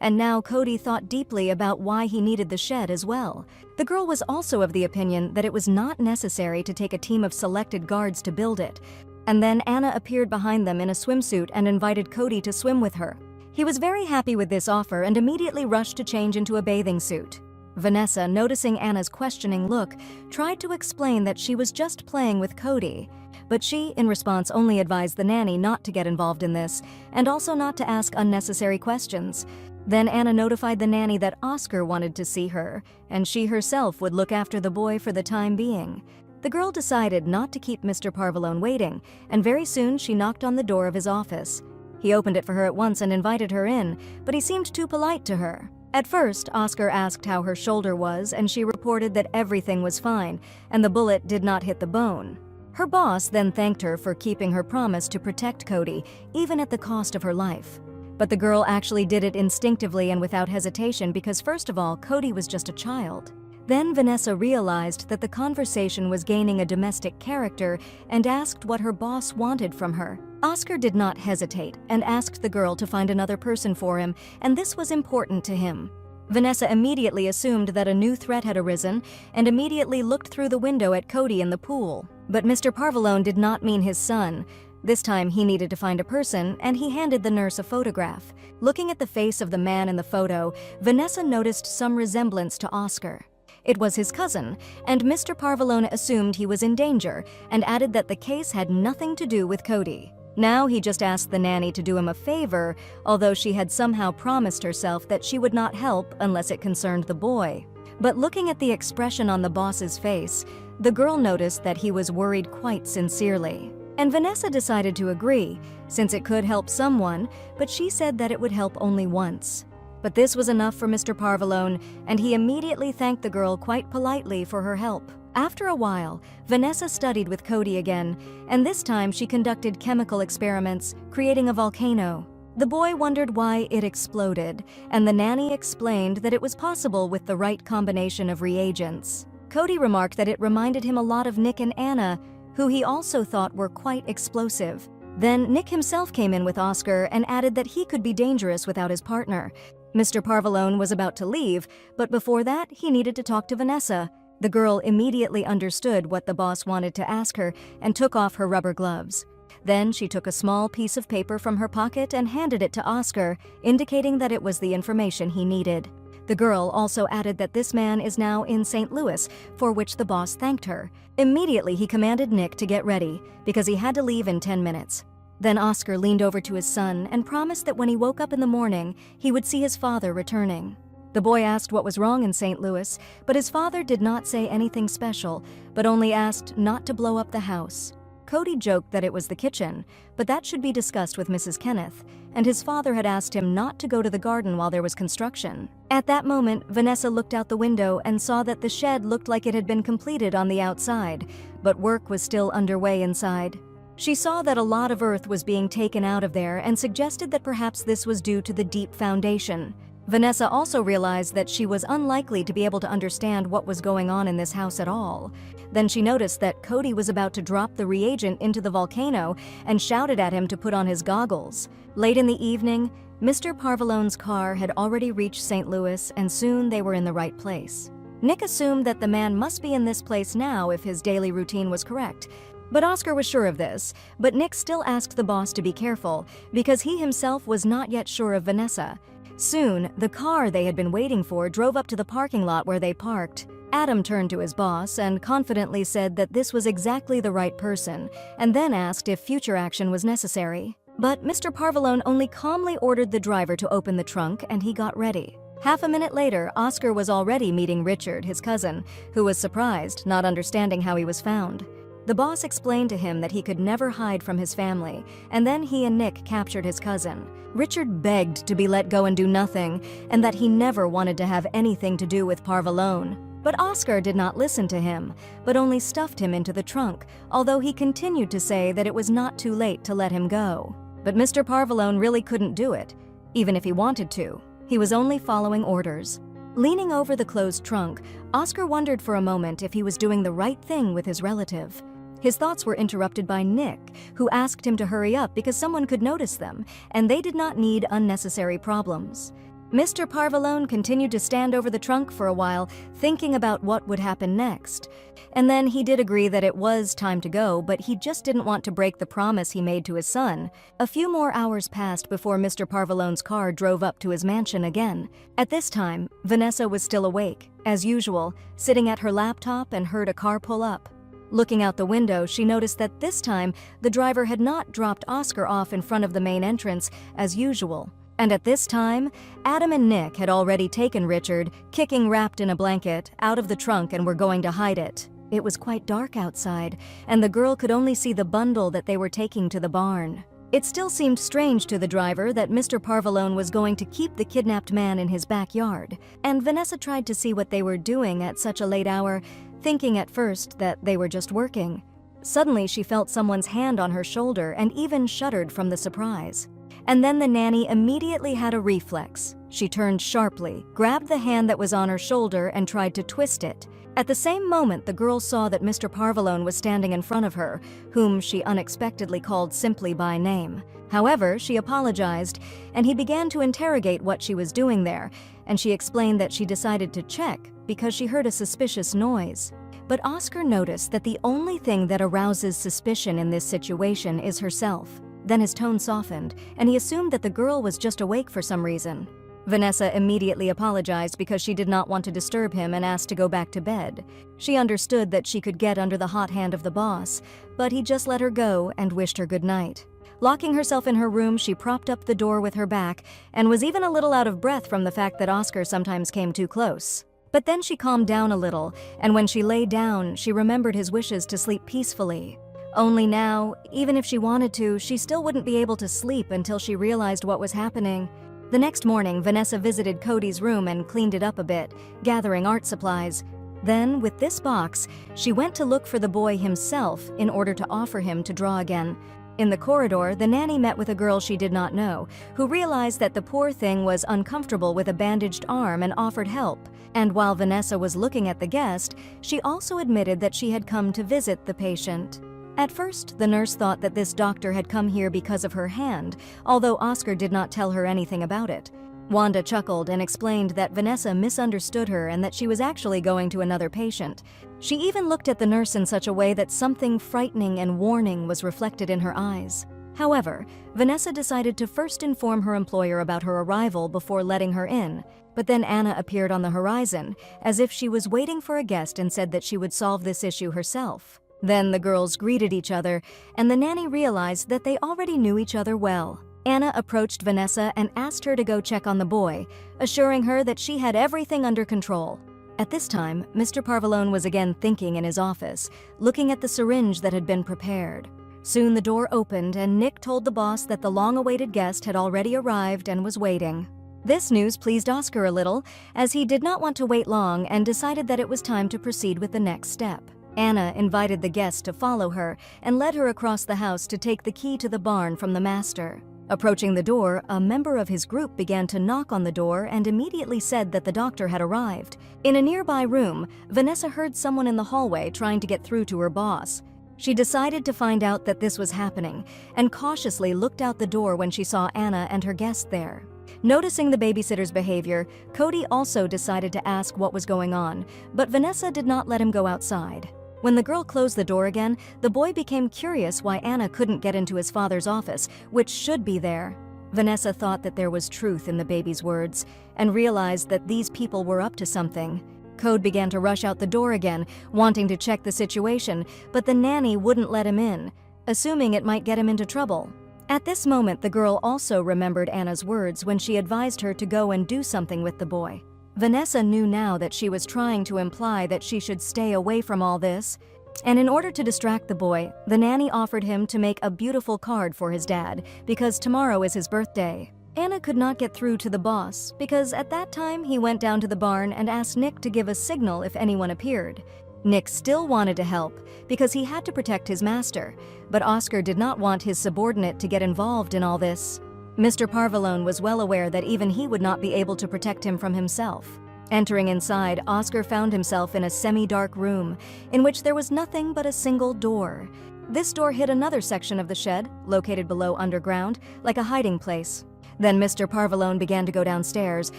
and now Cody thought deeply about why he needed the shed as well. The girl was also of the opinion that it was not necessary to take a team of selected guards to build it. And then Anna appeared behind them in a swimsuit and invited Cody to swim with her. He was very happy with this offer and immediately rushed to change into a bathing suit. Vanessa, noticing Anna's questioning look, tried to explain that she was just playing with Cody. But she, in response, only advised the nanny not to get involved in this, and also not to ask unnecessary questions. Then Anna notified the nanny that Oscar wanted to see her, and she herself would look after the boy for the time being. The girl decided not to keep Mr. Parvalone waiting, and very soon she knocked on the door of his office. He opened it for her at once and invited her in, but he seemed too polite to her. At first, Oscar asked how her shoulder was, and she reported that everything was fine, and the bullet did not hit the bone. Her boss then thanked her for keeping her promise to protect Cody, even at the cost of her life. But the girl actually did it instinctively and without hesitation because, first of all, Cody was just a child. Then Vanessa realized that the conversation was gaining a domestic character and asked what her boss wanted from her. Oscar did not hesitate and asked the girl to find another person for him, and this was important to him. Vanessa immediately assumed that a new threat had arisen and immediately looked through the window at Cody in the pool. But Mr. Parvalone did not mean his son. This time he needed to find a person, and he handed the nurse a photograph. Looking at the face of the man in the photo, Vanessa noticed some resemblance to Oscar. It was his cousin, and Mr. Parvalone assumed he was in danger and added that the case had nothing to do with Cody. Now he just asked the nanny to do him a favor, although she had somehow promised herself that she would not help unless it concerned the boy. But looking at the expression on the boss's face, the girl noticed that he was worried quite sincerely. And Vanessa decided to agree, since it could help someone, but she said that it would help only once. But this was enough for Mr. Parvalone, and he immediately thanked the girl quite politely for her help. After a while, Vanessa studied with Cody again, and this time she conducted chemical experiments, creating a volcano. The boy wondered why it exploded, and the nanny explained that it was possible with the right combination of reagents. Cody remarked that it reminded him a lot of Nick and Anna, who he also thought were quite explosive. Then Nick himself came in with Oscar and added that he could be dangerous without his partner. Mr. Parvalone was about to leave, but before that, he needed to talk to Vanessa. The girl immediately understood what the boss wanted to ask her and took off her rubber gloves. Then she took a small piece of paper from her pocket and handed it to Oscar, indicating that it was the information he needed. The girl also added that this man is now in St. Louis, for which the boss thanked her. Immediately, he commanded Nick to get ready, because he had to leave in 10 minutes. Then Oscar leaned over to his son and promised that when he woke up in the morning, he would see his father returning. The boy asked what was wrong in St. Louis, but his father did not say anything special, but only asked not to blow up the house. Cody joked that it was the kitchen, but that should be discussed with Mrs. Kenneth, and his father had asked him not to go to the garden while there was construction. At that moment, Vanessa looked out the window and saw that the shed looked like it had been completed on the outside, but work was still underway inside. She saw that a lot of earth was being taken out of there and suggested that perhaps this was due to the deep foundation. Vanessa also realized that she was unlikely to be able to understand what was going on in this house at all. Then she noticed that Cody was about to drop the reagent into the volcano and shouted at him to put on his goggles. Late in the evening, Mr. Parvalone's car had already reached St. Louis, and soon they were in the right place. Nick assumed that the man must be in this place now if his daily routine was correct. But Oscar was sure of this, but Nick still asked the boss to be careful because he himself was not yet sure of Vanessa. Soon, the car they had been waiting for drove up to the parking lot where they parked. Adam turned to his boss and confidently said that this was exactly the right person, and then asked if future action was necessary. But Mr. Parvalone only calmly ordered the driver to open the trunk, and he got ready. Half a minute later, Oscar was already meeting Richard, his cousin, who was surprised, not understanding how he was found. The boss explained to him that he could never hide from his family, and then he and Nick captured his cousin. Richard begged to be let go and do nothing, and that he never wanted to have anything to do with Parvalone. But Oscar did not listen to him, but only stuffed him into the trunk, although he continued to say that it was not too late to let him go. But Mr. Parvalone really couldn't do it, even if he wanted to. He was only following orders. Leaning over the closed trunk, Oscar wondered for a moment if he was doing the right thing with his relative. His thoughts were interrupted by Nick, who asked him to hurry up because someone could notice them, and they did not need unnecessary problems. Mr. Parvalone continued to stand over the trunk for a while, thinking about what would happen next. And then he did agree that it was time to go, but he just didn't want to break the promise he made to his son. A few more hours passed before Mr. Parvalone's car drove up to his mansion again. At this time, Vanessa was still awake, as usual, sitting at her laptop, and heard a car pull up. Looking out the window, she noticed that this time the driver had not dropped Oscar off in front of the main entrance as usual. And at this time, Adam and Nick had already taken Richard, kicking wrapped in a blanket, out of the trunk and were going to hide it. It was quite dark outside, and the girl could only see the bundle that they were taking to the barn. It still seemed strange to the driver that Mr. Parvalone was going to keep the kidnapped man in his backyard, and Vanessa tried to see what they were doing at such a late hour, thinking at first that they were just working. Suddenly, she felt someone's hand on her shoulder and even shuddered from the surprise. And then the nanny immediately had a reflex. She turned sharply, grabbed the hand that was on her shoulder, and tried to twist it. At the same moment, the girl saw that Mr. Parvalone was standing in front of her, whom she unexpectedly called simply by name. However, she apologized, and he began to interrogate what she was doing there, and she explained that she decided to check because she heard a suspicious noise. But Oscar noticed that the only thing that arouses suspicion in this situation is herself. Then his tone softened, and he assumed that the girl was just awake for some reason. Vanessa immediately apologized because she did not want to disturb him and asked to go back to bed. She understood that she could get under the hot hand of the boss, but he just let her go and wished her good night. Locking herself in her room, she propped up the door with her back and was even a little out of breath from the fact that Oscar sometimes came too close. But then she calmed down a little, and when she lay down, she remembered his wishes to sleep peacefully. Only now, even if she wanted to, she still wouldn't be able to sleep until she realized what was happening. The next morning, Vanessa visited Cody's room and cleaned it up a bit, gathering art supplies. Then, with this box, she went to look for the boy himself in order to offer him to draw again. In the corridor, the nanny met with a girl she did not know, who realized that the poor thing was uncomfortable with a bandaged arm and offered help. And while Vanessa was looking at the guest, she also admitted that she had come to visit the patient. At first, the nurse thought that this doctor had come here because of her hand, although Oscar did not tell her anything about it. Wanda chuckled and explained that Vanessa misunderstood her and that she was actually going to another patient. She even looked at the nurse in such a way that something frightening and warning was reflected in her eyes. However, Vanessa decided to first inform her employer about her arrival before letting her in. But then Anna appeared on the horizon, as if she was waiting for a guest, and said that she would solve this issue herself. Then the girls greeted each other, and the nanny realized that they already knew each other well. Anna approached Vanessa and asked her to go check on the boy, assuring her that she had everything under control. At this time, Mr. Parvalone was again thinking in his office, looking at the syringe that had been prepared. Soon the door opened and Nick told the boss that the long-awaited guest had already arrived and was waiting. This news pleased Oscar a little, as he did not want to wait long and decided that it was time to proceed with the next step. Anna invited the guest to follow her and led her across the house to take the key to the barn from the master. Approaching the door, a member of his group began to knock on the door and immediately said that the doctor had arrived. In a nearby room, Vanessa heard someone in the hallway trying to get through to her boss. She decided to find out that this was happening and cautiously looked out the door when she saw Anna and her guest there. Noticing the babysitter's behavior, Cody also decided to ask what was going on, but Vanessa did not let him go outside. When the girl closed the door again, the boy became curious why Anna couldn't get into his father's office, which should be there. Vanessa thought that there was truth in the baby's words and realized that these people were up to something. Code began to rush out the door again, wanting to check the situation, but the nanny wouldn't let him in, assuming it might get him into trouble. At this moment, the girl also remembered Anna's words when she advised her to go and do something with the boy. Vanessa knew now that she was trying to imply that she should stay away from all this, and in order to distract the boy, the nanny offered him to make a beautiful card for his dad because tomorrow is his birthday. Anna could not get through to the boss because at that time he went down to the barn and asked Nick to give a signal if anyone appeared. Nick still wanted to help because he had to protect his master, but Oscar did not want his subordinate to get involved in all this. Mr. Parvalone was well aware that even he would not be able to protect him from himself. Entering inside, Oscar found himself in a semi-dark room in which there was nothing but a single door. This door hid another section of the shed, located below underground, like a hiding place. Then Mr. Parvalone began to go downstairs,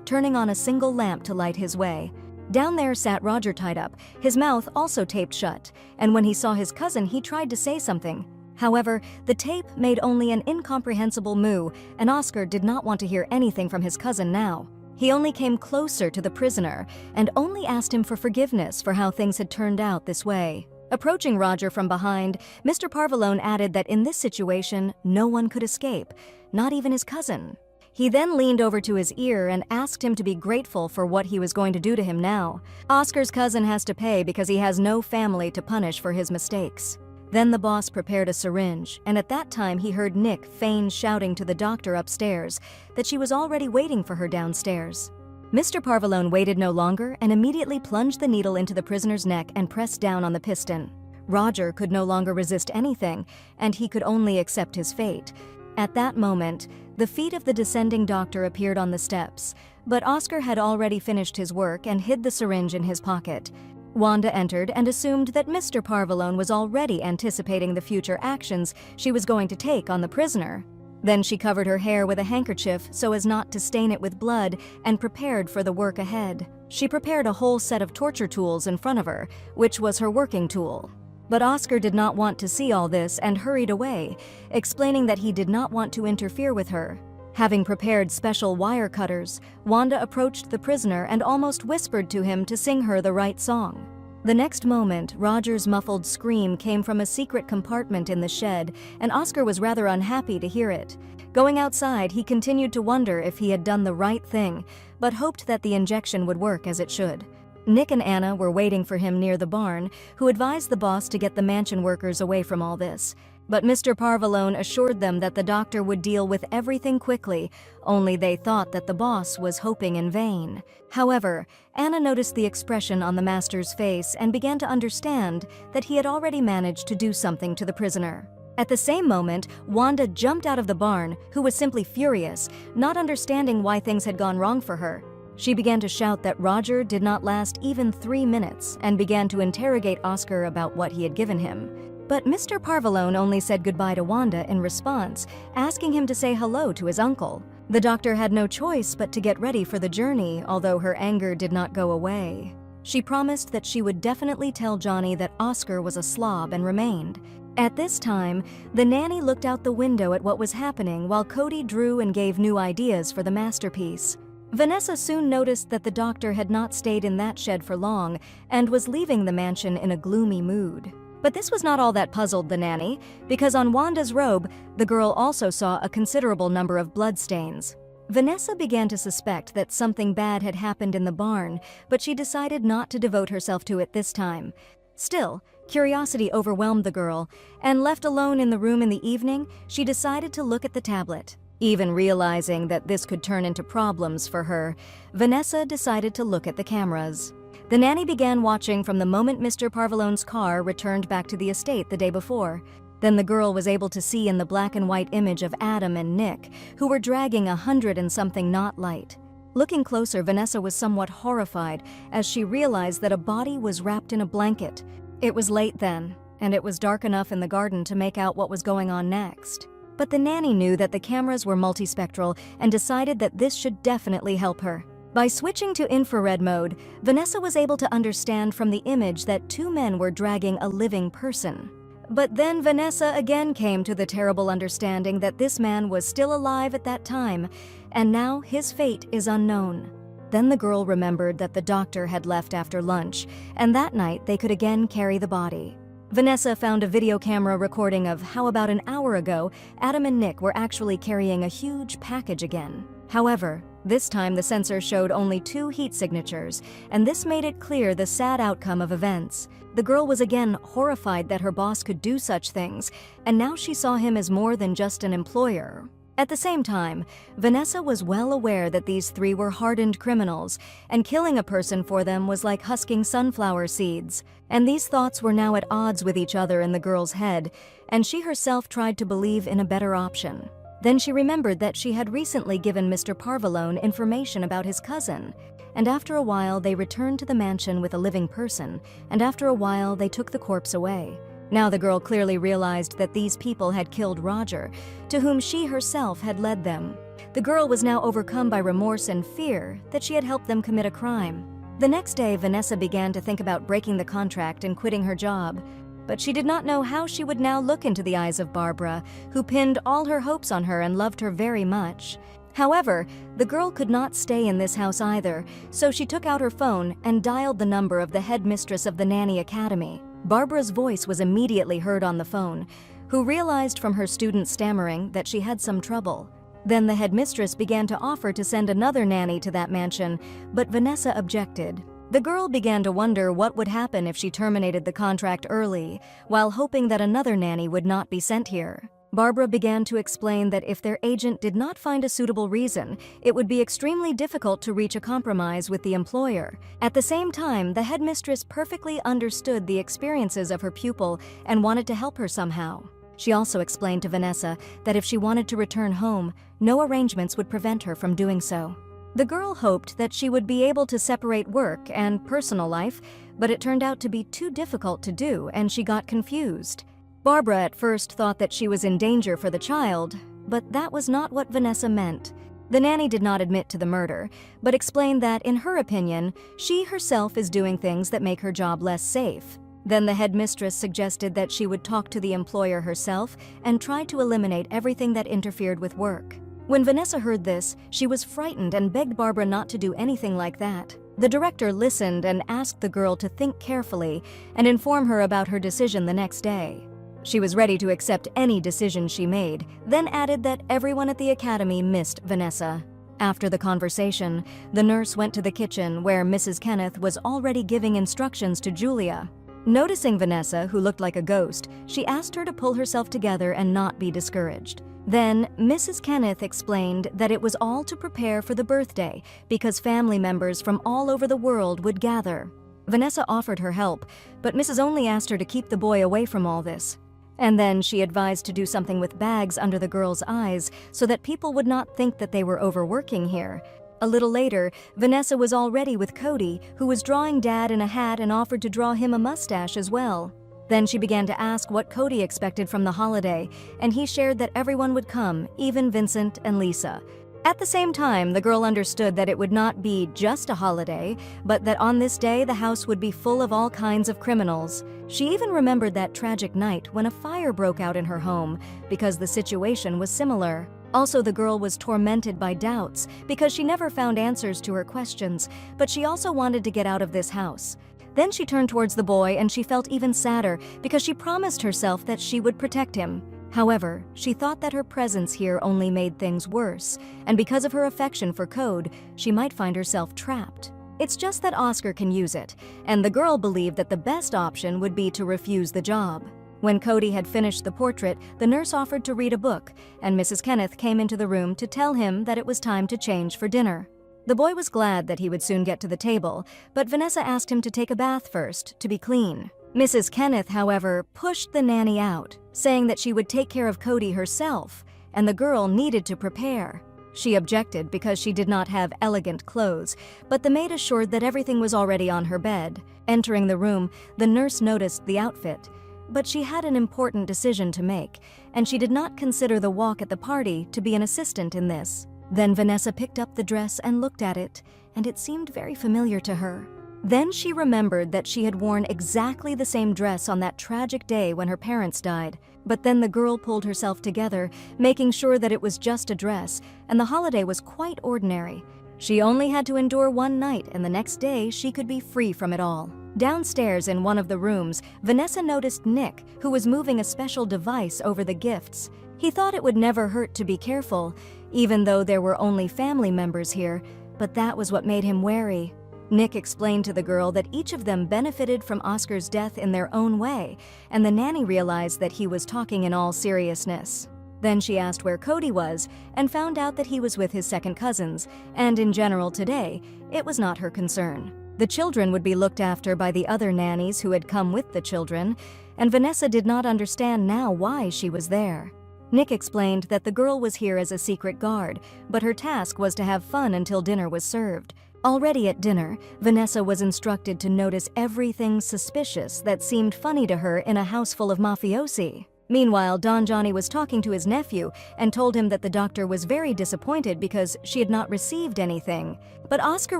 turning on a single lamp to light his way. Down there sat Roger tied up, his mouth also taped shut, and when he saw his cousin, he tried to say something. However, the tape made only an incomprehensible moo, and Oscar did not want to hear anything from his cousin now. He only came closer to the prisoner and only asked him for forgiveness for how things had turned out this way. Approaching Roger from behind, Mr. Parvalone added that in this situation, no one could escape, not even his cousin. He then leaned over to his ear and asked him to be grateful for what he was going to do to him now. Oscar's cousin has to pay because he has no family to punish for his mistakes. Then the boss prepared a syringe, and at that time he heard Nick feign shouting to the doctor upstairs that she was already waiting for her downstairs. Mr. Parvalone waited no longer and immediately plunged the needle into the prisoner's neck and pressed down on the piston. Roger could no longer resist anything, and he could only accept his fate. At that moment, the feet of the descending doctor appeared on the steps, but Oscar had already finished his work and hid the syringe in his pocket. Wanda entered and assumed that Mr. Parvalone was already anticipating the future actions she was going to take on the prisoner. Then she covered her hair with a handkerchief so as not to stain it with blood and prepared for the work ahead. She prepared a whole set of torture tools in front of her, which was her working tool. But Oscar did not want to see all this and hurried away, explaining that he did not want to interfere with her. Having prepared special wire cutters, Wanda approached the prisoner and almost whispered to him to sing her the right song. The next moment, Roger's muffled scream came from a secret compartment in the shed, and Oscar was rather unhappy to hear it. Going outside, he continued to wonder if he had done the right thing, but hoped that the injection would work as it should. Nick and Anna were waiting for him near the barn, who advised the boss to get the mansion workers away from all this. But Mr. Parvalone assured them that the doctor would deal with everything quickly, only they thought that the boss was hoping in vain. However, Anna noticed the expression on the master's face and began to understand that he had already managed to do something to the prisoner. At the same moment, Wanda jumped out of the barn, who was simply furious, not understanding why things had gone wrong for her. She began to shout that Roger did not last even 3 minutes and began to interrogate Oscar about what he had given him. But Mr. Parvalone only said goodbye to Wanda in response, asking him to say hello to his uncle. The doctor had no choice but to get ready for the journey, although her anger did not go away. She promised that she would definitely tell Johnny that Oscar was a slob and remained. At this time, the nanny looked out the window at what was happening while Cody drew and gave new ideas for the masterpiece. Vanessa soon noticed that the doctor had not stayed in that shed for long and was leaving the mansion in a gloomy mood. But this was not all that puzzled the nanny, because on Wanda's robe, the girl also saw a considerable number of bloodstains. Vanessa began to suspect that something bad had happened in the barn, but she decided not to devote herself to it this time. Still, Curiosity overwhelmed the girl, and left alone in the room in the evening, she decided to look at the tablet. Even realizing that this could turn into problems for her, Vanessa decided to look at the cameras. The nanny began watching from the moment Mr. Parvalone's car returned back to the estate the day before. Then the girl was able to see in the black and white image of Adam and Nick, who were dragging 100-and-something knot light. Looking closer, Vanessa was somewhat horrified as she realized that a body was wrapped in a blanket. It was late then, and it was dark enough in the garden to make out what was going on next. But the nanny knew that the cameras were multispectral and decided that this should definitely help her. By switching to infrared mode, Vanessa was able to understand from the image that two men were dragging a living person. But then Vanessa again came to the terrible understanding that this man was still alive at that time, and now his fate is unknown. Then the girl remembered that the doctor had left after lunch, and that night they could again carry the body. Vanessa found a video camera recording of how about an hour ago, Adam and Nick were actually carrying a huge package again. However, this time the sensor showed only 2 heat signatures, and this made it clear the sad outcome of events. The girl was again horrified that her boss could do such things, and now she saw him as more than just an employer. At the same time, Vanessa was well aware that these 3 were hardened criminals, and killing a person for them was like husking sunflower seeds. And these thoughts were now at odds with each other in the girl's head, and she herself tried to believe in a better option. Then she remembered that she had recently given Mr. Parvalone information about his cousin, and after a while they returned to the mansion with a living person, and after a while they took the corpse away. Now the girl clearly realized that these people had killed Roger, to whom she herself had led them. The girl was now overcome by remorse and fear that she had helped them commit a crime. The next day, Vanessa began to think about breaking the contract and quitting her job. But she did not know how she would now look into the eyes of Barbara, who pinned all her hopes on her and loved her very much. However, the girl could not stay in this house either, so she took out her phone and dialed the number of the headmistress of the Nanny Academy. Barbara's voice was immediately heard on the phone, who realized from her student stammering that she had some trouble. Then the headmistress began to offer to send another nanny to that mansion, but Vanessa objected. The girl began to wonder what would happen if she terminated the contract early, while hoping that another nanny would not be sent here. Barbara began to explain that if their agent did not find a suitable reason, it would be extremely difficult to reach a compromise with the employer. At the same time, the headmistress perfectly understood the experiences of her pupil and wanted to help her somehow. She also explained to Vanessa that if she wanted to return home, no arrangements would prevent her from doing so. The girl hoped that she would be able to separate work and personal life, but it turned out to be too difficult to do, and she got confused. Barbara at first thought that she was in danger for the child, but that was not what Vanessa meant. The nanny did not admit to the murder, but explained that, in her opinion, she herself is doing things that make her job less safe. Then the headmistress suggested that she would talk to the employer herself and try to eliminate everything that interfered with work. When Vanessa heard this, she was frightened and begged Barbara not to do anything like that. The director listened and asked the girl to think carefully and inform her about her decision the next day. She was ready to accept any decision she made, then added that everyone at the academy missed Vanessa. After the conversation, the nurse went to the kitchen where Mrs. Kenneth was already giving instructions to Julia. Noticing Vanessa, who looked like a ghost, she asked her to pull herself together and not be discouraged. Then, Mrs. Kenneth explained that it was all to prepare for the birthday because family members from all over the world would gather. Vanessa offered her help, but Mrs. only asked her to keep the boy away from all this. And then she advised to do something with bags under the girl's eyes so that people would not think that they were overworking here. A little later, Vanessa was already with Cody, who was drawing Dad in a hat and offered to draw him a mustache as well. Then she began to ask what Cody expected from the holiday, and he shared that everyone would come, even Vincent and Lisa. At the same time, the girl understood that it would not be just a holiday, but that on this day the house would be full of all kinds of criminals. She even remembered that tragic night when a fire broke out in her home, because the situation was similar. Also, the girl was tormented by doubts because she never found answers to her questions, but she also wanted to get out of this house. Then she turned towards the boy and she felt even sadder because she promised herself that she would protect him. However, she thought that her presence here only made things worse, and because of her affection for Code, she might find herself trapped. It's just that Oscar can use it, and the girl believed that the best option would be to refuse the job. When Cody had finished the portrait, the nurse offered to read a book, and Mrs. Kenneth came into the room to tell him that it was time to change for dinner. The boy was glad that he would soon get to the table, but Vanessa asked him to take a bath first, to be clean. Mrs. Kenneth, however, pushed the nanny out, saying that she would take care of Cody herself, and the girl needed to prepare. She objected because she did not have elegant clothes, but the maid assured that everything was already on her bed. Entering the room, the nurse noticed the outfit. But she had an important decision to make, and she did not consider the walk at the party to be an assistant in this. Then Vanessa picked up the dress and looked at it, and it seemed very familiar to her. Then she remembered that she had worn exactly the same dress on that tragic day when her parents died. But then the girl pulled herself together, making sure that it was just a dress, and the holiday was quite ordinary. She only had to endure one night, and the next day she could be free from it all. Downstairs in one of the rooms, Vanessa noticed Nick, who was moving a special device over the gifts. He thought it would never hurt to be careful, even though there were only family members here, but that was what made him wary. Nick explained to the girl that each of them benefited from Oscar's death in their own way, and the nanny realized that he was talking in all seriousness. Then she asked where Cody was, and found out that he was with his second cousins, and in general today, it was not her concern. The children would be looked after by the other nannies who had come with the children, and Vanessa did not understand now why she was there. Nick explained that the girl was here as a secret guard, but her task was to have fun until dinner was served. Already at dinner, Vanessa was instructed to notice everything suspicious that seemed funny to her in a house full of mafiosi. Meanwhile, Don Johnny was talking to his nephew and told him that the doctor was very disappointed because she had not received anything. But Oscar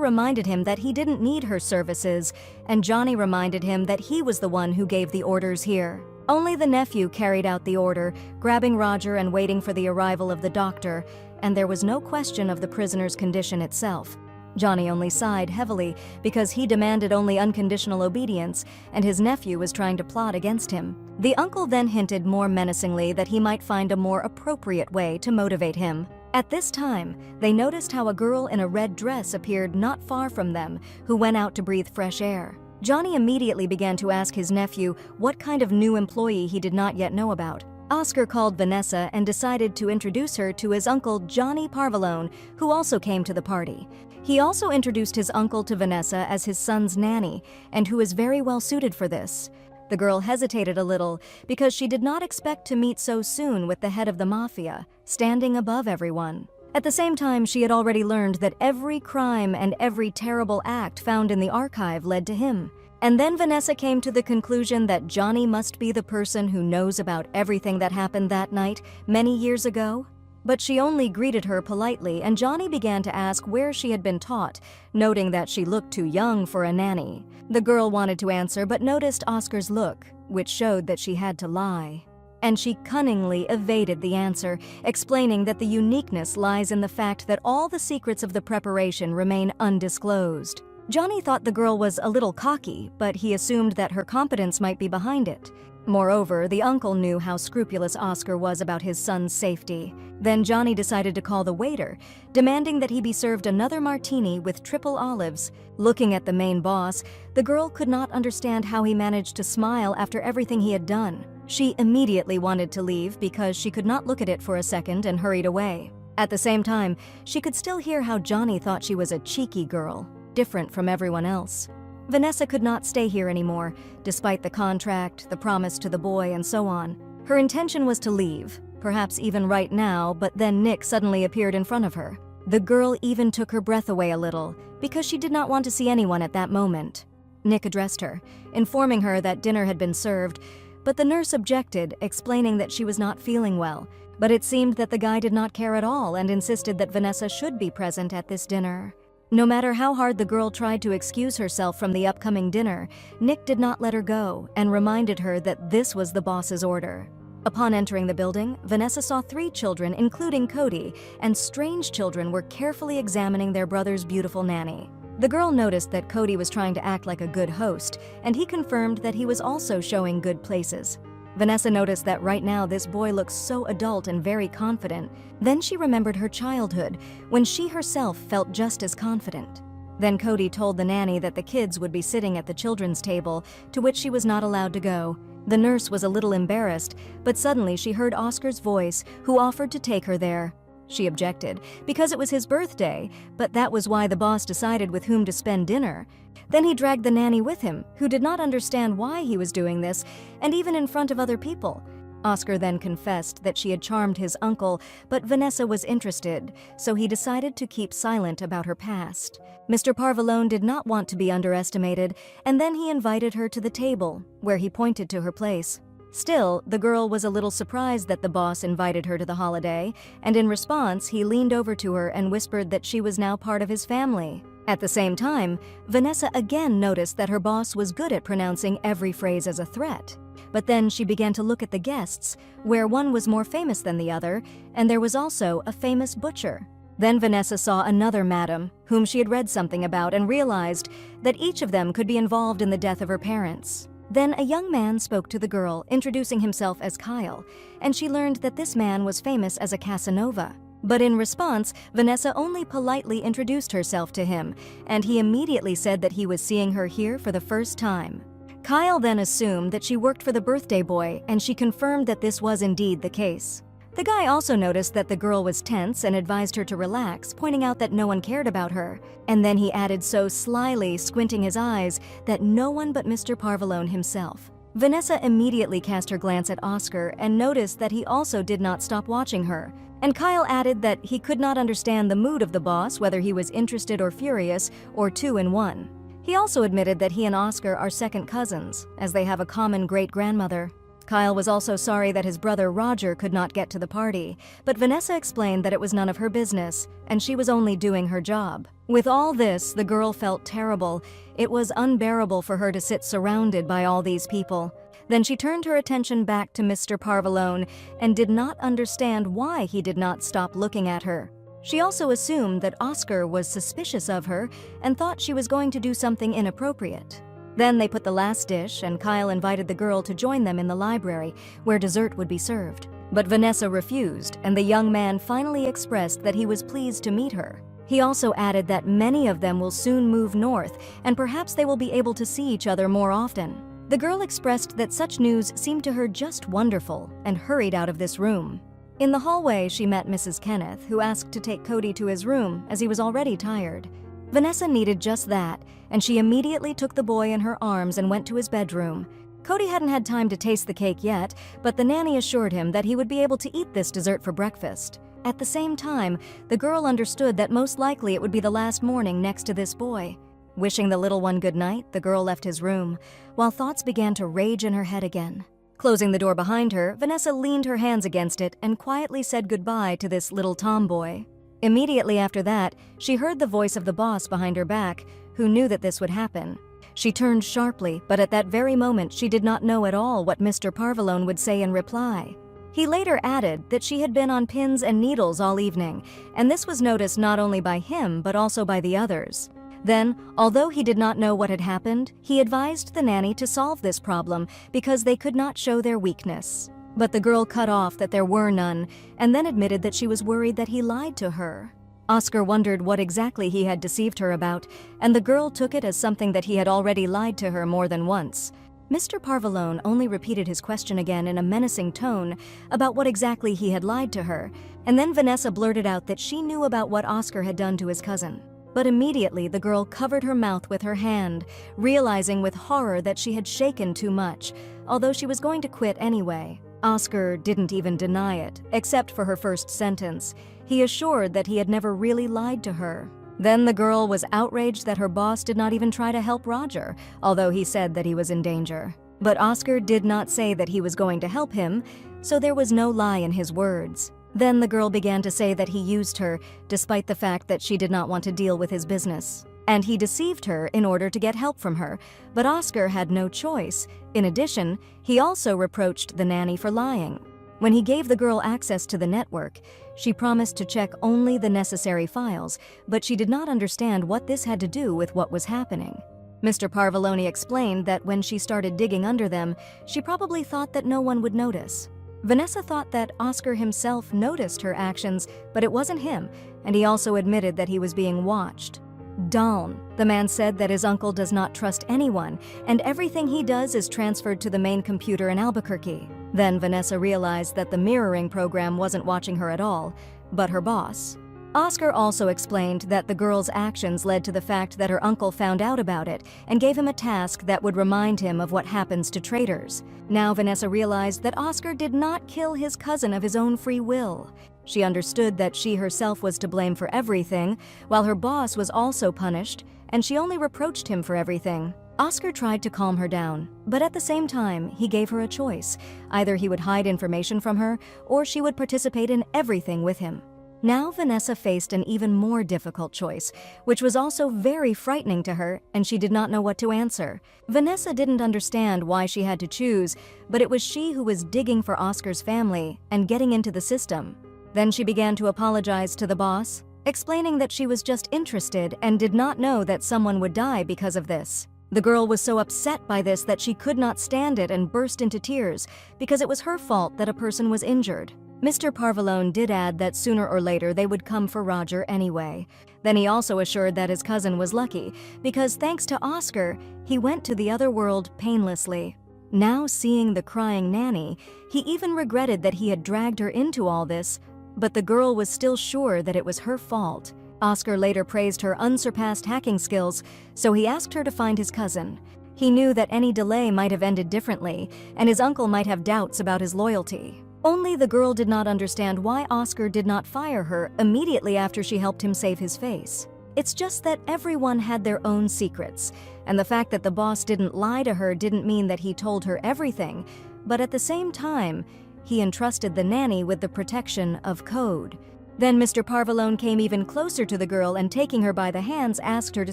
reminded him that he didn't need her services, and Johnny reminded him that he was the one who gave the orders here. Only the nephew carried out the order, grabbing Roger and waiting for the arrival of the doctor, and there was no question of the prisoner's condition itself. Johnny only sighed heavily because he demanded only unconditional obedience, and his nephew was trying to plot against him. The uncle then hinted more menacingly that he might find a more appropriate way to motivate him. At this time, they noticed how a girl in a red dress appeared not far from them, who went out to breathe fresh air. Johnny immediately began to ask his nephew what kind of new employee he did not yet know about. Oscar called Vanessa and decided to introduce her to his uncle Johnny Parvalone, who also came to the party. He also introduced his uncle to Vanessa as his son's nanny, and who is very well suited for this. The girl hesitated a little because she did not expect to meet so soon with the head of the mafia, standing above everyone. At the same time, she had already learned that every crime and every terrible act found in the archive led to him. And then Vanessa came to the conclusion that Johnny must be the person who knows about everything that happened that night many years ago. But she only greeted her politely, and Johnny began to ask where she had been taught, noting that she looked too young for a nanny. The girl wanted to answer but noticed Oscar's look, which showed that she had to lie. And she cunningly evaded the answer, explaining that the uniqueness lies in the fact that all the secrets of the preparation remain undisclosed. Johnny thought the girl was a little cocky, but he assumed that her competence might be behind it. Moreover, the uncle knew how scrupulous Oscar was about his son's safety. Then Johnny decided to call the waiter, demanding that he be served another martini with triple olives. Looking at the main boss, the girl could not understand how he managed to smile after everything he had done. She immediately wanted to leave because she could not look at it for a second and hurried away. At the same time, she could still hear how Johnny thought she was a cheeky girl, different from everyone else. Vanessa could not stay here anymore, despite the contract, the promise to the boy, and so on. Her intention was to leave, perhaps even right now, but then Nick suddenly appeared in front of her. The girl even took her breath away a little, because she did not want to see anyone at that moment. Nick addressed her, informing her that dinner had been served, but the nurse objected, explaining that she was not feeling well. But it seemed that the guy did not care at all and insisted that Vanessa should be present at this dinner. No matter how hard the girl tried to excuse herself from the upcoming dinner, Nick did not let her go and reminded her that this was the boss's order. Upon entering the building, Vanessa saw 3 children, including Cody, and strange children were carefully examining their brother's beautiful nanny. The girl noticed that Cody was trying to act like a good host, and he confirmed that he was also showing good places. Vanessa noticed that right now this boy looks so adult and very confident. Then she remembered her childhood, when she herself felt just as confident. Then Cody told the nanny that the kids would be sitting at the children's table, to which she was not allowed to go. The nurse was a little embarrassed, but suddenly she heard Oscar's voice, who offered to take her there. She objected, because it was his birthday, but that was why the boss decided with whom to spend dinner. Then he dragged the nanny with him, who did not understand why he was doing this, and even in front of other people. Oscar then confessed that she had charmed his uncle, but Vanessa was interested, so he decided to keep silent about her past. Mr. Parvalone did not want to be underestimated, and then he invited her to the table, where he pointed to her place. Still, the girl was a little surprised that the boss invited her to the holiday, and in response, he leaned over to her and whispered that she was now part of his family. At the same time, Vanessa again noticed that her boss was good at pronouncing every phrase as a threat. But then she began to look at the guests, where one was more famous than the other, and there was also a famous butcher. Then Vanessa saw another madam, whom she had read something about, and realized that each of them could be involved in the death of her parents. Then a young man spoke to the girl, introducing himself as Kyle, and she learned that this man was famous as a Casanova. But in response, Vanessa only politely introduced herself to him, and he immediately said that he was seeing her here for the first time. Kyle then assumed that she worked for the birthday boy, and she confirmed that this was indeed the case. The guy also noticed that the girl was tense and advised her to relax, pointing out that no one cared about her. And then he added so slyly, squinting his eyes, that no one but Mr. Parvalone himself. Vanessa immediately cast her glance at Oscar and noticed that he also did not stop watching her. And Kyle added that he could not understand the mood of the boss, whether he was interested or furious, or two in one. He also admitted that he and Oscar are second cousins, as they have a common great-grandmother. Kyle was also sorry that his brother Roger could not get to the party, but Vanessa explained that it was none of her business, and she was only doing her job. With all this, the girl felt terrible. It was unbearable for her to sit surrounded by all these people. Then she turned her attention back to Mr. Parvalone and did not understand why he did not stop looking at her. She also assumed that Oscar was suspicious of her and thought she was going to do something inappropriate. Then they put the last dish, and Kyle invited the girl to join them in the library, where dessert would be served. But Vanessa refused, and the young man finally expressed that he was pleased to meet her. He also added that many of them will soon move north, and perhaps they will be able to see each other more often. The girl expressed that such news seemed to her just wonderful, and hurried out of this room. In the hallway, she met Mrs. Kenneth, who asked to take Cody to his room, as he was already tired. Vanessa needed just that, and she immediately took the boy in her arms and went to his bedroom. Cody hadn't had time to taste the cake yet, but the nanny assured him that he would be able to eat this dessert for breakfast. At the same time, the girl understood that most likely it would be the last morning next to this boy. Wishing the little one good night, the girl left his room, while thoughts began to rage in her head again. Closing the door behind her, Vanessa leaned her hands against it and quietly said goodbye to this little tomboy. Immediately after that, she heard the voice of the boss behind her back, who knew that this would happen. She turned sharply, but at that very moment she did not know at all what Mr. Parvalone would say in reply. He later added that she had been on pins and needles all evening, and this was noticed not only by him but also by the others. Then, although he did not know what had happened, he advised the nanny to solve this problem because they could not show their weakness. But the girl cut off that there were none, and then admitted that she was worried that he lied to her. Oscar wondered what exactly he had deceived her about, and the girl took it as something that he had already lied to her more than once. Mr. Parvalone only repeated his question again in a menacing tone about what exactly he had lied to her, and then Vanessa blurted out that she knew about what Oscar had done to his cousin. But immediately the girl covered her mouth with her hand, realizing with horror that she had shaken too much, although she was going to quit anyway. Oscar didn't even deny it, except for her first sentence. He assured that he had never really lied to her. Then the girl was outraged that her boss did not even try to help Roger, although he said that he was in danger. But Oscar did not say that he was going to help him, so there was no lie in his words. Then the girl began to say that he used her, despite the fact that she did not want to deal with his business. And he deceived her in order to get help from her, but Oscar had no choice. In addition, he also reproached the nanny for lying. When he gave the girl access to the network, she promised to check only the necessary files, but she did not understand what this had to do with what was happening. Mr. Parvalone explained that when she started digging under them, she probably thought that no one would notice. Vanessa thought that Oscar himself noticed her actions, but it wasn't him, and he also admitted that he was being watched. Daln. The man said that his uncle does not trust anyone, and everything he does is transferred to the main computer in Albuquerque. Then Vanessa realized that the mirroring program wasn't watching her at all, but her boss. Oscar also explained that the girl's actions led to the fact that her uncle found out about it and gave him a task that would remind him of what happens to traitors. Now Vanessa realized that Oscar did not kill his cousin of his own free will. She understood that she herself was to blame for everything, while her boss was also punished, and she only reproached him for everything. Oscar tried to calm her down, but at the same time, he gave her a choice. Either he would hide information from her, or she would participate in everything with him. Now Vanessa faced an even more difficult choice, which was also very frightening to her, and she did not know what to answer. Vanessa didn't understand why she had to choose, but it was she who was digging for Oscar's family and getting into the system. Then she began to apologize to the boss, explaining that she was just interested and did not know that someone would die because of this. The girl was so upset by this that she could not stand it and burst into tears because it was her fault that a person was injured. Mr. Parvalone did add that sooner or later they would come for Roger anyway. Then he also assured that his cousin was lucky because thanks to Oscar, he went to the other world painlessly. Now seeing the crying Nanny, he even regretted that he had dragged her into all this, but the girl was still sure that it was her fault. Oscar later praised her unsurpassed hacking skills, so he asked her to find his cousin. He knew that any delay might have ended differently, and his uncle might have doubts about his loyalty. Only the girl did not understand why Oscar did not fire her immediately after she helped him save his face. It's just that everyone had their own secrets, and the fact that the boss didn't lie to her didn't mean that he told her everything, but at the same time, he entrusted the nanny with the protection of code. Then Mr. Parvalone came even closer to the girl and taking her by the hands asked her to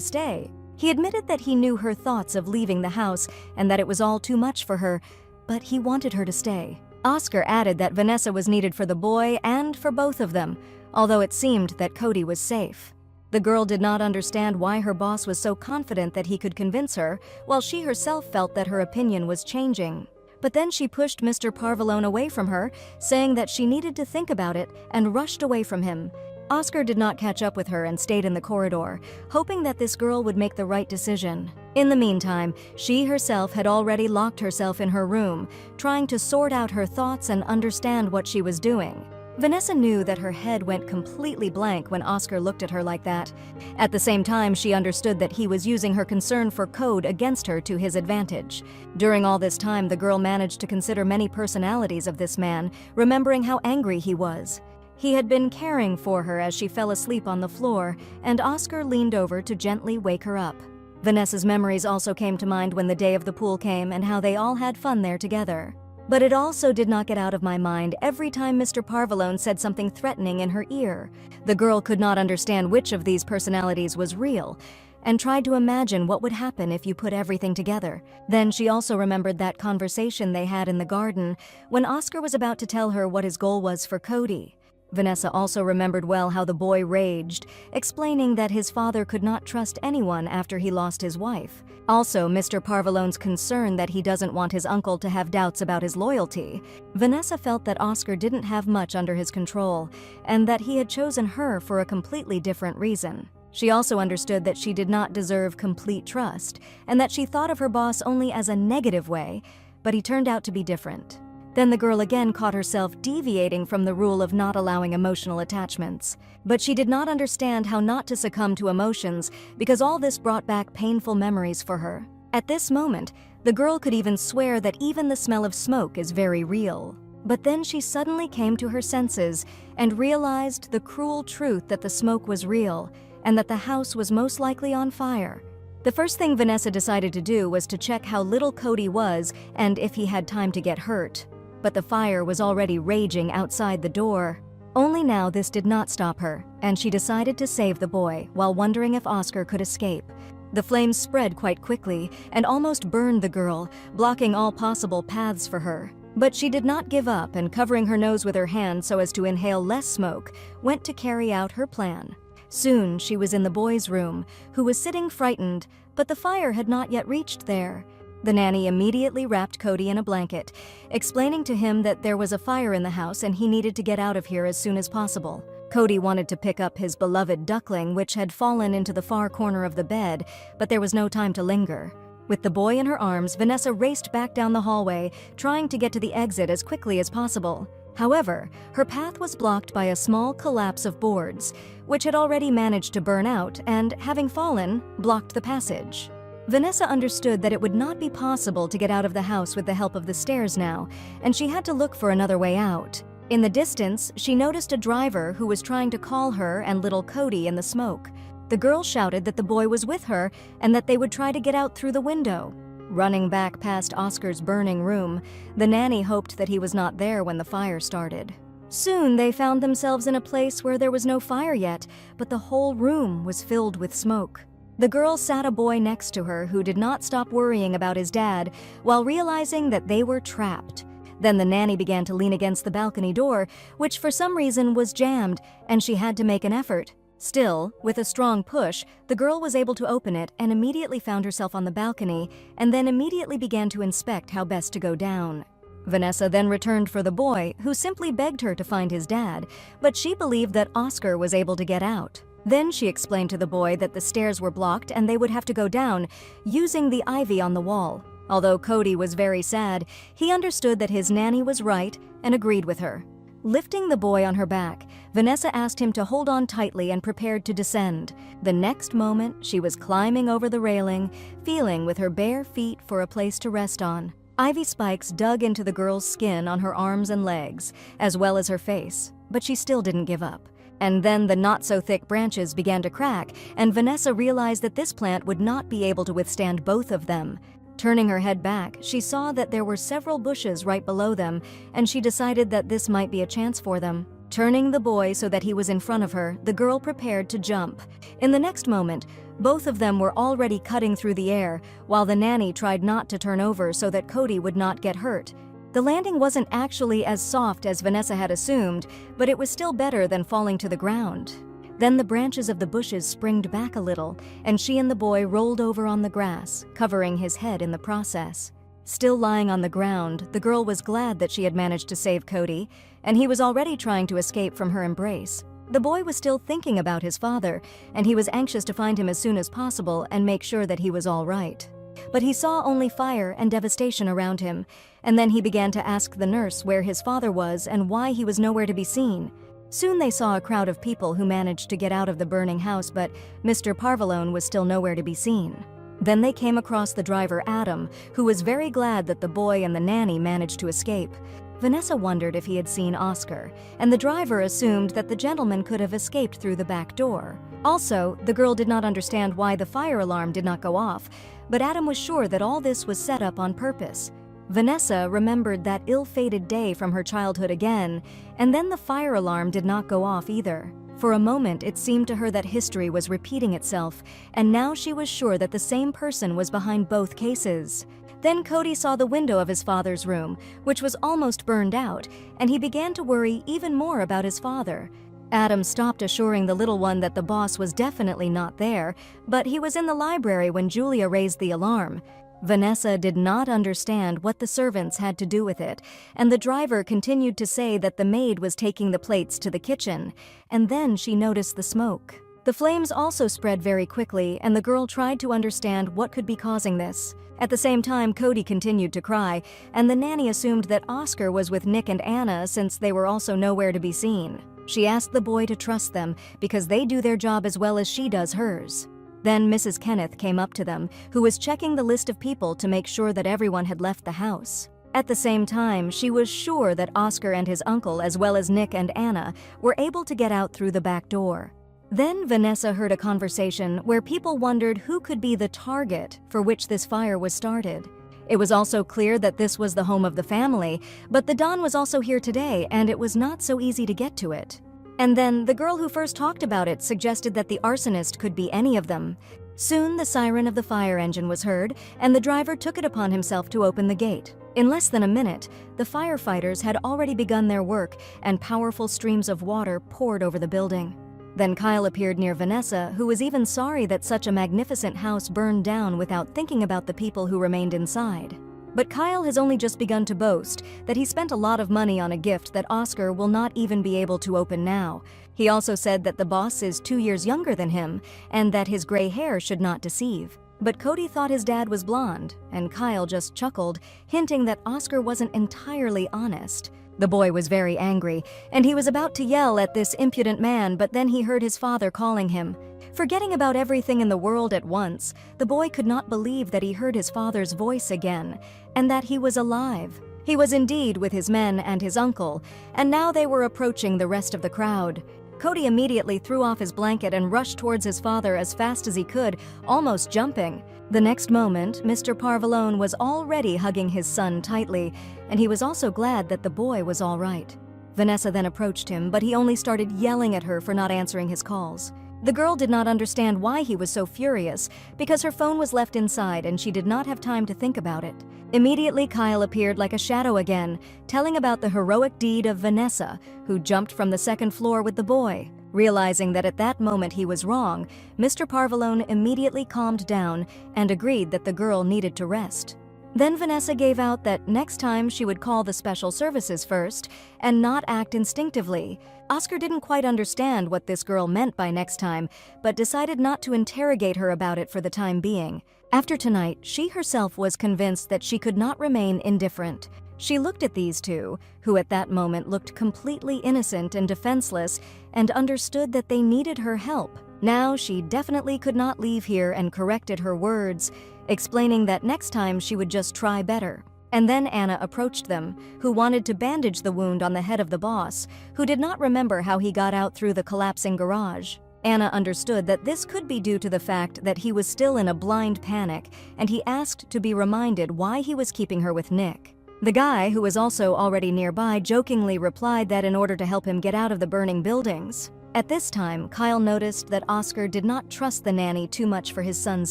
stay. He admitted that he knew her thoughts of leaving the house and that it was all too much for her, but he wanted her to stay. Oscar added that Vanessa was needed for the boy and for both of them, although it seemed that Cody was safe. The girl did not understand why her boss was so confident that he could convince her, while she herself felt that her opinion was changing. But then she pushed Mr. Parvalone away from her, saying that she needed to think about it, and rushed away from him. Oscar did not catch up with her and stayed in the corridor, hoping that this girl would make the right decision. In the meantime, she herself had already locked herself in her room, trying to sort out her thoughts and understand what she was doing. Vanessa knew that her head went completely blank when Oscar looked at her like that. At the same time, she understood that he was using her concern for code against her to his advantage. During all this time, the girl managed to consider many personalities of this man, remembering how angry he was. He had been caring for her as she fell asleep on the floor, and Oscar leaned over to gently wake her up. Vanessa's memories also came to mind when the day of the pool came and how they all had fun there together. But it also did not get out of my mind every time Mr. Parvalone said something threatening in her ear. The girl could not understand which of these personalities was real, and tried to imagine what would happen if you put everything together. Then she also remembered that conversation they had in the garden when Oscar was about to tell her what his goal was for Cody. Vanessa also remembered well how the boy raged, explaining that his father could not trust anyone after he lost his wife. Also, Mr. Parvalone's concern that he doesn't want his uncle to have doubts about his loyalty. Vanessa felt that Oscar didn't have much under his control, and that he had chosen her for a completely different reason. She also understood that she did not deserve complete trust, and that she thought of her boss only as a negative way, but he turned out to be different. Then the girl again caught herself deviating from the rule of not allowing emotional attachments. But she did not understand how not to succumb to emotions because all this brought back painful memories for her. At this moment, the girl could even swear that even the smell of smoke is very real. But then she suddenly came to her senses and realized the cruel truth that the smoke was real and that the house was most likely on fire. The first thing Vanessa decided to do was to check how little Cody was and if he had time to get hurt. But the fire was already raging outside the door. Only now this did not stop her, and she decided to save the boy while wondering if Oscar could escape. The flames spread quite quickly and almost burned the girl, blocking all possible paths for her. But she did not give up and, covering her nose with her hand so as to inhale less smoke, went to carry out her plan. Soon she was in the boy's room, who was sitting frightened, but the fire had not yet reached there. The nanny immediately wrapped Cody in a blanket, explaining to him that there was a fire in the house and he needed to get out of here as soon as possible. Cody wanted to pick up his beloved duckling, which had fallen into the far corner of the bed, but there was no time to linger. With the boy in her arms, Vanessa raced back down the hallway, trying to get to the exit as quickly as possible. However, her path was blocked by a small collapse of boards, which had already managed to burn out and, having fallen, blocked the passage. Vanessa understood that it would not be possible to get out of the house with the help of the stairs now, and she had to look for another way out. In the distance, she noticed a driver who was trying to call her and little Cody in the smoke. The girl shouted that the boy was with her and that they would try to get out through the window. Running back past Oscar's burning room, the nanny hoped that he was not there when the fire started. Soon they found themselves in a place where there was no fire yet, but the whole room was filled with smoke. The girl sat a boy next to her who did not stop worrying about his dad while realizing that they were trapped. Then the nanny began to lean against the balcony door, which for some reason was jammed, and she had to make an effort. Still, with a strong push, the girl was able to open it and immediately found herself on the balcony, and then immediately began to inspect how best to go down. Vanessa then returned for the boy, who simply begged her to find his dad, but she believed that Oscar was able to get out. Then she explained to the boy that the stairs were blocked and they would have to go down, using the ivy on the wall. Although Cody was very sad, he understood that his nanny was right and agreed with her. Lifting the boy on her back, Vanessa asked him to hold on tightly and prepared to descend. The next moment, she was climbing over the railing, feeling with her bare feet for a place to rest on. Ivy spikes dug into the girl's skin on her arms and legs, as well as her face, but she still didn't give up. And then the not-so-thick branches began to crack, and Vanessa realized that this plant would not be able to withstand both of them. Turning her head back, she saw that there were several bushes right below them, and she decided that this might be a chance for them. Turning the boy so that he was in front of her, the girl prepared to jump. In the next moment, both of them were already cutting through the air, while the nanny tried not to turn over so that Cody would not get hurt. The landing wasn't actually as soft as Vanessa had assumed, but it was still better than falling to the ground. Then the branches of the bushes springed back a little, and she and the boy rolled over on the grass, covering his head in the process. Still lying on the ground, the girl was glad that she had managed to save Cody, and he was already trying to escape from her embrace. The boy was still thinking about his father, and he was anxious to find him as soon as possible and make sure that he was all right. But he saw only fire and devastation around him, and then he began to ask the nurse where his father was and why he was nowhere to be seen. Soon they saw a crowd of people who managed to get out of the burning house, but Mr. Parvalone was still nowhere to be seen. Then they came across the driver, Adam, who was very glad that the boy and the nanny managed to escape. Vanessa wondered if he had seen Oscar, and the driver assumed that the gentleman could have escaped through the back door. Also, the girl did not understand why the fire alarm did not go off, but Adam was sure that all this was set up on purpose. Vanessa remembered that ill-fated day from her childhood again, and then the fire alarm did not go off either. For a moment, it seemed to her that history was repeating itself, and now she was sure that the same person was behind both cases. Then Cody saw the window of his father's room, which was almost burned out, and he began to worry even more about his father. Adam stopped assuring the little one that the boss was definitely not there, but he was in the library when Julia raised the alarm. Vanessa did not understand what the servants had to do with it, and the driver continued to say that the maid was taking the plates to the kitchen, and then she noticed the smoke. The flames also spread very quickly, and the girl tried to understand what could be causing this. At the same time, Cody continued to cry, and the nanny assumed that Oscar was with Nick and Anna since they were also nowhere to be seen. She asked the boy to trust them because they do their job as well as she does hers. Then Mrs. Kenneth came up to them, who was checking the list of people to make sure that everyone had left the house. At the same time, she was sure that Oscar and his uncle, as well as Nick and Anna, were able to get out through the back door. Then Vanessa heard a conversation where people wondered who could be the target for which this fire was started. It was also clear that this was the home of the family, but the Don was also here today, and it was not so easy to get to it. And then the girl who first talked about it suggested that the arsonist could be any of them. Soon the siren of the fire engine was heard, and the driver took it upon himself to open the gate. In less than a minute, the firefighters had already begun their work, and powerful streams of water poured over the building. Then Kyle appeared near Vanessa, who was even sorry that such a magnificent house burned down without thinking about the people who remained inside. But Kyle has only just begun to boast that he spent a lot of money on a gift that Oscar will not even be able to open now. He also said that the boss is 2 years younger than him and that his gray hair should not deceive. But Cody thought his dad was blonde, and Kyle just chuckled, hinting that Oscar wasn't entirely honest. The boy was very angry, and he was about to yell at this impudent man, but then he heard his father calling him. Forgetting about everything in the world at once, the boy could not believe that he heard his father's voice again, and that he was alive. He was indeed with his men and his uncle, and now they were approaching the rest of the crowd. Cody immediately threw off his blanket and rushed towards his father as fast as he could, almost jumping. The next moment, Mr. Parvalone was already hugging his son tightly, and he was also glad that the boy was all right. Vanessa then approached him, but he only started yelling at her for not answering his calls. The girl did not understand why he was so furious, because her phone was left inside and she did not have time to think about it. Immediately, Kyle appeared like a shadow again, telling about the heroic deed of Vanessa, who jumped from the second floor with the boy. Realizing that at that moment he was wrong, Mr. Parvalone immediately calmed down and agreed that the girl needed to rest. Then Vanessa gave out that next time she would call the special services first and not act instinctively. Oscar didn't quite understand what this girl meant by next time, but decided not to interrogate her about it for the time being. After tonight, she herself was convinced that she could not remain indifferent. She looked at these two, who at that moment looked completely innocent and defenseless, and understood that they needed her help. Now she definitely could not leave here, and corrected her words, explaining that next time she would just try better. And then Anna approached them, who wanted to bandage the wound on the head of the boss, who did not remember how he got out through the collapsing garage. Anna understood that this could be due to the fact that he was still in a blind panic, and he asked to be reminded why he was keeping her with Nick. The guy, who was also already nearby, jokingly replied that in order to help him get out of the burning buildings. At this time, Kyle noticed that Oscar did not trust the nanny too much for his son's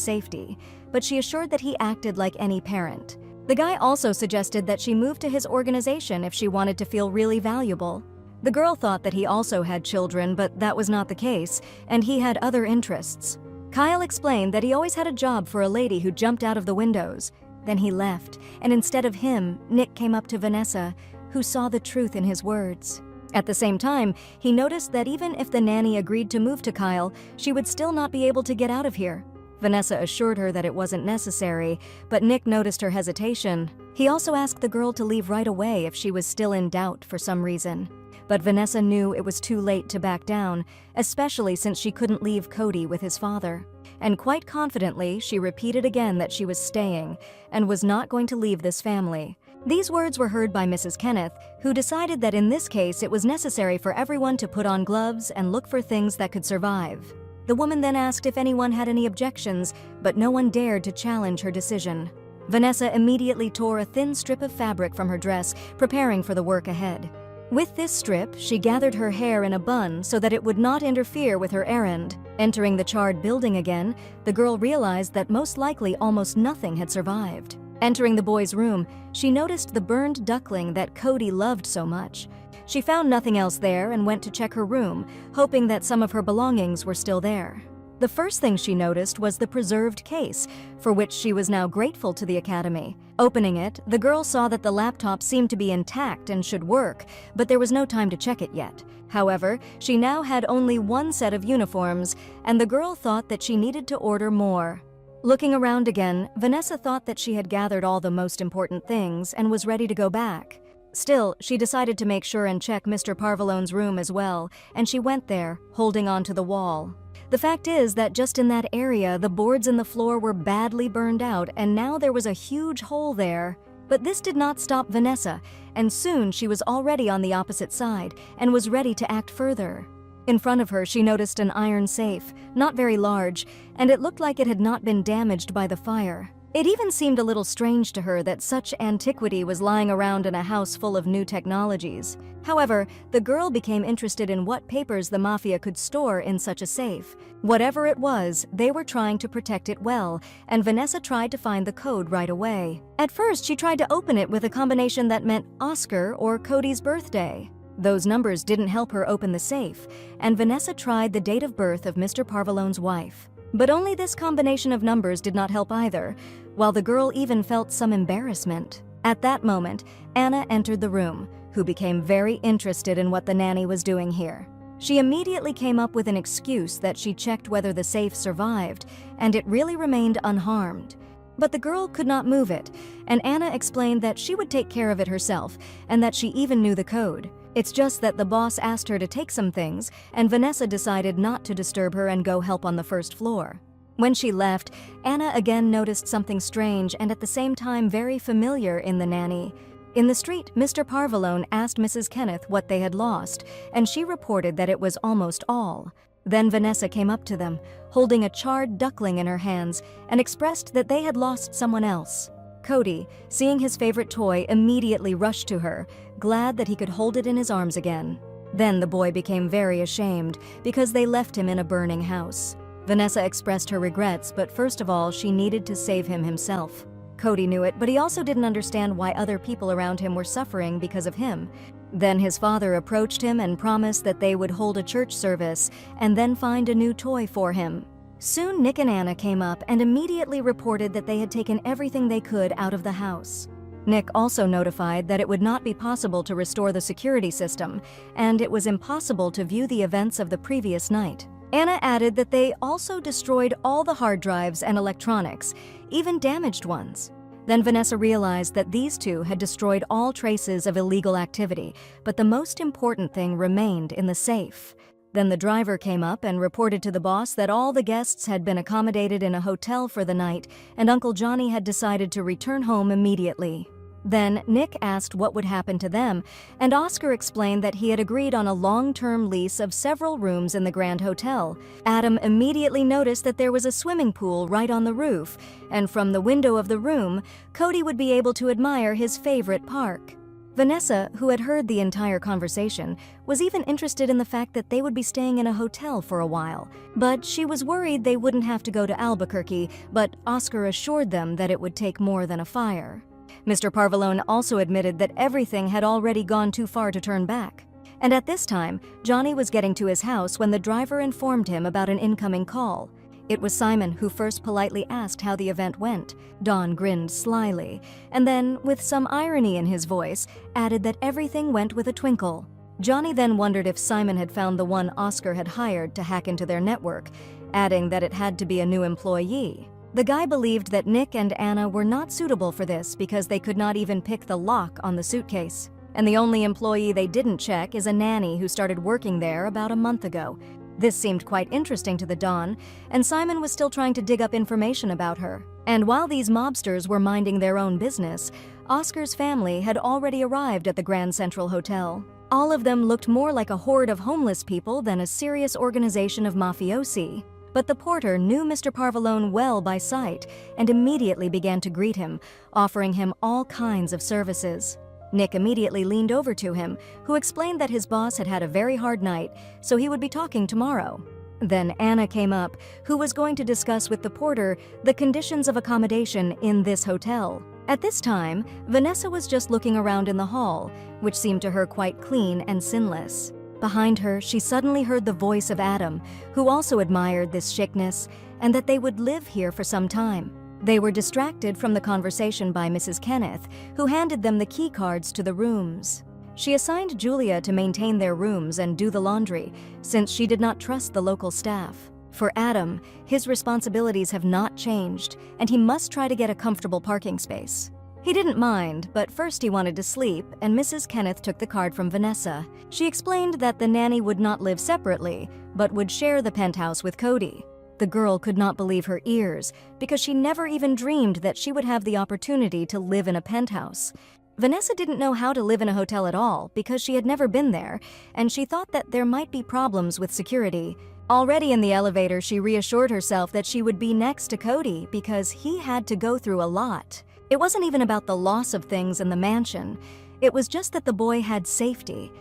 safety, but she assured that he acted like any parent. The guy also suggested that she move to his organization if she wanted to feel really valuable. The girl thought that he also had children, but that was not the case, and he had other interests. Kyle explained that he always had a job for a lady who jumped out of the windows. Then he left, and instead of him, Nick came up to Vanessa, who saw the truth in his words. At the same time, he noticed that even if the nanny agreed to move to Kyle, she would still not be able to get out of here. Vanessa assured her that it wasn't necessary, but Nick noticed her hesitation. He also asked the girl to leave right away if she was still in doubt for some reason. But Vanessa knew it was too late to back down, especially since she couldn't leave Cody with his father. And quite confidently, she repeated again that she was staying and was not going to leave this family. These words were heard by Mrs. Kenneth, who decided that in this case it was necessary for everyone to put on gloves and look for things that could survive. The woman then asked if anyone had any objections, but no one dared to challenge her decision. Vanessa immediately tore a thin strip of fabric from her dress, preparing for the work ahead. With this strip, she gathered her hair in a bun so that it would not interfere with her errand. Entering the charred building again, the girl realized that most likely almost nothing had survived. Entering the boy's room, she noticed the burned duckling that Cody loved so much. She found nothing else there and went to check her room, hoping that some of her belongings were still there. The first thing she noticed was the preserved case, for which she was now grateful to the academy. Opening it, the girl saw that the laptop seemed to be intact and should work, but there was no time to check it yet. However, she now had only one set of uniforms, and the girl thought that she needed to order more. Looking around again, Vanessa thought that she had gathered all the most important things and was ready to go back. Still, she decided to make sure and check Mr. Parvalone's room as well, and she went there, holding onto the wall. The fact is that just in that area, the boards in the floor were badly burned out, and now there was a huge hole there. But this did not stop Vanessa, and soon she was already on the opposite side and was ready to act further. In front of her, she noticed an iron safe, not very large, and it looked like it had not been damaged by the fire. It even seemed a little strange to her that such antiquity was lying around in a house full of new technologies. However, the girl became interested in what papers the Mafia could store in such a safe. Whatever it was, they were trying to protect it well, and Vanessa tried to find the code right away. At first, she tried to open it with a combination that meant Oscar or Cody's birthday. Those numbers didn't help her open the safe, and Vanessa tried the date of birth of Mr. Parvalone's wife. But only this combination of numbers did not help either. while the girl even felt some embarrassment. At that moment, Anna entered the room, who became very interested in what the nanny was doing here. She immediately came up with an excuse that she checked whether the safe survived, and it really remained unharmed. But the girl could not move it, and Anna explained that she would take care of it herself, and that she even knew the code. It's just that the boss asked her to take some things, and Vanessa decided not to disturb her and go help on the first floor. When she left, Anna again noticed something strange and at the same time very familiar in the nanny. In the street, Mr. Parvalone asked Mrs. Kenneth what they had lost, and she reported that it was almost all. Then Vanessa came up to them, holding a charred duckling in her hands, and expressed that they had lost someone else. Cody, seeing his favorite toy, immediately rushed to her, glad that he could hold it in his arms again. Then the boy became very ashamed because they left him in a burning house. Vanessa expressed her regrets, but first of all, she needed to save him himself. Cody knew it, but he also didn't understand why other people around him were suffering because of him. Then his father approached him and promised that they would hold a church service and then find a new toy for him. Soon Nick and Anna came up and immediately reported that they had taken everything they could out of the house. Nick also notified that it would not be possible to restore the security system, and it was impossible to view the events of the previous night. Anna added that they also destroyed all the hard drives and electronics, even damaged ones. Then Vanessa realized that these two had destroyed all traces of illegal activity, but the most important thing remained in the safe. Then the driver came up and reported to the boss that all the guests had been accommodated in a hotel for the night, and Uncle Johnny had decided to return home immediately. Then Nick asked what would happen to them, and Oscar explained that he had agreed on a long-term lease of several rooms in the Grand Hotel. Adam immediately noticed that there was a swimming pool right on the roof, and from the window of the room, Cody would be able to admire his favorite park. Vanessa, who had heard the entire conversation, was even interested in the fact that they would be staying in a hotel for a while. But she was worried they wouldn't have to go to Albuquerque, but Oscar assured them that it would take more than a fire. Mr. Parvalone also admitted that everything had already gone too far to turn back. And at this time, Johnny was getting to his house when the driver informed him about an incoming call. It was Simon who first politely asked how the event went. Don grinned slyly, and then, with some irony in his voice, added that everything went with a twinkle. Johnny then wondered if Simon had found the one Oscar had hired to hack into their network, adding that it had to be a new employee. The guy believed that Nick and Anna were not suitable for this because they could not even pick the lock on the suitcase. And the only employee they didn't check is a nanny who started working there about a month ago. This seemed quite interesting to the Don, and Simon was still trying to dig up information about her. And while these mobsters were minding their own business, Oscar's family had already arrived at the Grand Central Hotel. All of them looked more like a horde of homeless people than a serious organization of mafiosi. But the porter knew Mr. Parvalone well by sight and immediately began to greet him, offering him all kinds of services. Nick immediately leaned over to him, who explained that his boss had had a very hard night, so he would be talking tomorrow. Then Anna came up, who was going to discuss with the porter the conditions of accommodation in this hotel. At this time, Vanessa was just looking around in the hall, which seemed to her quite clean and sinless. Behind her, she suddenly heard the voice of Adam, who also admired this chicness and that they would live here for some time. They were distracted from the conversation by Mrs. Kenneth, who handed them the key cards to the rooms. She assigned Julia to maintain their rooms and do the laundry, since she did not trust the local staff. For Adam, his responsibilities have not changed, and he must try to get a comfortable parking space. He didn't mind, but first he wanted to sleep, and Mrs. Kenneth took the card from Vanessa. She explained that the nanny would not live separately, but would share the penthouse with Cody. The girl could not believe her ears, because she never even dreamed that she would have the opportunity to live in a penthouse. Vanessa didn't know how to live in a hotel at all, because she had never been there, and she thought that there might be problems with security. Already in the elevator, she reassured herself that she would be next to Cody, because he had to go through a lot. It wasn't even about the loss of things in the mansion. It was just that the boy had safety.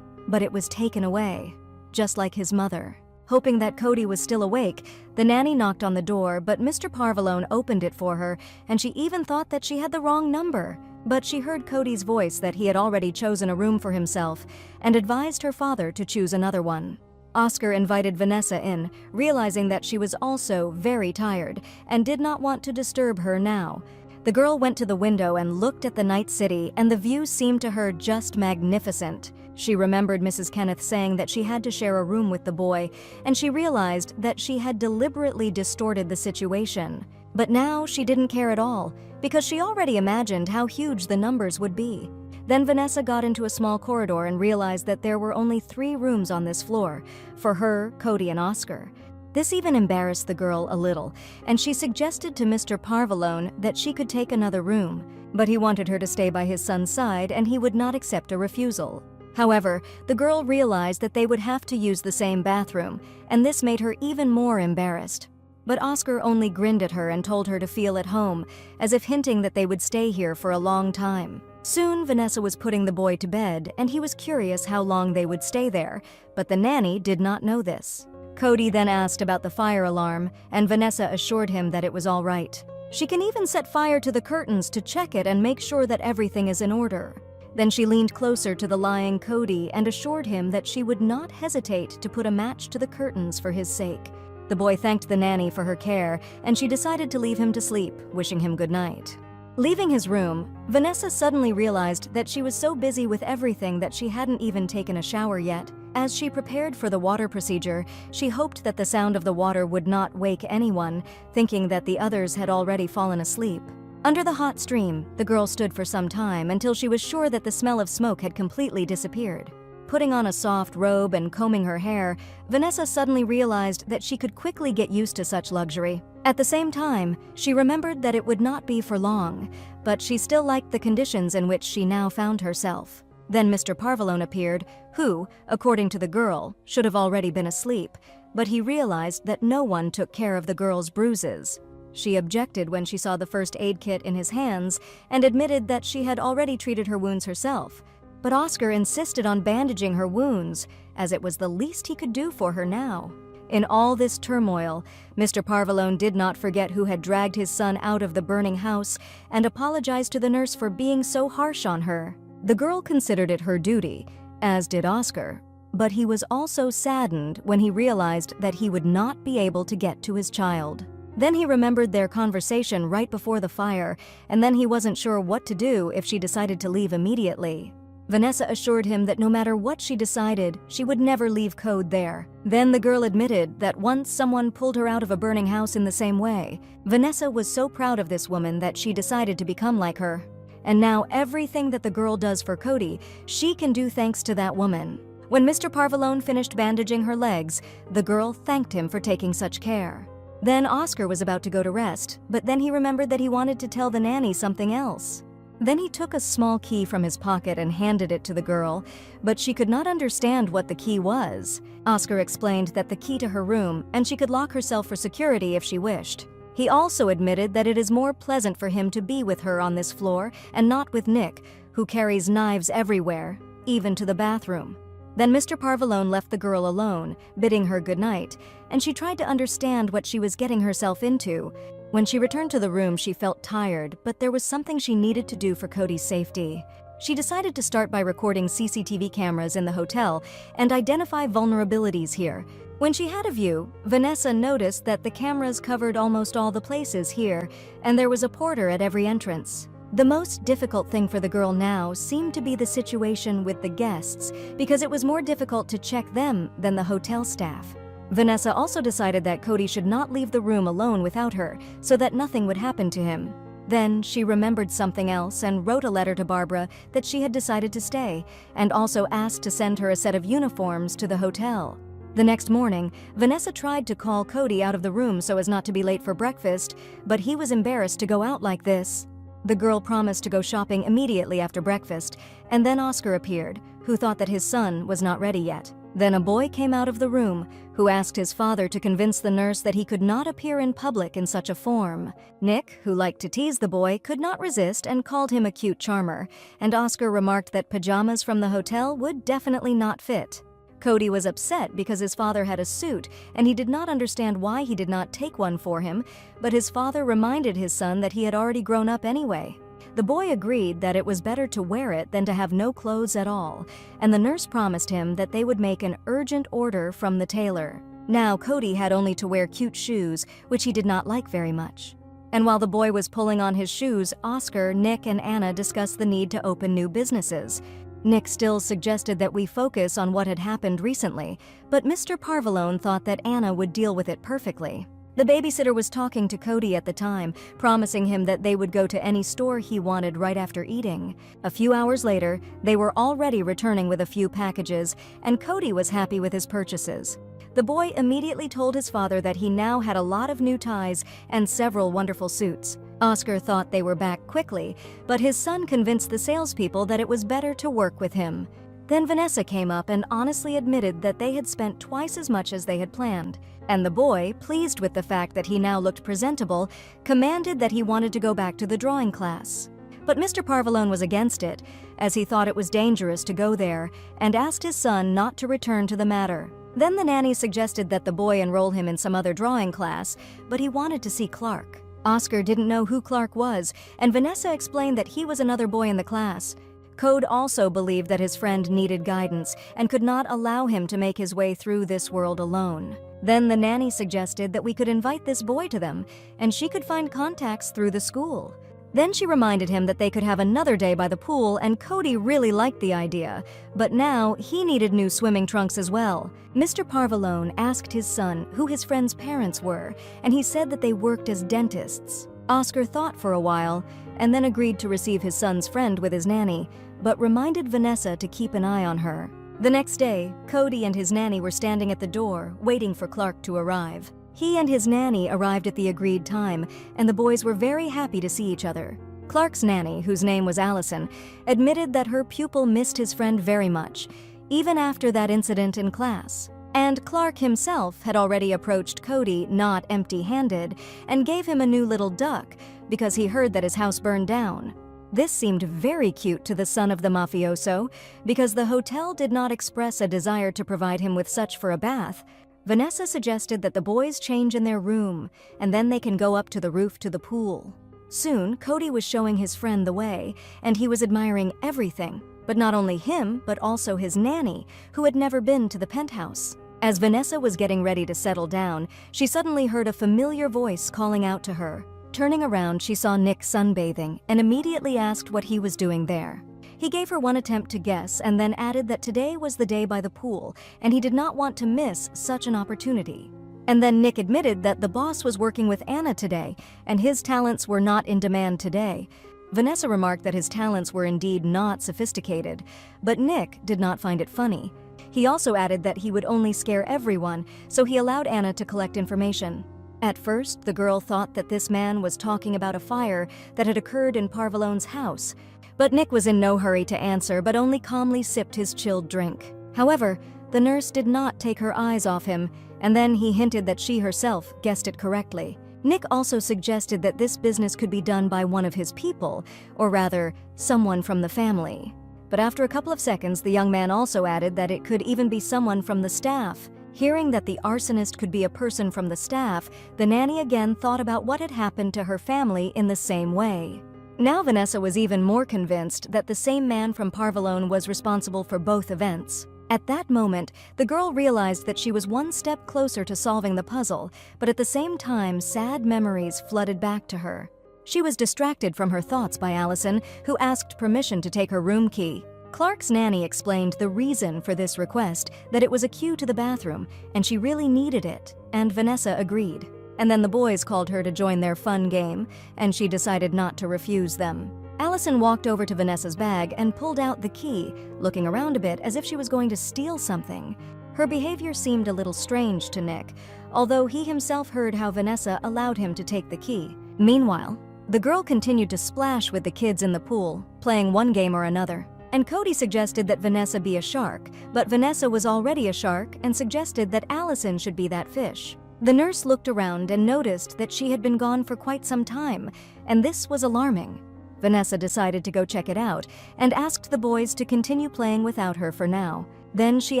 But it was taken away, just like his mother. Hoping that Cody was still awake, the nanny knocked on the door, but Mr. Parvalone opened it for her, and she even thought that she had the wrong number. But she heard Cody's voice that he had already chosen a room for himself, and advised her father to choose another one. Oscar invited Vanessa in, realizing that she was also very tired and did not want to disturb her now. The girl went to the window and looked at the night city, and the view seemed to her just magnificent. She remembered Mrs. Kenneth saying that she had to share a room with the boy, and she realized that she had deliberately distorted the situation. But now she didn't care at all, because she already imagined how huge the numbers would be. Then Vanessa got into a small corridor and realized that there were only 3 rooms on this floor, for her, Cody, and Oscar. This even embarrassed the girl a little, and she suggested to Mr. Parvalone that she could take another room, but he wanted her to stay by his son's side and he would not accept a refusal. However, the girl realized that they would have to use the same bathroom, and this made her even more embarrassed. But Oscar only grinned at her and told her to feel at home, as if hinting that they would stay here for a long time. Soon, Vanessa was putting the boy to bed, and he was curious how long they would stay there, but the nanny did not know this. Cody then asked about the fire alarm, and Vanessa assured him that it was all right. She can even set fire to the curtains to check it and make sure that everything is in order. Then she leaned closer to the lying Cody and assured him that she would not hesitate to put a match to the curtains for his sake. The boy thanked the nanny for her care, and she decided to leave him to sleep, wishing him good night. Leaving his room, Vanessa suddenly realized that she was so busy with everything that she hadn't even taken a shower yet. As she prepared for the water procedure, she hoped that the sound of the water would not wake anyone, thinking that the others had already fallen asleep. Under the hot stream, the girl stood for some time until she was sure that the smell of smoke had completely disappeared. Putting on a soft robe and combing her hair, Vanessa suddenly realized that she could quickly get used to such luxury. At the same time, she remembered that it would not be for long, but she still liked the conditions in which she now found herself. Then Mr. Parvalone appeared, who, according to the girl, should have already been asleep, but he realized that no one took care of the girl's bruises. She objected when she saw the first aid kit in his hands and admitted that she had already treated her wounds herself. But Oscar insisted on bandaging her wounds, as it was the least he could do for her now. In all this turmoil, Mr. Parvalone did not forget who had dragged his son out of the burning house and apologized to the nurse for being so harsh on her. The girl considered it her duty, as did Oscar, but he was also saddened when he realized that he would not be able to get to his child. Then he remembered their conversation right before the fire, and then he wasn't sure what to do if she decided to leave immediately. Vanessa assured him that no matter what she decided, she would never leave Code there. Then the girl admitted that once someone pulled her out of a burning house in the same way. Vanessa was so proud of this woman that she decided to become like her. And now everything that the girl does for Cody, she can do thanks to that woman. When Mr. Parvalone finished bandaging her legs, the girl thanked him for taking such care. Then Oscar was about to go to rest, but then he remembered that he wanted to tell the nanny something else. Then he took a small key from his pocket and handed it to the girl, but she could not understand what the key was. Oscar explained that the key to her room, and she could lock herself for security if she wished. He also admitted that it is more pleasant for him to be with her on this floor and not with Nick, who carries knives everywhere, even to the bathroom. Then Mr. Parvalone left the girl alone, bidding her good night, and she tried to understand what she was getting herself into. When she returned to the room, she felt tired, but there was something she needed to do for Cody's safety. She decided to start by recording CCTV cameras in the hotel and identify vulnerabilities here. When she had a view, Vanessa noticed that the cameras covered almost all the places here, and there was a porter at every entrance. The most difficult thing for the girl now seemed to be the situation with the guests, because it was more difficult to check them than the hotel staff. Vanessa also decided that Cody should not leave the room alone without her, so that nothing would happen to him. Then she remembered something else and wrote a letter to Barbara that she had decided to stay, and also asked to send her a set of uniforms to the hotel. The next morning, Vanessa tried to call Cody out of the room so as not to be late for breakfast, but he was embarrassed to go out like this. The girl promised to go shopping immediately after breakfast, and then Oscar appeared, who thought that his son was not ready yet. Then a boy came out of the room, who asked his father to convince the nurse that he could not appear in public in such a form. Nick, who liked to tease the boy, could not resist and called him a cute charmer, and Oscar remarked that pajamas from the hotel would definitely not fit. Cody was upset because his father had a suit, and he did not understand why he did not take one for him, but his father reminded his son that he had already grown up anyway. The boy agreed that it was better to wear it than to have no clothes at all, and the nurse promised him that they would make an urgent order from the tailor. Now Cody had only to wear cute shoes, which he did not like very much. And while the boy was pulling on his shoes, Oscar, Nick, and Anna discussed the need to open new businesses. Nick still suggested that we focus on what had happened recently, but Mr. Parvalone thought that Anna would deal with it perfectly. The babysitter was talking to Cody at the time, promising him that they would go to any store he wanted right after eating. A few hours later, they were already returning with a few packages, and Cody was happy with his purchases. The boy immediately told his father that he now had a lot of new ties and several wonderful suits. Oscar thought they were back quickly, but his son convinced the salespeople that it was better to work with him. Then Vanessa came up and honestly admitted that they had spent twice as much as they had planned. And the boy, pleased with the fact that he now looked presentable, commanded that he wanted to go back to the drawing class. But Mr. Parvalone was against it, as he thought it was dangerous to go there, and asked his son not to return to the matter. Then the nanny suggested that the boy enroll him in some other drawing class, but he wanted to see Clark. Oscar didn't know who Clark was, and Vanessa explained that he was another boy in the class. Code also believed that his friend needed guidance and could not allow him to make his way through this world alone. Then the nanny suggested that we could invite this boy to them, and she could find contacts through the school. Then she reminded him that they could have another day by the pool, and Cody really liked the idea. But now he needed new swimming trunks as well. Mr. Parvalone asked his son who his friend's parents were, and he said that they worked as dentists. Oscar thought for a while, and then agreed to receive his son's friend with his nanny, but reminded Vanessa to keep an eye on her. The next day, Cody and his nanny were standing at the door, waiting for Clark to arrive. He and his nanny arrived at the agreed time, and the boys were very happy to see each other. Clark's nanny, whose name was Allison, admitted that her pupil missed his friend very much, even after that incident in class. And Clark himself had already approached Cody not empty-handed and gave him a new little duck because he heard that his house burned down. This seemed very cute to the son of the mafioso because the hotel did not express a desire to provide him with such for a bath. Vanessa suggested that the boys change in their room, and then they can go up to the roof to the pool. Soon, Cody was showing his friend the way, and he was admiring everything. But not only him, but also his nanny, who had never been to the penthouse. As Vanessa was getting ready to settle down, she suddenly heard a familiar voice calling out to her. Turning around, she saw Nick sunbathing and immediately asked what he was doing there. He gave her one attempt to guess and then added that today was the day by the pool and he did not want to miss such an opportunity. And then Nick admitted that the boss was working with Anna today and his talents were not in demand today. Vanessa remarked that his talents were indeed not sophisticated, but Nick did not find it funny. He also added that he would only scare everyone, so he allowed Anna to collect information. At first, the girl thought that this man was talking about a fire that had occurred in Parvalone's house, but Nick was in no hurry to answer but only calmly sipped his chilled drink. However, the nurse did not take her eyes off him, and then he hinted that she herself guessed it correctly. Nick also suggested that this business could be done by one of his people, or rather, someone from the family. But after a couple of seconds, the young man also added that it could even be someone from the staff. Hearing that the arsonist could be a person from the staff, the nanny again thought about what had happened to her family in the same way. Now Vanessa was even more convinced that the same man from Parvalone was responsible for both events. At that moment, the girl realized that she was one step closer to solving the puzzle, but at the same time, sad memories flooded back to her. She was distracted from her thoughts by Allison, who asked permission to take her room key. Clark's nanny explained the reason for this request, that it was a cue to the bathroom, and she really needed it, and Vanessa agreed. And then the boys called her to join their fun game, and she decided not to refuse them. Allison walked over to Vanessa's bag and pulled out the key, looking around a bit as if she was going to steal something. Her behavior seemed a little strange to Nick, although he himself heard how Vanessa allowed him to take the key. Meanwhile, the girl continued to splash with the kids in the pool, playing one game or another. And Cody suggested that Vanessa be a shark, but Vanessa was already a shark and suggested that Allison should be that fish. The nurse looked around and noticed that she had been gone for quite some time, and this was alarming. Vanessa decided to go check it out and asked the boys to continue playing without her for now. Then she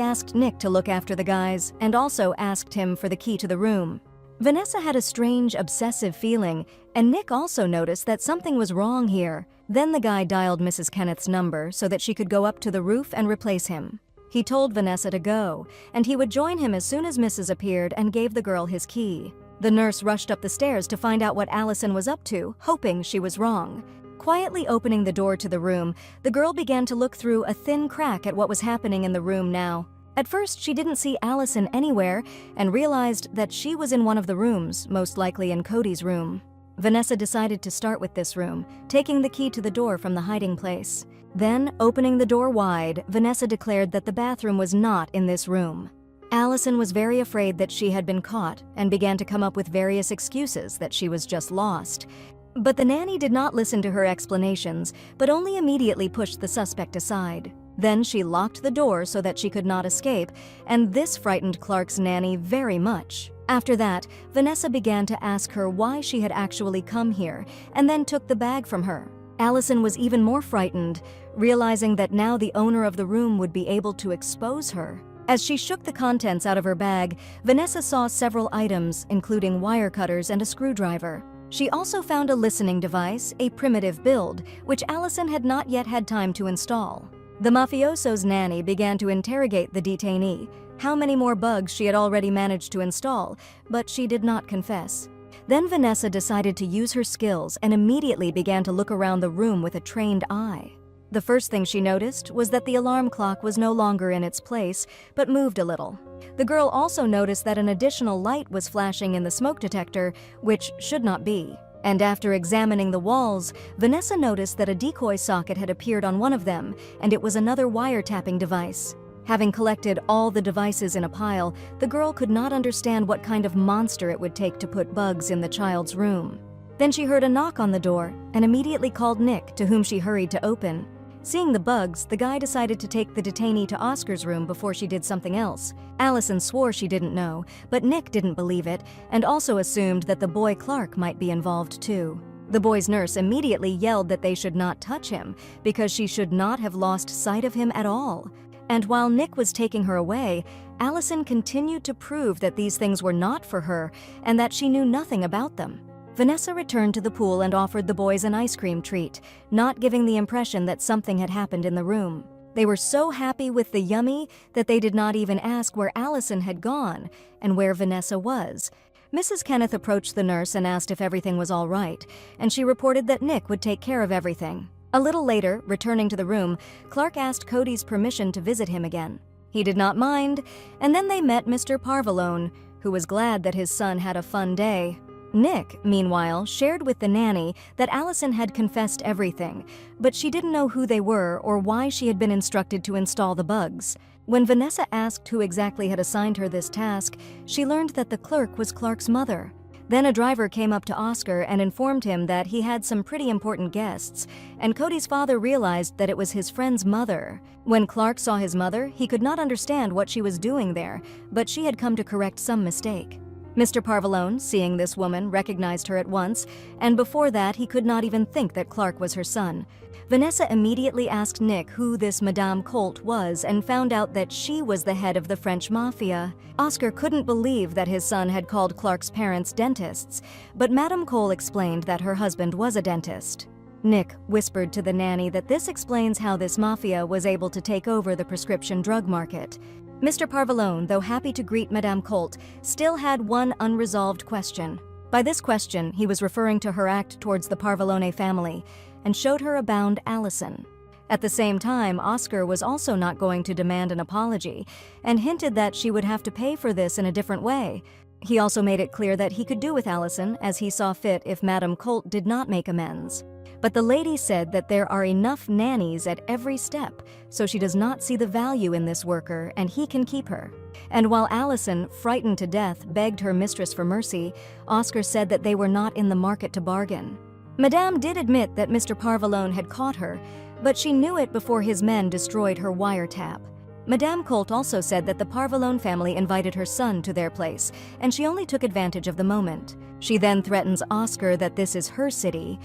asked Nick to look after the guys and also asked him for the key to the room. Vanessa had a strange, obsessive feeling, and Nick also noticed that something was wrong here. Then the guy dialed Mrs. Kenneth's number so that she could go up to the roof and replace him. He told Vanessa to go, and he would join him as soon as Mrs. appeared and gave the girl his key. The nurse rushed up the stairs to find out what Allison was up to, hoping she was wrong. Quietly opening the door to the room, the girl began to look through a thin crack at what was happening in the room now. At first, she didn't see Allison anywhere and realized that she was in one of the rooms, most likely in Cody's room. Vanessa decided to start with this room, taking the key to the door from the hiding place. Then, opening the door wide, Vanessa declared that the bathroom was not in this room. Allison was very afraid that she had been caught and began to come up with various excuses that she was just lost. But the nanny did not listen to her explanations, but only immediately pushed the suspect aside. Then she locked the door so that she could not escape, and this frightened Clark's nanny very much. After that, Vanessa began to ask her why she had actually come here, and then took the bag from her. Allison was even more frightened, realizing that now the owner of the room would be able to expose her. As she shook the contents out of her bag, Vanessa saw several items, including wire cutters and a screwdriver. She also found a listening device, a primitive build, which Allison had not yet had time to install. The mafioso's nanny began to interrogate the detainee, how many more bugs she had already managed to install, but she did not confess. Then Vanessa decided to use her skills and immediately began to look around the room with a trained eye. The first thing she noticed was that the alarm clock was no longer in its place, but moved a little. The girl also noticed that an additional light was flashing in the smoke detector, which should not be. And after examining the walls, Vanessa noticed that a decoy socket had appeared on one of them, and it was another wiretapping device. Having collected all the devices in a pile, the girl could not understand what kind of monster it would take to put bugs in the child's room. Then she heard a knock on the door and immediately called Nick, to whom she hurried to open. Seeing the bugs, the guy decided to take the detainee to Oscar's room before she did something else. Allison swore she didn't know, but Nick didn't believe it and also assumed that the boy Clark might be involved too. The boy's nurse immediately yelled that they should not touch him because she should not have lost sight of him at all. And while Nick was taking her away, Allison continued to prove that these things were not for her and that she knew nothing about them. Vanessa returned to the pool and offered the boys an ice cream treat, not giving the impression that something had happened in the room. They were so happy with the yummy that they did not even ask where Allison had gone and where Vanessa was. Mrs. Kenneth approached the nurse and asked if everything was all right, and she reported that Nick would take care of everything. A little later, returning to the room, Clark asked Cody's permission to visit him again. He did not mind, and then they met Mr. Parvalone, who was glad that his son had a fun day. Nick, meanwhile, shared with the nanny that Allison had confessed everything, but she didn't know who they were or why she had been instructed to install the bugs. When Vanessa asked who exactly had assigned her this task, she learned that the clerk was Clark's mother. Then a driver came up to Oscar and informed him that he had some pretty important guests, and Cody's father realized that it was his friend's mother. When Clark saw his mother, he could not understand what she was doing there, but she had come to correct some mistake. Mr. Parvalone, seeing this woman, recognized her at once, and before that he could not even think that Clark was her son. Vanessa immediately asked Nick who this Madame Colt was and found out that she was the head of the French Mafia. Oscar couldn't believe that his son had called Clark's parents dentists, but Madame Cole explained that her husband was a dentist. Nick whispered to the nanny that this explains how this mafia was able to take over the prescription drug market. Mr. Parvalone, though happy to greet Madame Colt, still had one unresolved question. By this question, he was referring to her act towards the Parvalone family and showed her a bound Allison. At the same time, Oscar was also not going to demand an apology and hinted that she would have to pay for this in a different way. He also made it clear that he could do with Allison as he saw fit if Madame Colt did not make amends. But the lady said that there are enough nannies at every step, so she does not see the value in this worker and he can keep her. And while Allison, frightened to death, begged her mistress for mercy, Oscar said that they were not in the market to bargain. Madame did admit that Mr. Parvalone had caught her, but she knew it before his men destroyed her wiretap. Madame Colt also said that the Parvalone family invited her son to their place, and she only took advantage of the moment. She then threatens Oscar that this is her city,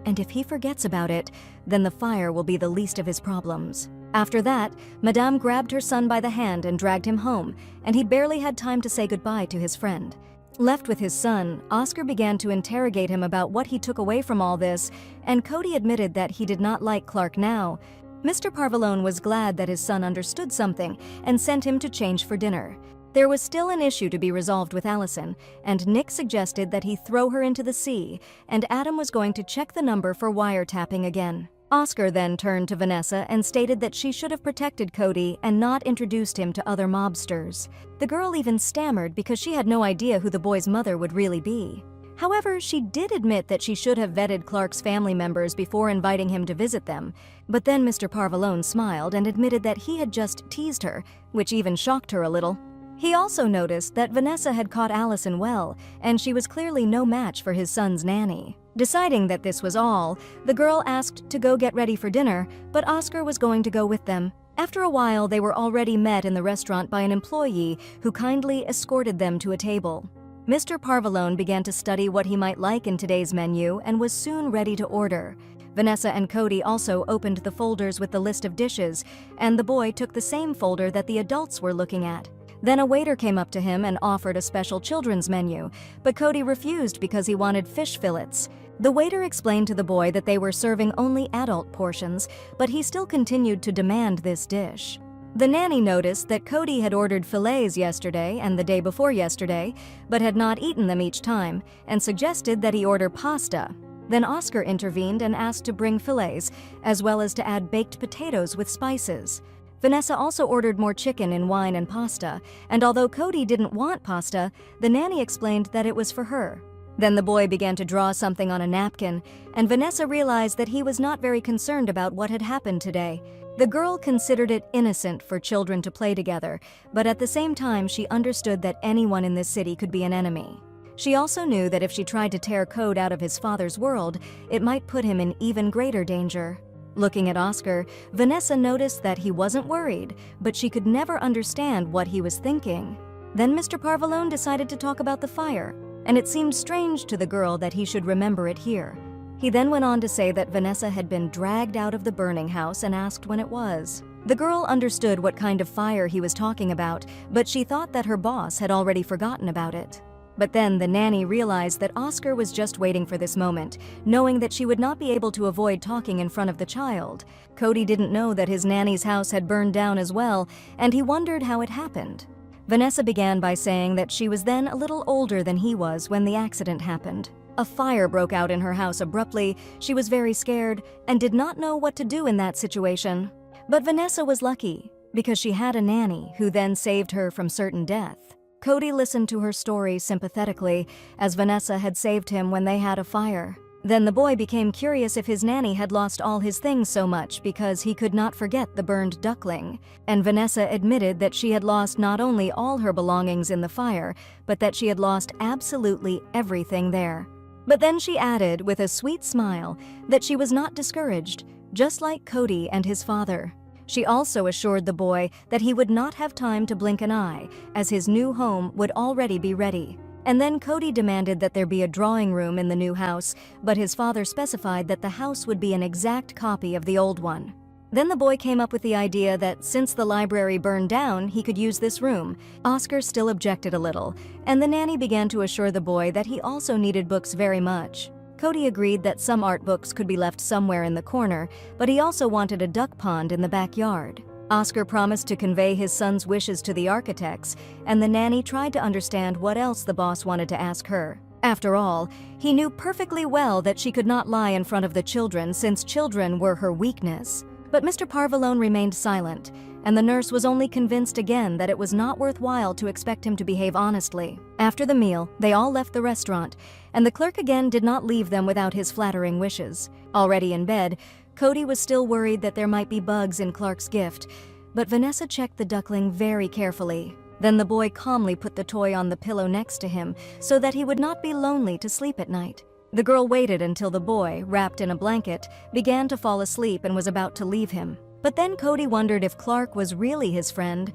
and if he forgets about it, then the fire will be the least of his problems. After that, Madame grabbed her son by the hand and dragged him home, and he barely had time to say goodbye to his friend. Left with his son, Oscar began to interrogate him about what he took away from all this, and Cody admitted that he did not like Clark now. Mr. Parvalone was glad that his son understood something and sent him to change for dinner. There was still an issue to be resolved with Allison, and Nick suggested that he throw her into the sea, and Adam was going to check the number for wiretapping again. Oscar then turned to Vanessa and stated that she should have protected Cody and not introduced him to other mobsters. The girl even stammered because she had no idea who the boy's mother would really be. However, she did admit that she should have vetted Clark's family members before inviting him to visit them, but then Mr. Parvalone smiled and admitted that he had just teased her, which even shocked her a little. He also noticed that Vanessa had caught Allison well, and she was clearly no match for his son's nanny. Deciding that this was all, the girl asked to go get ready for dinner, but Oscar was going to go with them. After a while, they were already met in the restaurant by an employee who kindly escorted them to a table. Mr. Parvalone began to study what he might like in today's menu and was soon ready to order. Vanessa and Cody also opened the folders with the list of dishes, and the boy took the same folder that the adults were looking at. Then a waiter came up to him and offered a special children's menu, but Cody refused because he wanted fish fillets. The waiter explained to the boy that they were serving only adult portions, but he still continued to demand this dish. The nanny noticed that Cody had ordered fillets yesterday and the day before yesterday, but had not eaten them each time, and suggested that he order pasta. Then Oscar intervened and asked to bring fillets, as well as to add baked potatoes with spices. Vanessa also ordered more chicken in wine and pasta, and although Cody didn't want pasta, the nanny explained that it was for her. Then the boy began to draw something on a napkin, and Vanessa realized that he was not very concerned about what had happened today. The girl considered it innocent for children to play together, but at the same time she understood that anyone in this city could be an enemy. She also knew that if she tried to tear Cody out of his father's world, it might put him in even greater danger. Looking at Oscar, Vanessa noticed that he wasn't worried, but she could never understand what he was thinking. Then Mr. Parvalone decided to talk about the fire, and it seemed strange to the girl that he should remember it here. He then went on to say that Vanessa had been dragged out of the burning house and asked when it was. The girl understood what kind of fire he was talking about, but she thought that her boss had already forgotten about it. But then the nanny realized that Oscar was just waiting for this moment, knowing that she would not be able to avoid talking in front of the child. Cody didn't know that his nanny's house had burned down as well, and he wondered how it happened. Vanessa began by saying that she was then a little older than he was when the accident happened. A fire broke out in her house abruptly, she was very scared, and did not know what to do in that situation. But Vanessa was lucky, because she had a nanny who then saved her from certain death. Cody listened to her story sympathetically, as Vanessa had saved him when they had a fire. Then the boy became curious if his nanny had lost all his things so much because he could not forget the burned duckling. And Vanessa admitted that she had lost not only all her belongings in the fire, but that she had lost absolutely everything there. But then she added, with a sweet smile, that she was not discouraged, just like Cody and his father. She also assured the boy that he would not have time to blink an eye, as his new home would already be ready. And then Cody demanded that there be a drawing room in the new house, but his father specified that the house would be an exact copy of the old one. Then the boy came up with the idea that since the library burned down, he could use this room. Oscar still objected a little, and the nanny began to assure the boy that he also needed books very much. Cody agreed that some art books could be left somewhere in the corner, but he also wanted a duck pond in the backyard. Oscar promised to convey his son's wishes to the architects, and the nanny tried to understand what else the boss wanted to ask her. After all, he knew perfectly well that she could not lie in front of the children since children were her weakness. But Mr. Parvalone remained silent, and the nurse was only convinced again that it was not worthwhile to expect him to behave honestly. After the meal, they all left the restaurant, and the clerk again did not leave them without his flattering wishes. Already in bed, Cody was still worried that there might be bugs in Clark's gift, but Vanessa checked the duckling very carefully. Then the boy calmly put the toy on the pillow next to him so that he would not be lonely to sleep at night. The girl waited until the boy, wrapped in a blanket, began to fall asleep and was about to leave him. But then Cody wondered if Clark was really his friend,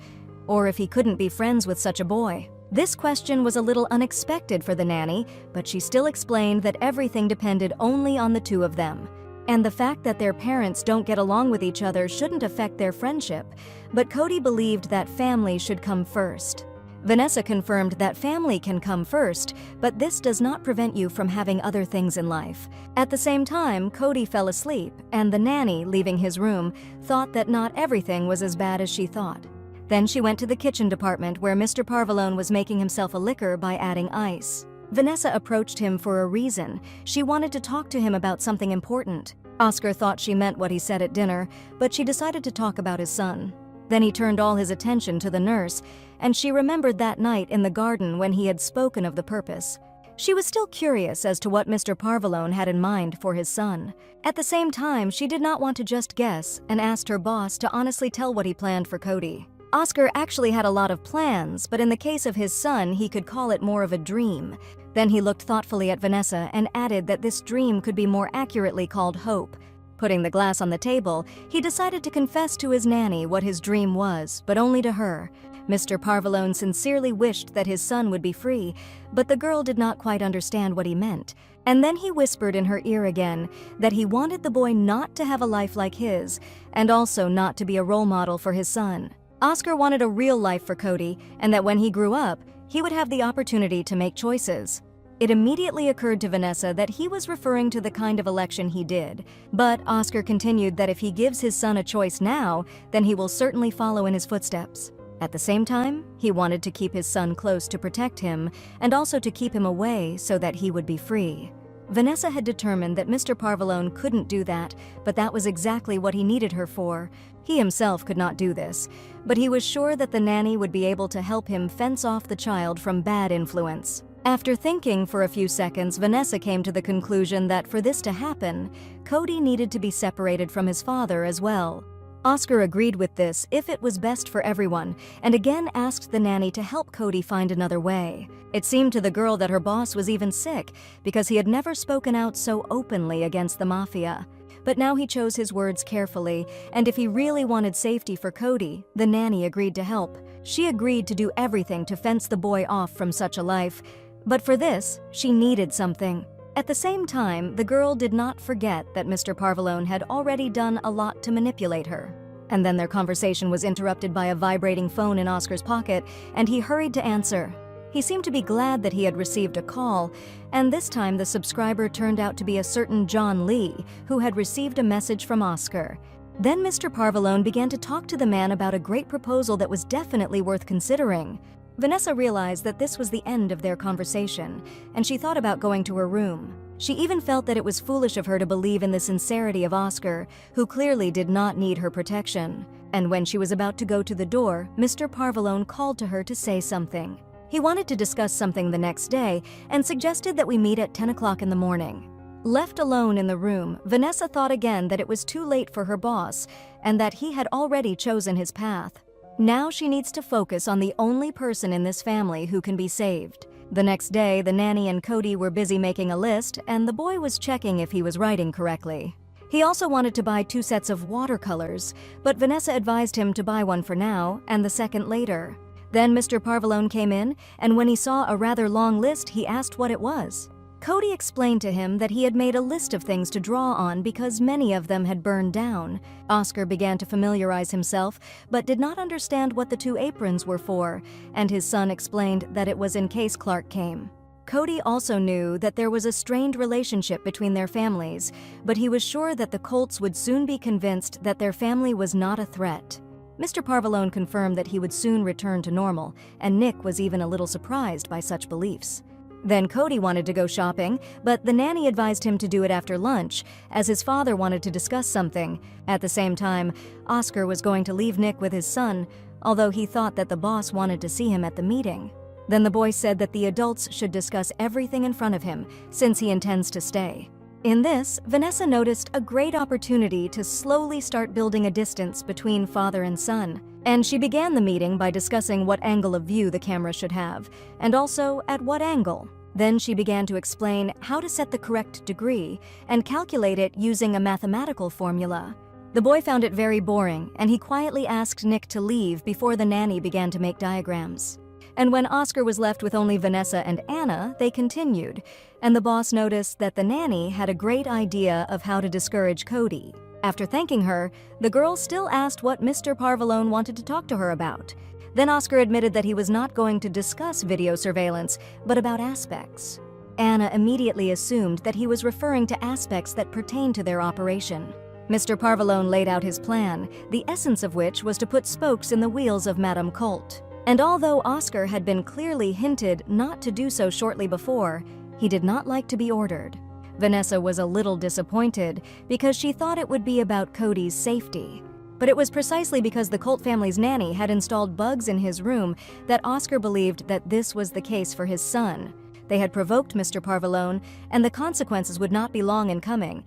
or if he couldn't be friends with such a boy. This question was a little unexpected for the nanny, but she still explained that everything depended only on the two of them. And the fact that their parents don't get along with each other shouldn't affect their friendship, but Cody believed that family should come first. Vanessa confirmed that family can come first, but this does not prevent you from having other things in life. At the same time, Cody fell asleep, and the nanny, leaving his room, thought that not everything was as bad as she thought. Then she went to the kitchen department where Mr. Parvalone was making himself a liquor by adding ice. Vanessa approached him for a reason. She wanted to talk to him about something important. Oscar thought she meant what he said at dinner, but she decided to talk about his son. Then he turned all his attention to the nurse, and she remembered that night in the garden when he had spoken of the purpose. She was still curious as to what Mr. Parvalone had in mind for his son. At the same time, she did not want to just guess and asked her boss to honestly tell what he planned for Cody. Oscar actually had a lot of plans, but in the case of his son, he could call it more of a dream. Then he looked thoughtfully at Vanessa and added that this dream could be more accurately called hope. Putting the glass on the table, he decided to confess to his nanny what his dream was, but only to her. Mr. Parvalone sincerely wished that his son would be free, but the girl did not quite understand what he meant. And then he whispered in her ear again that he wanted the boy not to have a life like his, and also not to be a role model for his son. Oscar wanted a real life for Cody, and that when he grew up, he would have the opportunity to make choices. It immediately occurred to Vanessa that he was referring to the kind of election he did, but Oscar continued that if he gives his son a choice now, then he will certainly follow in his footsteps. At the same time, he wanted to keep his son close to protect him, and also to keep him away so that he would be free. Vanessa had determined that Mr. Parvalone couldn't do that, but that was exactly what he needed her for. He himself could not do this, but he was sure that the nanny would be able to help him fence off the child from bad influence. After thinking for a few seconds, Vanessa came to the conclusion that for this to happen, Cody needed to be separated from his father as well. Oscar agreed with this if it was best for everyone, and again asked the nanny to help Cody find another way. It seemed to the girl that her boss was even sick, because he had never spoken out so openly against the mafia. But now he chose his words carefully, and if he really wanted safety for Cody, the nanny agreed to help. She agreed to do everything to fence the boy off from such a life, but for this, she needed something. At the same time, the girl did not forget that Mr. Parvalone had already done a lot to manipulate her. And then their conversation was interrupted by a vibrating phone in Oscar's pocket, and he hurried to answer. He seemed to be glad that he had received a call, and this time the subscriber turned out to be a certain John Lee, who had received a message from Oscar. Then Mr. Parvalone began to talk to the man about a great proposal that was definitely worth considering. Vanessa realized that this was the end of their conversation, and she thought about going to her room. She even felt that it was foolish of her to believe in the sincerity of Oscar, who clearly did not need her protection. And when she was about to go to the door, Mr. Parvalone called to her to say something. He wanted to discuss something the next day and suggested that we meet at 10 o'clock in the morning. Left alone in the room, Vanessa thought again that it was too late for her boss and that he had already chosen his path. Now she needs to focus on the only person in this family who can be saved. The next day, the nanny and Cody were busy making a list, and the boy was checking if he was writing correctly. He also wanted to buy 2 sets of watercolors, but Vanessa advised him to buy one for now and the second later. Then Mr. Parvalone came in, and when he saw a rather long list, he asked what it was. Cody explained to him that he had made a list of things to draw on because many of them had burned down. Oscar began to familiarize himself, but did not understand what the 2 aprons were for, and his son explained that it was in case Clark came. Cody also knew that there was a strained relationship between their families, but he was sure that the Colts would soon be convinced that their family was not a threat. Mr. Parvalone confirmed that he would soon return to normal, and Nick was even a little surprised by such beliefs. Then Cody wanted to go shopping, but the nanny advised him to do it after lunch, as his father wanted to discuss something. At the same time, Oscar was going to leave Nick with his son, although he thought that the boss wanted to see him at the meeting. Then the boy said that the adults should discuss everything in front of him, since he intends to stay. In this, Vanessa noticed a great opportunity to slowly start building a distance between father and son. And she began the meeting by discussing what angle of view the camera should have, and also at what angle. Then she began to explain how to set the correct degree and calculate it using a mathematical formula. The boy found it very boring, and he quietly asked Nick to leave before the nanny began to make diagrams. And when Oscar was left with only Vanessa and Anna, they continued, and the boss noticed that the nanny had a great idea of how to discourage Cody. After thanking her, the girl still asked what Mr. Parvalone wanted to talk to her about. Then Oscar admitted that he was not going to discuss video surveillance, but about aspects. Anna immediately assumed that he was referring to aspects that pertain to their operation. Mr. Parvallone laid out his plan, the essence of which was to put spokes in the wheels of Madame Colt. And although Oscar had been clearly hinted not to do so shortly before, he did not like to be ordered. Vanessa was a little disappointed because she thought it would be about Cody's safety. But it was precisely because the Colt family's nanny had installed bugs in his room that Oscar believed that this was the case for his son. They had provoked Mr. Parvallone, and the consequences would not be long in coming.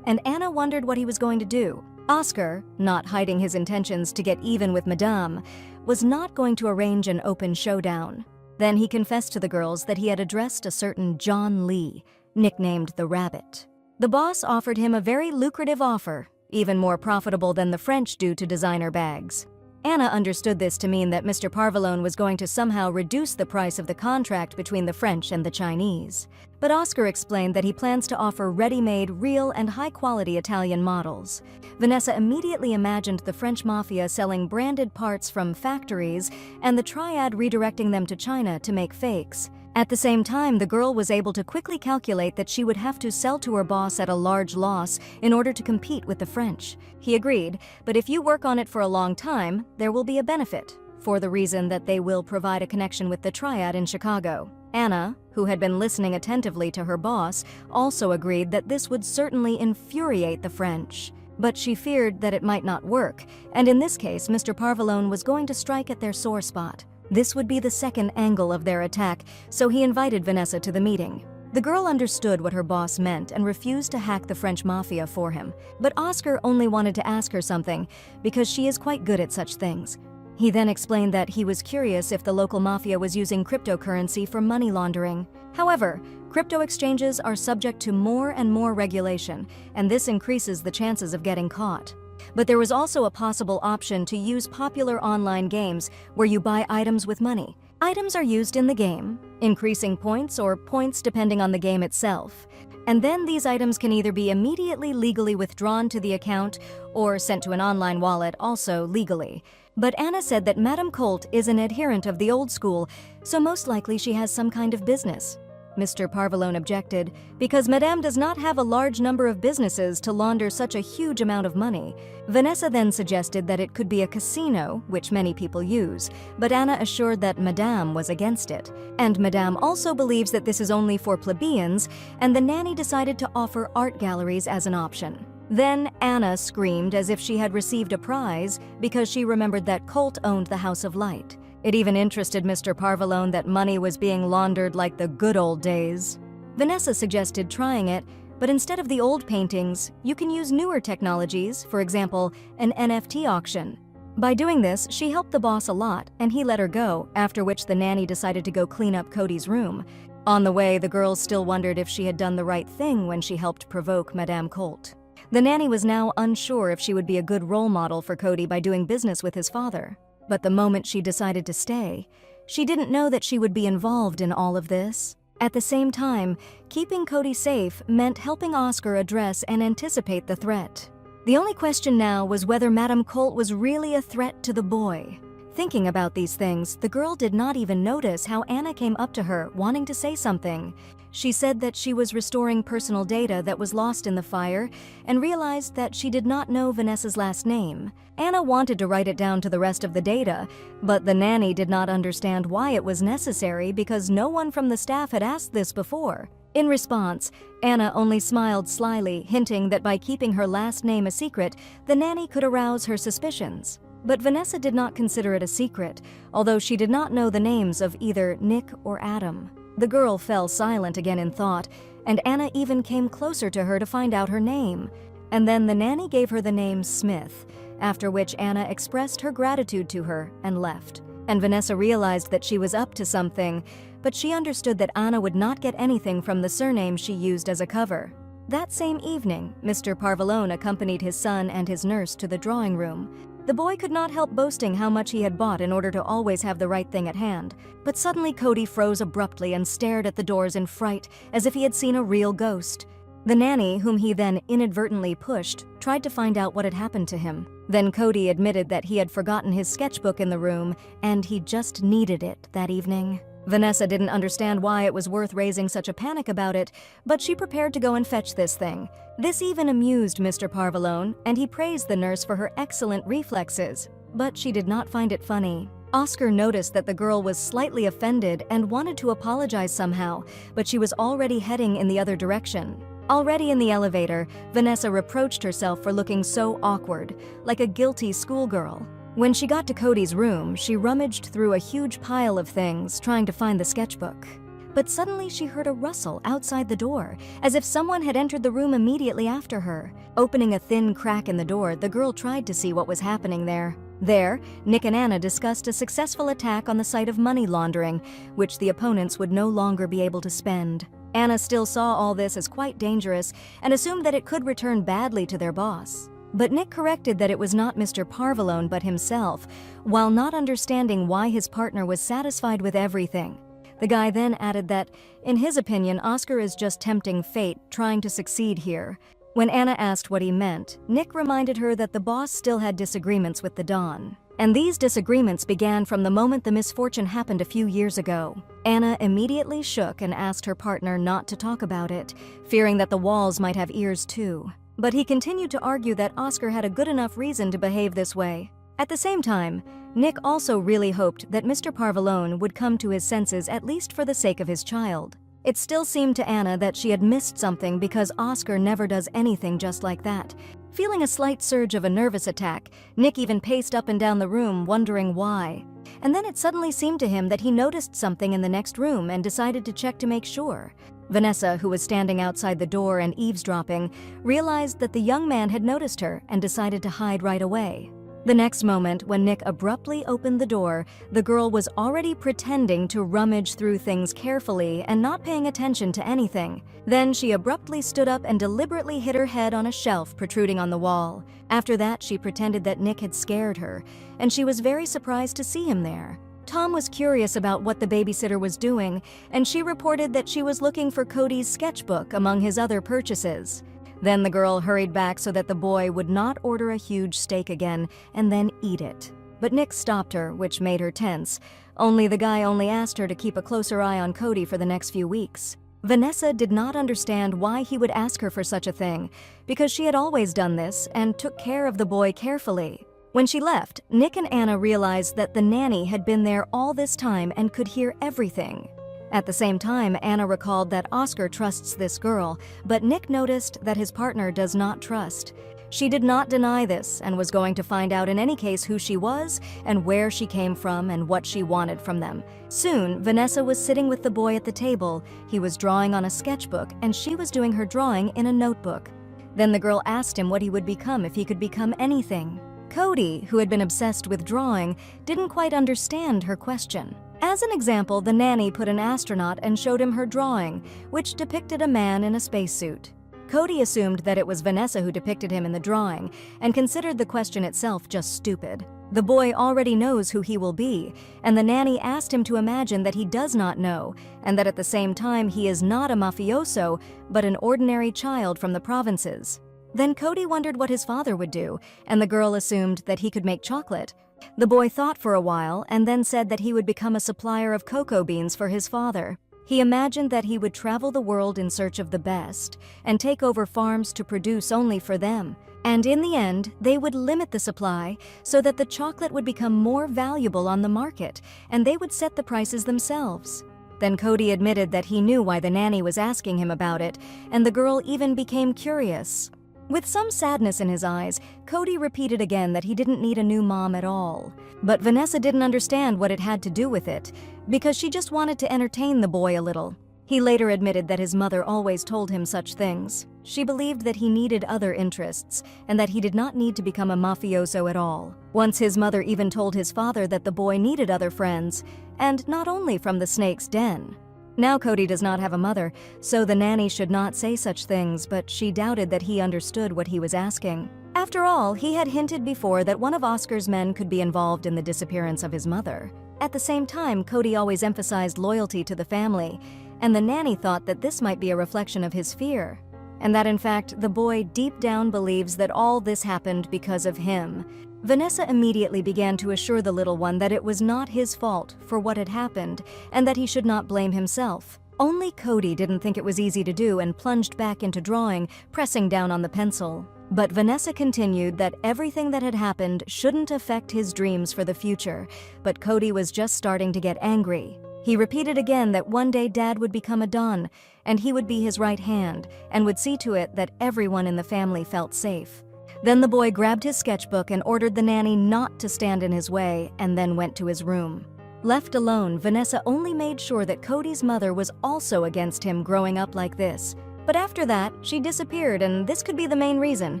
And Anna wondered what he was going to do. Oscar, not hiding his intentions to get even with Madame, was not going to arrange an open showdown. Then he confessed to the girls that he had addressed a certain John Lee, nicknamed the Rabbit. The boss offered him a very lucrative offer, even more profitable than the French do to designer bags. Anna understood this to mean that Mr. Parvallone was going to somehow reduce the price of the contract between the French and the Chinese. But Oscar explained that he plans to offer ready-made, real and high-quality Italian models. Vanessa immediately imagined the French mafia selling branded parts from factories and the triad redirecting them to China to make fakes. At the same time, the girl was able to quickly calculate that she would have to sell to her boss at a large loss in order to compete with the French. He agreed, but if you work on it for a long time, there will be a benefit, for the reason that they will provide a connection with the triad in Chicago. Anna, who had been listening attentively to her boss, also agreed that this would certainly infuriate the French. But she feared that it might not work, and in this case, Mr. Parvallone was going to strike at their sore spot. This would be the second angle of their attack, so he invited Vanessa to the meeting. The girl understood what her boss meant and refused to hack the French mafia for him. But Oscar only wanted to ask her something, because she is quite good at such things. He then explained that he was curious if the local mafia was using cryptocurrency for money laundering. However, crypto exchanges are subject to more and more regulation, and this increases the chances of getting caught. But there was also a possible option to use popular online games where you buy items with money. Items are used in the game, increasing points or points depending on the game itself. And then these items can either be immediately legally withdrawn to the account or sent to an online wallet, also legally. But Anna said that Madame Colt is an adherent of the old school, so most likely she has some kind of business. Mr. Parvallone objected, because Madame does not have a large number of businesses to launder such a huge amount of money. Vanessa then suggested that it could be a casino, which many people use, but Anna assured that Madame was against it. And Madame also believes that this is only for plebeians, and the nanny decided to offer art galleries as an option. Then Anna screamed as if she had received a prize because she remembered that Colt owned the House of Light. It even interested Mr. Parvallone that money was being laundered like the good old days. Vanessa suggested trying it, but instead of the old paintings, you can use newer technologies, for example, an NFT auction. By doing this, she helped the boss a lot, and he let her go, after which the nanny decided to go clean up Cody's room. On the way, the girls still wondered if she had done the right thing when she helped provoke Madame Colt. The nanny was now unsure if she would be a good role model for Cody by doing business with his father. But the moment she decided to stay, she didn't know that she would be involved in all of this. At the same time, keeping Cody safe meant helping Oscar address and anticipate the threat. The only question now was whether Madame Colt was really a threat to the boy. Thinking about these things, the girl did not even notice how Anna came up to her, wanting to say something. She said that she was restoring personal data that was lost in the fire and realized that she did not know Vanessa's last name. Anna wanted to write it down to the rest of the data, but the nanny did not understand why it was necessary because no one from the staff had asked this before. In response, Anna only smiled slyly, hinting that by keeping her last name a secret, the nanny could arouse her suspicions. But Vanessa did not consider it a secret, although she did not know the names of either Nick or Adam. The girl fell silent again in thought, and Anna even came closer to her to find out her name. And then the nanny gave her the name Smith, after which Anna expressed her gratitude to her and left. And Vanessa realized that she was up to something, but she understood that Anna would not get anything from the surname she used as a cover. That same evening, Mr. Parvallone accompanied his son and his nurse to the drawing room. The boy could not help boasting how much he had bought in order to always have the right thing at hand. But suddenly Cody froze abruptly and stared at the doors in fright, as if he had seen a real ghost. The nanny, whom he then inadvertently pushed, tried to find out what had happened to him. Then Cody admitted that he had forgotten his sketchbook in the room, and he just needed it that evening. Vanessa didn't understand why it was worth raising such a panic about it, but she prepared to go and fetch this thing. This even amused Mr. Parvalone, and he praised the nurse for her excellent reflexes, but she did not find it funny. Oscar noticed that the girl was slightly offended and wanted to apologize somehow, but she was already heading in the other direction. Already in the elevator, Vanessa reproached herself for looking so awkward, like a guilty schoolgirl. When she got to Cody's room, she rummaged through a huge pile of things, trying to find the sketchbook. But suddenly she heard a rustle outside the door, as if someone had entered the room immediately after her. Opening a thin crack in the door, the girl tried to see what was happening there. There, Nick and Anna discussed a successful attack on the site of money laundering, which the opponents would no longer be able to spend. Anna still saw all this as quite dangerous and assumed that it could return badly to their boss. But Nick corrected that it was not Mr. Parvalone but himself, while not understanding why his partner was satisfied with everything. The guy then added that, in his opinion, Oscar is just tempting fate, trying to succeed here. When Anna asked what he meant, Nick reminded her that the boss still had disagreements with the Don. And these disagreements began from the moment the misfortune happened a few years ago. Anna immediately shook and asked her partner not to talk about it, fearing that the walls might have ears too. But he continued to argue that Oscar had a good enough reason to behave this way. At the same time, Nick also really hoped that Mr. Parvalone would come to his senses at least for the sake of his child. It still seemed to Anna that she had missed something because Oscar never does anything just like that. Feeling a slight surge of a nervous attack, Nick even paced up and down the room, wondering why. And then it suddenly seemed to him that he noticed something in the next room and decided to check to make sure. Vanessa, who was standing outside the door and eavesdropping, realized that the young man had noticed her and decided to hide right away. The next moment, when Nick abruptly opened the door, the girl was already pretending to rummage through things carefully and not paying attention to anything. Then she abruptly stood up and deliberately hit her head on a shelf protruding on the wall. After that, she pretended that Nick had scared her, and she was very surprised to see him there. Tom was curious about what the babysitter was doing, and she reported that she was looking for Cody's sketchbook among his other purchases. Then the girl hurried back so that the boy would not order a huge steak again and then eat it. But Nick stopped her, which made her tense. The guy only asked her to keep a closer eye on Cody for the next few weeks. Vanessa did not understand why he would ask her for such a thing, because she had always done this and took care of the boy carefully. When she left, Nick and Anna realized that the nanny had been there all this time and could hear everything. At the same time, Anna recalled that Oscar trusts this girl, but Nick noticed that his partner does not trust. She did not deny this and was going to find out in any case who she was and where she came from and what she wanted from them. Soon, Vanessa was sitting with the boy at the table. He was drawing on a sketchbook and she was doing her drawing in a notebook. Then the girl asked him what he would become if he could become anything. Cody, who had been obsessed with drawing, didn't quite understand her question. As an example, the nanny put an astronaut and showed him her drawing, which depicted a man in a spacesuit. Cody assumed that it was Vanessa who depicted him in the drawing and considered the question itself just stupid. The boy already knows who he will be, and the nanny asked him to imagine that he does not know, and that at the same time he is not a mafioso, but an ordinary child from the provinces. Then Cody wondered what his father would do, and the girl assumed that he could make chocolate. The boy thought for a while and then said that he would become a supplier of cocoa beans for his father. He imagined that he would travel the world in search of the best and take over farms to produce only for them. And in the end, they would limit the supply so that the chocolate would become more valuable on the market and they would set the prices themselves. Then Cody admitted that he knew why the nanny was asking him about it, and the girl even became curious. With some sadness in his eyes, Cody repeated again that he didn't need a new mom at all. But Vanessa didn't understand what it had to do with it, because she just wanted to entertain the boy a little. He later admitted that his mother always told him such things. She believed that he needed other interests, and that he did not need to become a mafioso at all. Once his mother even told his father that the boy needed other friends, and not only from the snake's den. Now Cody does not have a mother, so the nanny should not say such things, but she doubted that he understood what he was asking. After all, he had hinted before that one of Oscar's men could be involved in the disappearance of his mother. At the same time, Cody always emphasized loyalty to the family, and the nanny thought that this might be a reflection of his fear. and that in fact the boy deep down believes that all this happened because of him. Vanessa immediately began to assure the little one that it was not his fault for what had happened and that he should not blame himself. Only Cody didn't think it was easy to do and plunged back into drawing, pressing down on the pencil. But Vanessa continued that everything that had happened shouldn't affect his dreams for the future, but Cody was just starting to get angry. He repeated again that one day Dad would become a Don, and he would be his right hand, and would see to it that everyone in the family felt safe. Then the boy grabbed his sketchbook and ordered the nanny not to stand in his way, and then went to his room. Left alone, Vanessa only made sure that Cody's mother was also against him growing up like this. But after that, she disappeared, and this could be the main reason,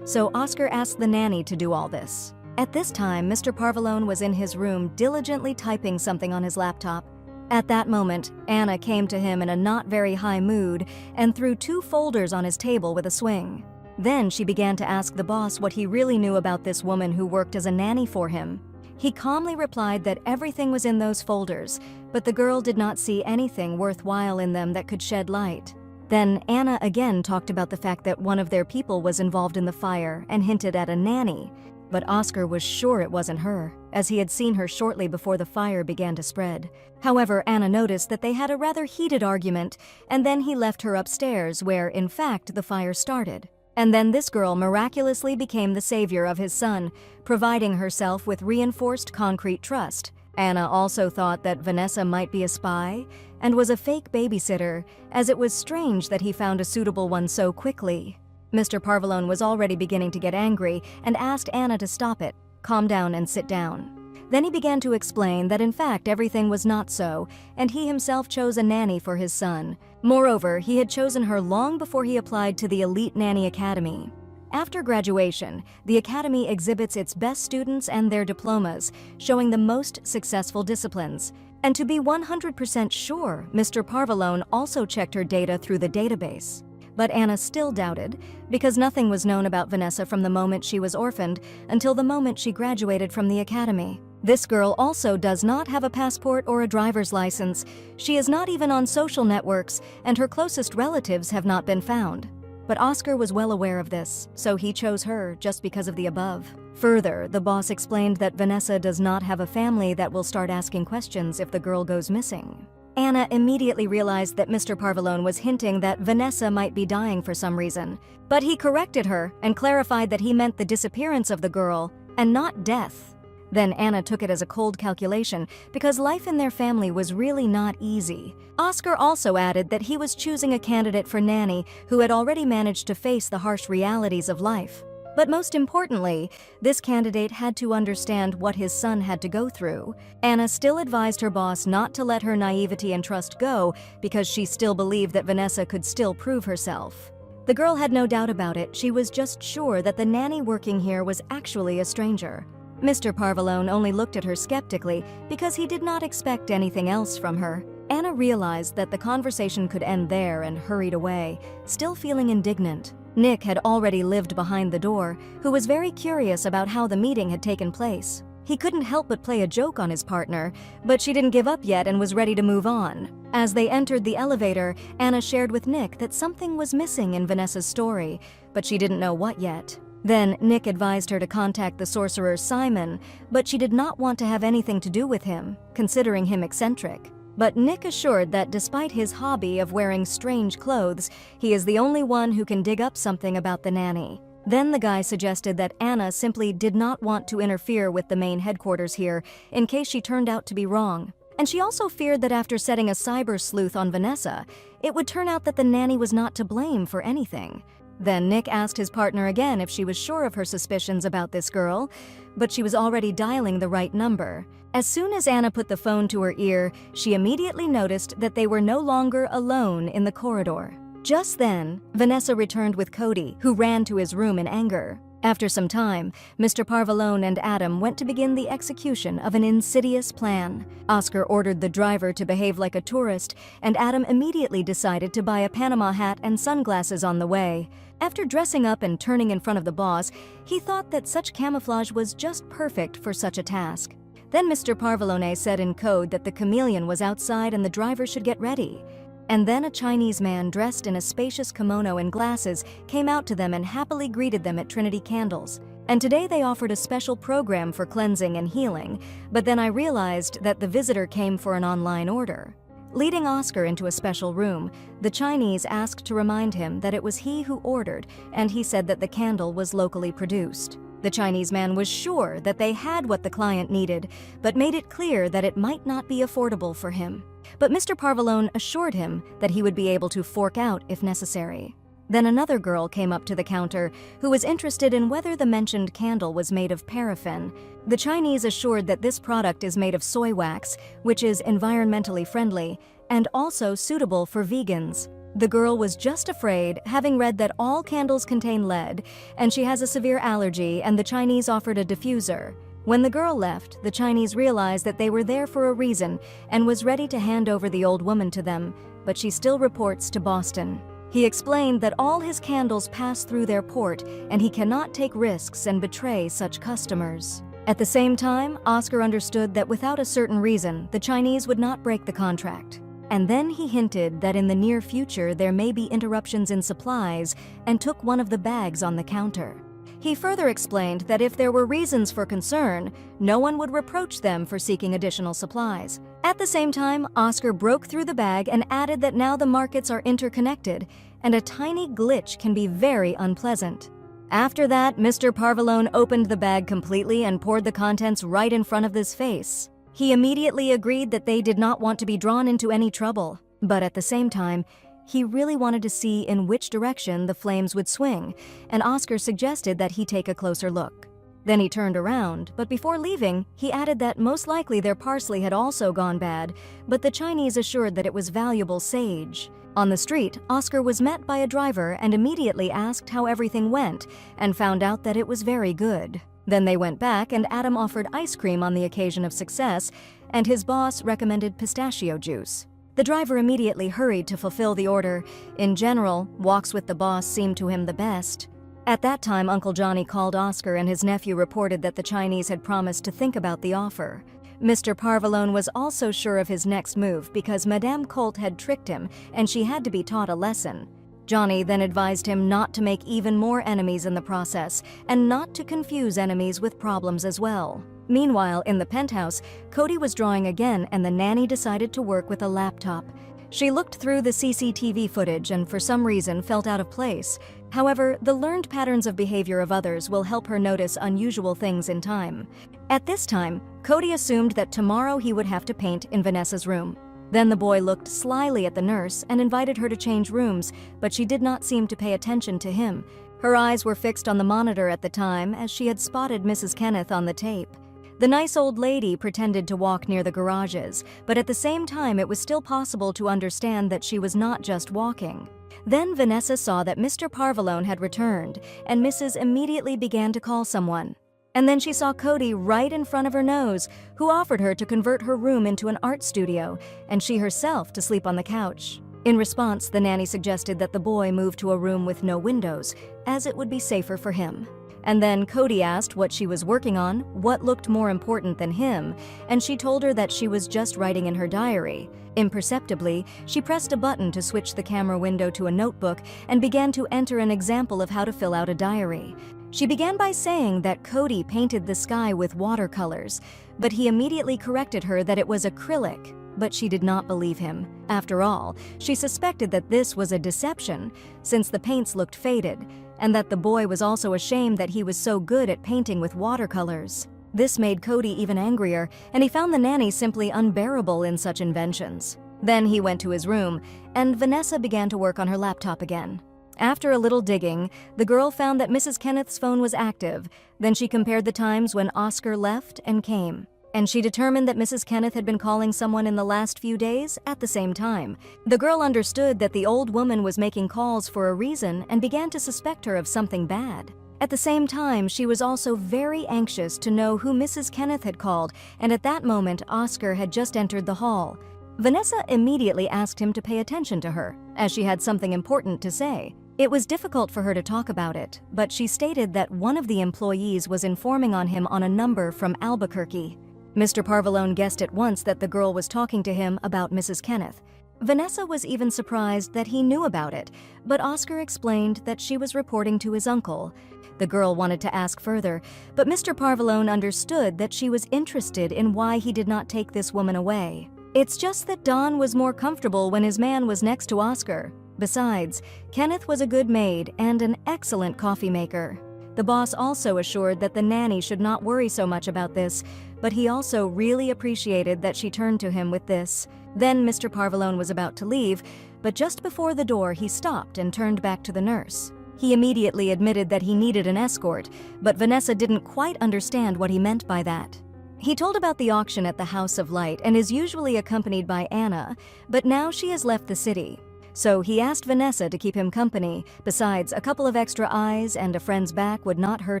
so Oscar asked the nanny to do all this. At this time, Mr. Parvalone was in his room diligently typing something on his laptop. At that moment, Anna came to him in a not very high mood and threw 2 folders on his table with a swing. Then she began to ask the boss what he really knew about this woman who worked as a nanny for him. He calmly replied that everything was in those folders, but the girl did not see anything worthwhile in them that could shed light. Then Anna again talked about the fact that one of their people was involved in the fire and hinted at a nanny. But Oscar was sure it wasn't her, as he had seen her shortly before the fire began to spread. However, Anna noticed that they had a rather heated argument, and then he left her upstairs where, in fact, the fire started. And then this girl miraculously became the savior of his son, providing herself with reinforced concrete trust. Anna also thought that Vanessa might be a spy and was a fake babysitter, as it was strange that he found a suitable one so quickly. Mr. Parvalone was already beginning to get angry and asked Anna to stop it, calm down and sit down. Then he began to explain that in fact everything was not so, and he himself chose a nanny for his son. Moreover, he had chosen her long before he applied to the Elite Nanny Academy. After graduation, the academy exhibits its best students and their diplomas, showing the most successful disciplines. And to be 100% sure, Mr. Parvalone also checked her data through the database. But Anna still doubted, because nothing was known about Vanessa from the moment she was orphaned until the moment she graduated from the academy. This girl also does not have a passport or a driver's license. She is not even on social networks, and her closest relatives have not been found. But Oscar was well aware of this, so he chose her just because of the above. Further, the boss explained that Vanessa does not have a family that will start asking questions if the girl goes missing. Anna immediately realized that Mr. Parvalone was hinting that Vanessa might be dying for some reason. But he corrected her and clarified that he meant the disappearance of the girl and not death. Then Anna took it as a cold calculation because life in their family was really not easy. Oscar also added that he was choosing a candidate for nanny who had already managed to face the harsh realities of life. But most importantly, this candidate had to understand what his son had to go through. Anna still advised her boss not to let her naivety and trust go because she still believed that Vanessa could still prove herself. The girl had no doubt about it. She was just sure that the nanny working here was actually a stranger. Mr. Parvalone only looked at her skeptically because he did not expect anything else from her. Anna realized that the conversation could end there and hurried away, still feeling indignant. Nick had already lived behind the door, who was very curious about how the meeting had taken place. He couldn't help but play a joke on his partner, but she didn't give up yet and was ready to move on. As they entered the elevator, Anna shared with Nick that something was missing in Vanessa's story, but she didn't know what yet. Then Nick advised her to contact the sorcerer Simon, but she did not want to have anything to do with him, considering him eccentric. But Nick assured that despite his hobby of wearing strange clothes, he is the only one who can dig up something about the nanny. Then the guy suggested that Anna simply did not want to interfere with the main headquarters here in case she turned out to be wrong. And she also feared that after setting a cyber sleuth on Vanessa, it would turn out that the nanny was not to blame for anything. Then Nick asked his partner again if she was sure of her suspicions about this girl, but she was already dialing the right number. As soon as Anna put the phone to her ear, she immediately noticed that they were no longer alone in the corridor. Just then, Vanessa returned with Cody, who ran to his room in anger. After some time, Mr. Parvalone and Adam went to begin the execution of an insidious plan. Oscar ordered the driver to behave like a tourist, and Adam immediately decided to buy a Panama hat and sunglasses on the way. After dressing up and turning in front of the boss, he thought that such camouflage was just perfect for such a task. Then Mr. Parvalone said in code that the chameleon was outside and the driver should get ready. And then a Chinese man dressed in a spacious kimono and glasses came out to them and happily greeted them at Trinity Candles. And today they offered a special program for cleansing and healing, but then I realized that the visitor came for an online order. Leading Oscar into a special room, the Chinese asked to remind him that it was he who ordered, and he said that the candle was locally produced. The Chinese man was sure that they had what the client needed, but made it clear that it might not be affordable for him. But Mr. Parvalone assured him that he would be able to fork out if necessary. Then another girl came up to the counter who was interested in whether the mentioned candle was made of paraffin. The Chinese assured that this product is made of soy wax, which is environmentally friendly and also suitable for vegans. The girl was just afraid, having read that all candles contain lead, and she has a severe allergy, and the Chinese offered a diffuser. When the girl left, the Chinese realized that they were there for a reason and was ready to hand over the old woman to them, but she still reports to Boston. He explained that all his candles pass through their port and he cannot take risks and betray such customers. At the same time, Oscar understood that without a certain reason, the Chinese would not break the contract. And then he hinted that in the near future there may be interruptions in supplies and took one of the bags on the counter. He further explained that if there were reasons for concern, no one would reproach them for seeking additional supplies. At the same time, Oscar broke through the bag and added that now the markets are interconnected, and a tiny glitch can be very unpleasant. After that, Mr. Parvalone opened the bag completely and poured the contents right in front of his face. He immediately agreed that they did not want to be drawn into any trouble, but at the same time, he really wanted to see in which direction the flames would swing, and Oscar suggested that he take a closer look. Then he turned around, but before leaving, he added that most likely their parsley had also gone bad, but the Chinese assured that it was valuable sage. On the street, Oscar was met by a driver and immediately asked how everything went, and found out that it was very good. Then they went back and Adam offered ice cream on the occasion of success, and his boss recommended pistachio juice. The driver immediately hurried to fulfill the order. In general, walks with the boss seemed to him the best. At that time, Uncle Johnny called Oscar and his nephew reported that the Chinese had promised to think about the offer. Mr. Parvalone was also sure of his next move because Madame Colt had tricked him and she had to be taught a lesson. Johnny then advised him not to make even more enemies in the process and not to confuse enemies with problems as well. Meanwhile, in the penthouse, Cody was drawing again and the nanny decided to work with a laptop. She looked through the CCTV footage and for some reason felt out of place. However, the learned patterns of behavior of others will help her notice unusual things in time. At this time, Cody assumed that tomorrow he would have to paint in Vanessa's room. Then the boy looked slyly at the nurse and invited her to change rooms, but she did not seem to pay attention to him. Her eyes were fixed on the monitor at the time as she had spotted Mrs. Kenneth on the tape. The nice old lady pretended to walk near the garages, but at the same time it was still possible to understand that she was not just walking. Then Vanessa saw that Mr. Parvalone had returned, and Mrs. immediately began to call someone. And then she saw Cody right in front of her nose, who offered her to convert her room into an art studio, and she herself to sleep on the couch. In response, the nanny suggested that the boy move to a room with no windows, as it would be safer for him. And then Cody asked what she was working on, what looked more important than him, and she told her that she was just writing in her diary. Imperceptibly, she pressed a button to switch the camera window to a notebook and began to enter an example of how to fill out a diary. She began by saying that Cody painted the sky with watercolors, but he immediately corrected her that it was acrylic, but she did not believe him. After all, she suspected that this was a deception, since the paints looked faded, and that the boy was also ashamed that he was so good at painting with watercolors. This made Cody even angrier, and he found the nanny simply unbearable in such inventions. Then he went to his room, and Vanessa began to work on her laptop again. After a little digging, the girl found that Mrs. Kenneth's phone was active. Then she compared the times when Oscar left and came, and she determined that Mrs. Kenneth had been calling someone in the last few days at the same time. The girl understood that the old woman was making calls for a reason and began to suspect her of something bad. At the same time, she was also very anxious to know who Mrs. Kenneth had called, and at that moment, Oscar had just entered the hall. Vanessa immediately asked him to pay attention to her, as she had something important to say. It was difficult for her to talk about it, but she stated that one of the employees was informing on him on a number from Albuquerque. Mr. Parvalone guessed at once that the girl was talking to him about Mrs. Kenneth. Vanessa was even surprised that he knew about it, but Oscar explained that she was reporting to his uncle. The girl wanted to ask further, but Mr. Parvalone understood that she was interested in why he did not take this woman away. It's just that Don was more comfortable when his man was next to Oscar. Besides, Kenneth was a good maid and an excellent coffee maker. The boss also assured that the nanny should not worry so much about this, but he also really appreciated that she turned to him with this. Then Mr. Parvalone was about to leave, but just before the door he stopped and turned back to the nurse. He immediately admitted that he needed an escort, but Vanessa didn't quite understand what he meant by that. He told about the auction at the House of Light and is usually accompanied by Anna, but now she has left the city. So he asked Vanessa to keep him company. Besides, a couple of extra eyes and a friend's back would not hurt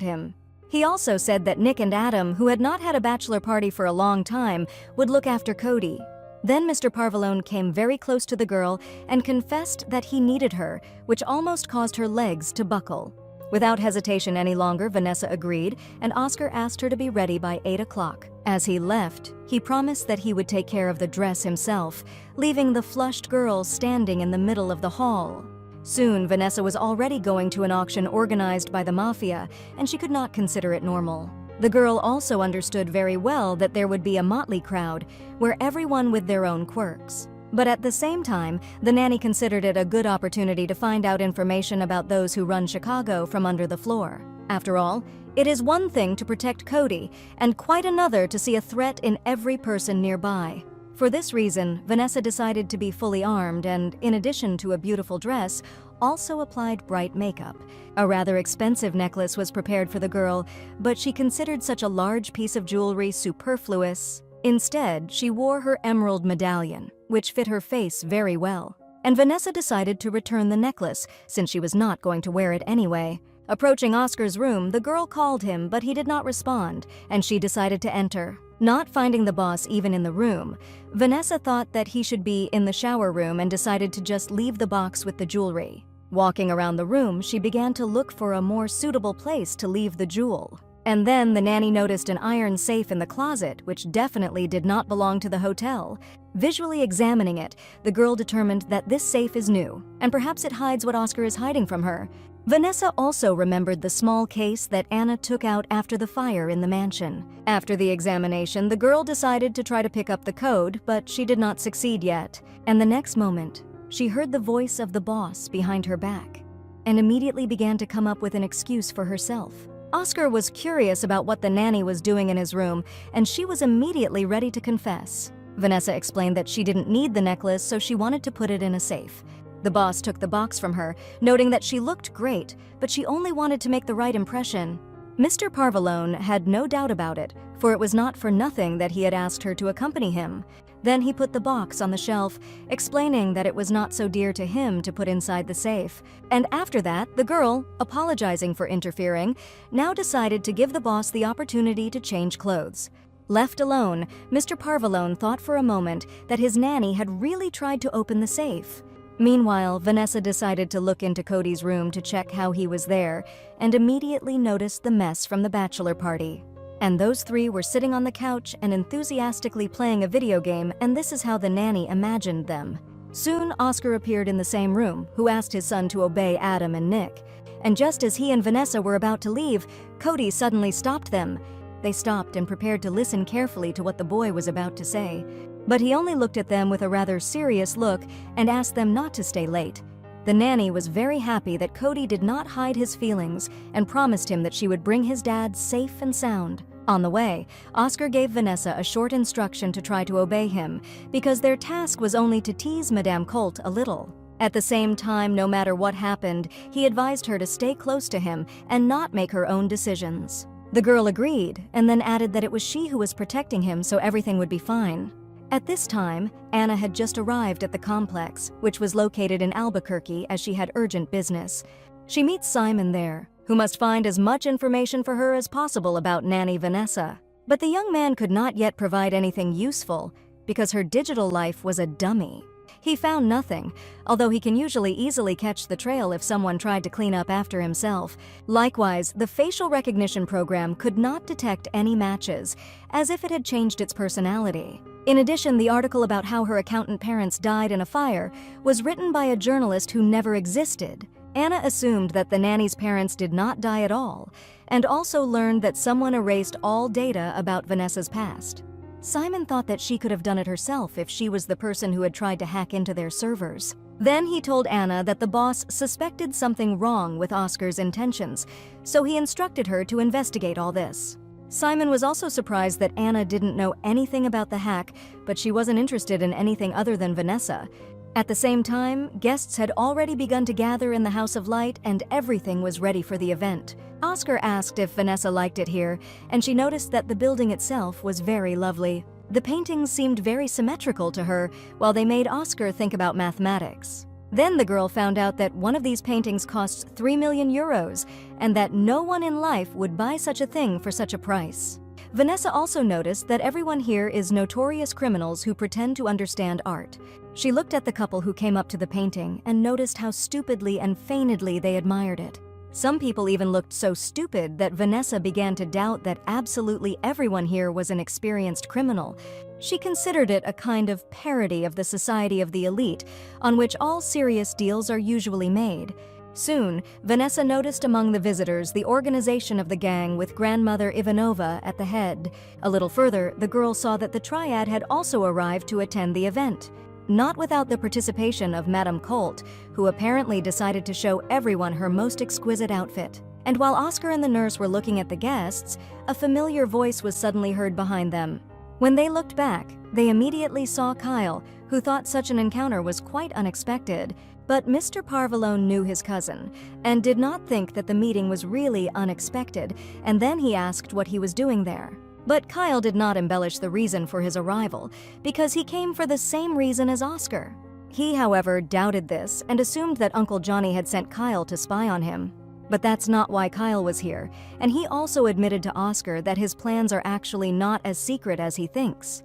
him. He also said that Nick and Adam, who had not had a bachelor party for a long time, would look after Cody. Then Mr. Parvalone came very close to the girl and confessed that he needed her, which almost caused her legs to buckle. Without hesitation any longer, Vanessa agreed, and Oscar asked her to be ready by 8 o'clock. As he left, he promised that he would take care of the dress himself, leaving the flushed girl standing in the middle of the hall. Soon, Vanessa was already going to an auction organized by the Mafia, and she could not consider it normal. The girl also understood very well that there would be a motley crowd, where everyone with their own quirks. But at the same time, the nanny considered it a good opportunity to find out information about those who run Chicago from under the floor. After all, it is one thing to protect Cody, and quite another to see a threat in every person nearby. For this reason, Vanessa decided to be fully armed and, in addition to a beautiful dress, also applied bright makeup. A rather expensive necklace was prepared for the girl, but she considered such a large piece of jewelry superfluous. Instead, she wore her emerald medallion, which fit her face very well. And Vanessa decided to return the necklace, since she was not going to wear it anyway. Approaching Oscar's room, the girl called him, but he did not respond, and she decided to enter. Not finding the boss even in the room, Vanessa thought that he should be in the shower room and decided to just leave the box with the jewelry. Walking around the room, she began to look for a more suitable place to leave the jewel. And then the nanny noticed an iron safe in the closet, which definitely did not belong to the hotel. Visually examining it, the girl determined that this safe is new, and perhaps it hides what Oscar is hiding from her. Vanessa also remembered the small case that Anna took out after the fire in the mansion. After the examination, the girl decided to try to pick up the code, but she did not succeed yet. And the next moment, she heard the voice of the boss behind her back, and immediately began to come up with an excuse for herself. Oscar was curious about what the nanny was doing in his room, and she was immediately ready to confess. Vanessa explained that she didn't need the necklace, so she wanted to put it in a safe. The boss took the box from her, noting that she looked great, but she only wanted to make the right impression. Mr. Parvalone had no doubt about it, for it was not for nothing that he had asked her to accompany him. Then he put the box on the shelf, explaining that it was not so dear to him to put inside the safe. And after that, the girl, apologizing for interfering, now decided to give the boss the opportunity to change clothes. Left alone, Mr. Parvalone thought for a moment that his nanny had really tried to open the safe. Meanwhile, Vanessa decided to look into Cody's room to check how he was there, and immediately noticed the mess from the bachelor party. And those three were sitting on the couch and enthusiastically playing a video game, and this is how the nanny imagined them. Soon, Oscar appeared in the same room, who asked his son to obey Adam and Nick. And just as he and Vanessa were about to leave, Cody suddenly stopped them. They stopped and prepared to listen carefully to what the boy was about to say. But he only looked at them with a rather serious look and asked them not to stay late. The nanny was very happy that Cody did not hide his feelings and promised him that she would bring his dad safe and sound. On the way, Oscar gave Vanessa a short instruction to try to obey him, because their task was only to tease Madame Colt a little. At the same time, no matter what happened, he advised her to stay close to him and not make her own decisions. The girl agreed, and then added that it was she who was protecting him, so everything would be fine. At this time, Anna had just arrived at the complex, which was located in Albuquerque, as she had urgent business. She meets Simon there, who must find as much information for her as possible about Nanny Vanessa. But the young man could not yet provide anything useful, because her digital life was a dummy. He found nothing, although he can usually easily catch the trail if someone tried to clean up after himself. Likewise, the facial recognition program could not detect any matches, as if it had changed its personality. In addition, the article about how her accountant parents died in a fire was written by a journalist who never existed. Anna assumed that the nanny's parents did not die at all, and also learned that someone erased all data about Vanessa's past. Simon thought that she could have done it herself if she was the person who had tried to hack into their servers. Then he told Anna that the boss suspected something wrong with Oscar's intentions, so he instructed her to investigate all this. Simon was also surprised that Anna didn't know anything about the hack, but she wasn't interested in anything other than Vanessa. At the same time, guests had already begun to gather in the House of Light and everything was ready for the event. Oscar asked if Vanessa liked it here, and she noticed that the building itself was very lovely. The paintings seemed very symmetrical to her, while they made Oscar think about mathematics. Then the girl found out that one of these paintings costs 3 million euros, and that no one in life would buy such a thing for such a price. Vanessa also noticed that everyone here is notorious criminals who pretend to understand art. She looked at the couple who came up to the painting and noticed how stupidly and feignedly they admired it. Some people even looked so stupid that Vanessa began to doubt that absolutely everyone here was an experienced criminal. She considered it a kind of parody of the society of the elite, on which all serious deals are usually made. Soon, Vanessa noticed among the visitors the organization of the gang with grandmother Ivanova at the head. A little further, the girl saw that the triad had also arrived to attend the event. Not without the participation of Madame Colt, who apparently decided to show everyone her most exquisite outfit. And while Oscar and the nurse were looking at the guests, a familiar voice was suddenly heard behind them. When they looked back, they immediately saw Kyle, who thought such an encounter was quite unexpected. But Mr. Parvalone knew his cousin, and did not think that the meeting was really unexpected, and then he asked what he was doing there. But Kyle did not embellish the reason for his arrival, because he came for the same reason as Oscar. He, however, doubted this and assumed that Uncle Johnny had sent Kyle to spy on him. But that's not why Kyle was here, and he also admitted to Oscar that his plans are actually not as secret as he thinks.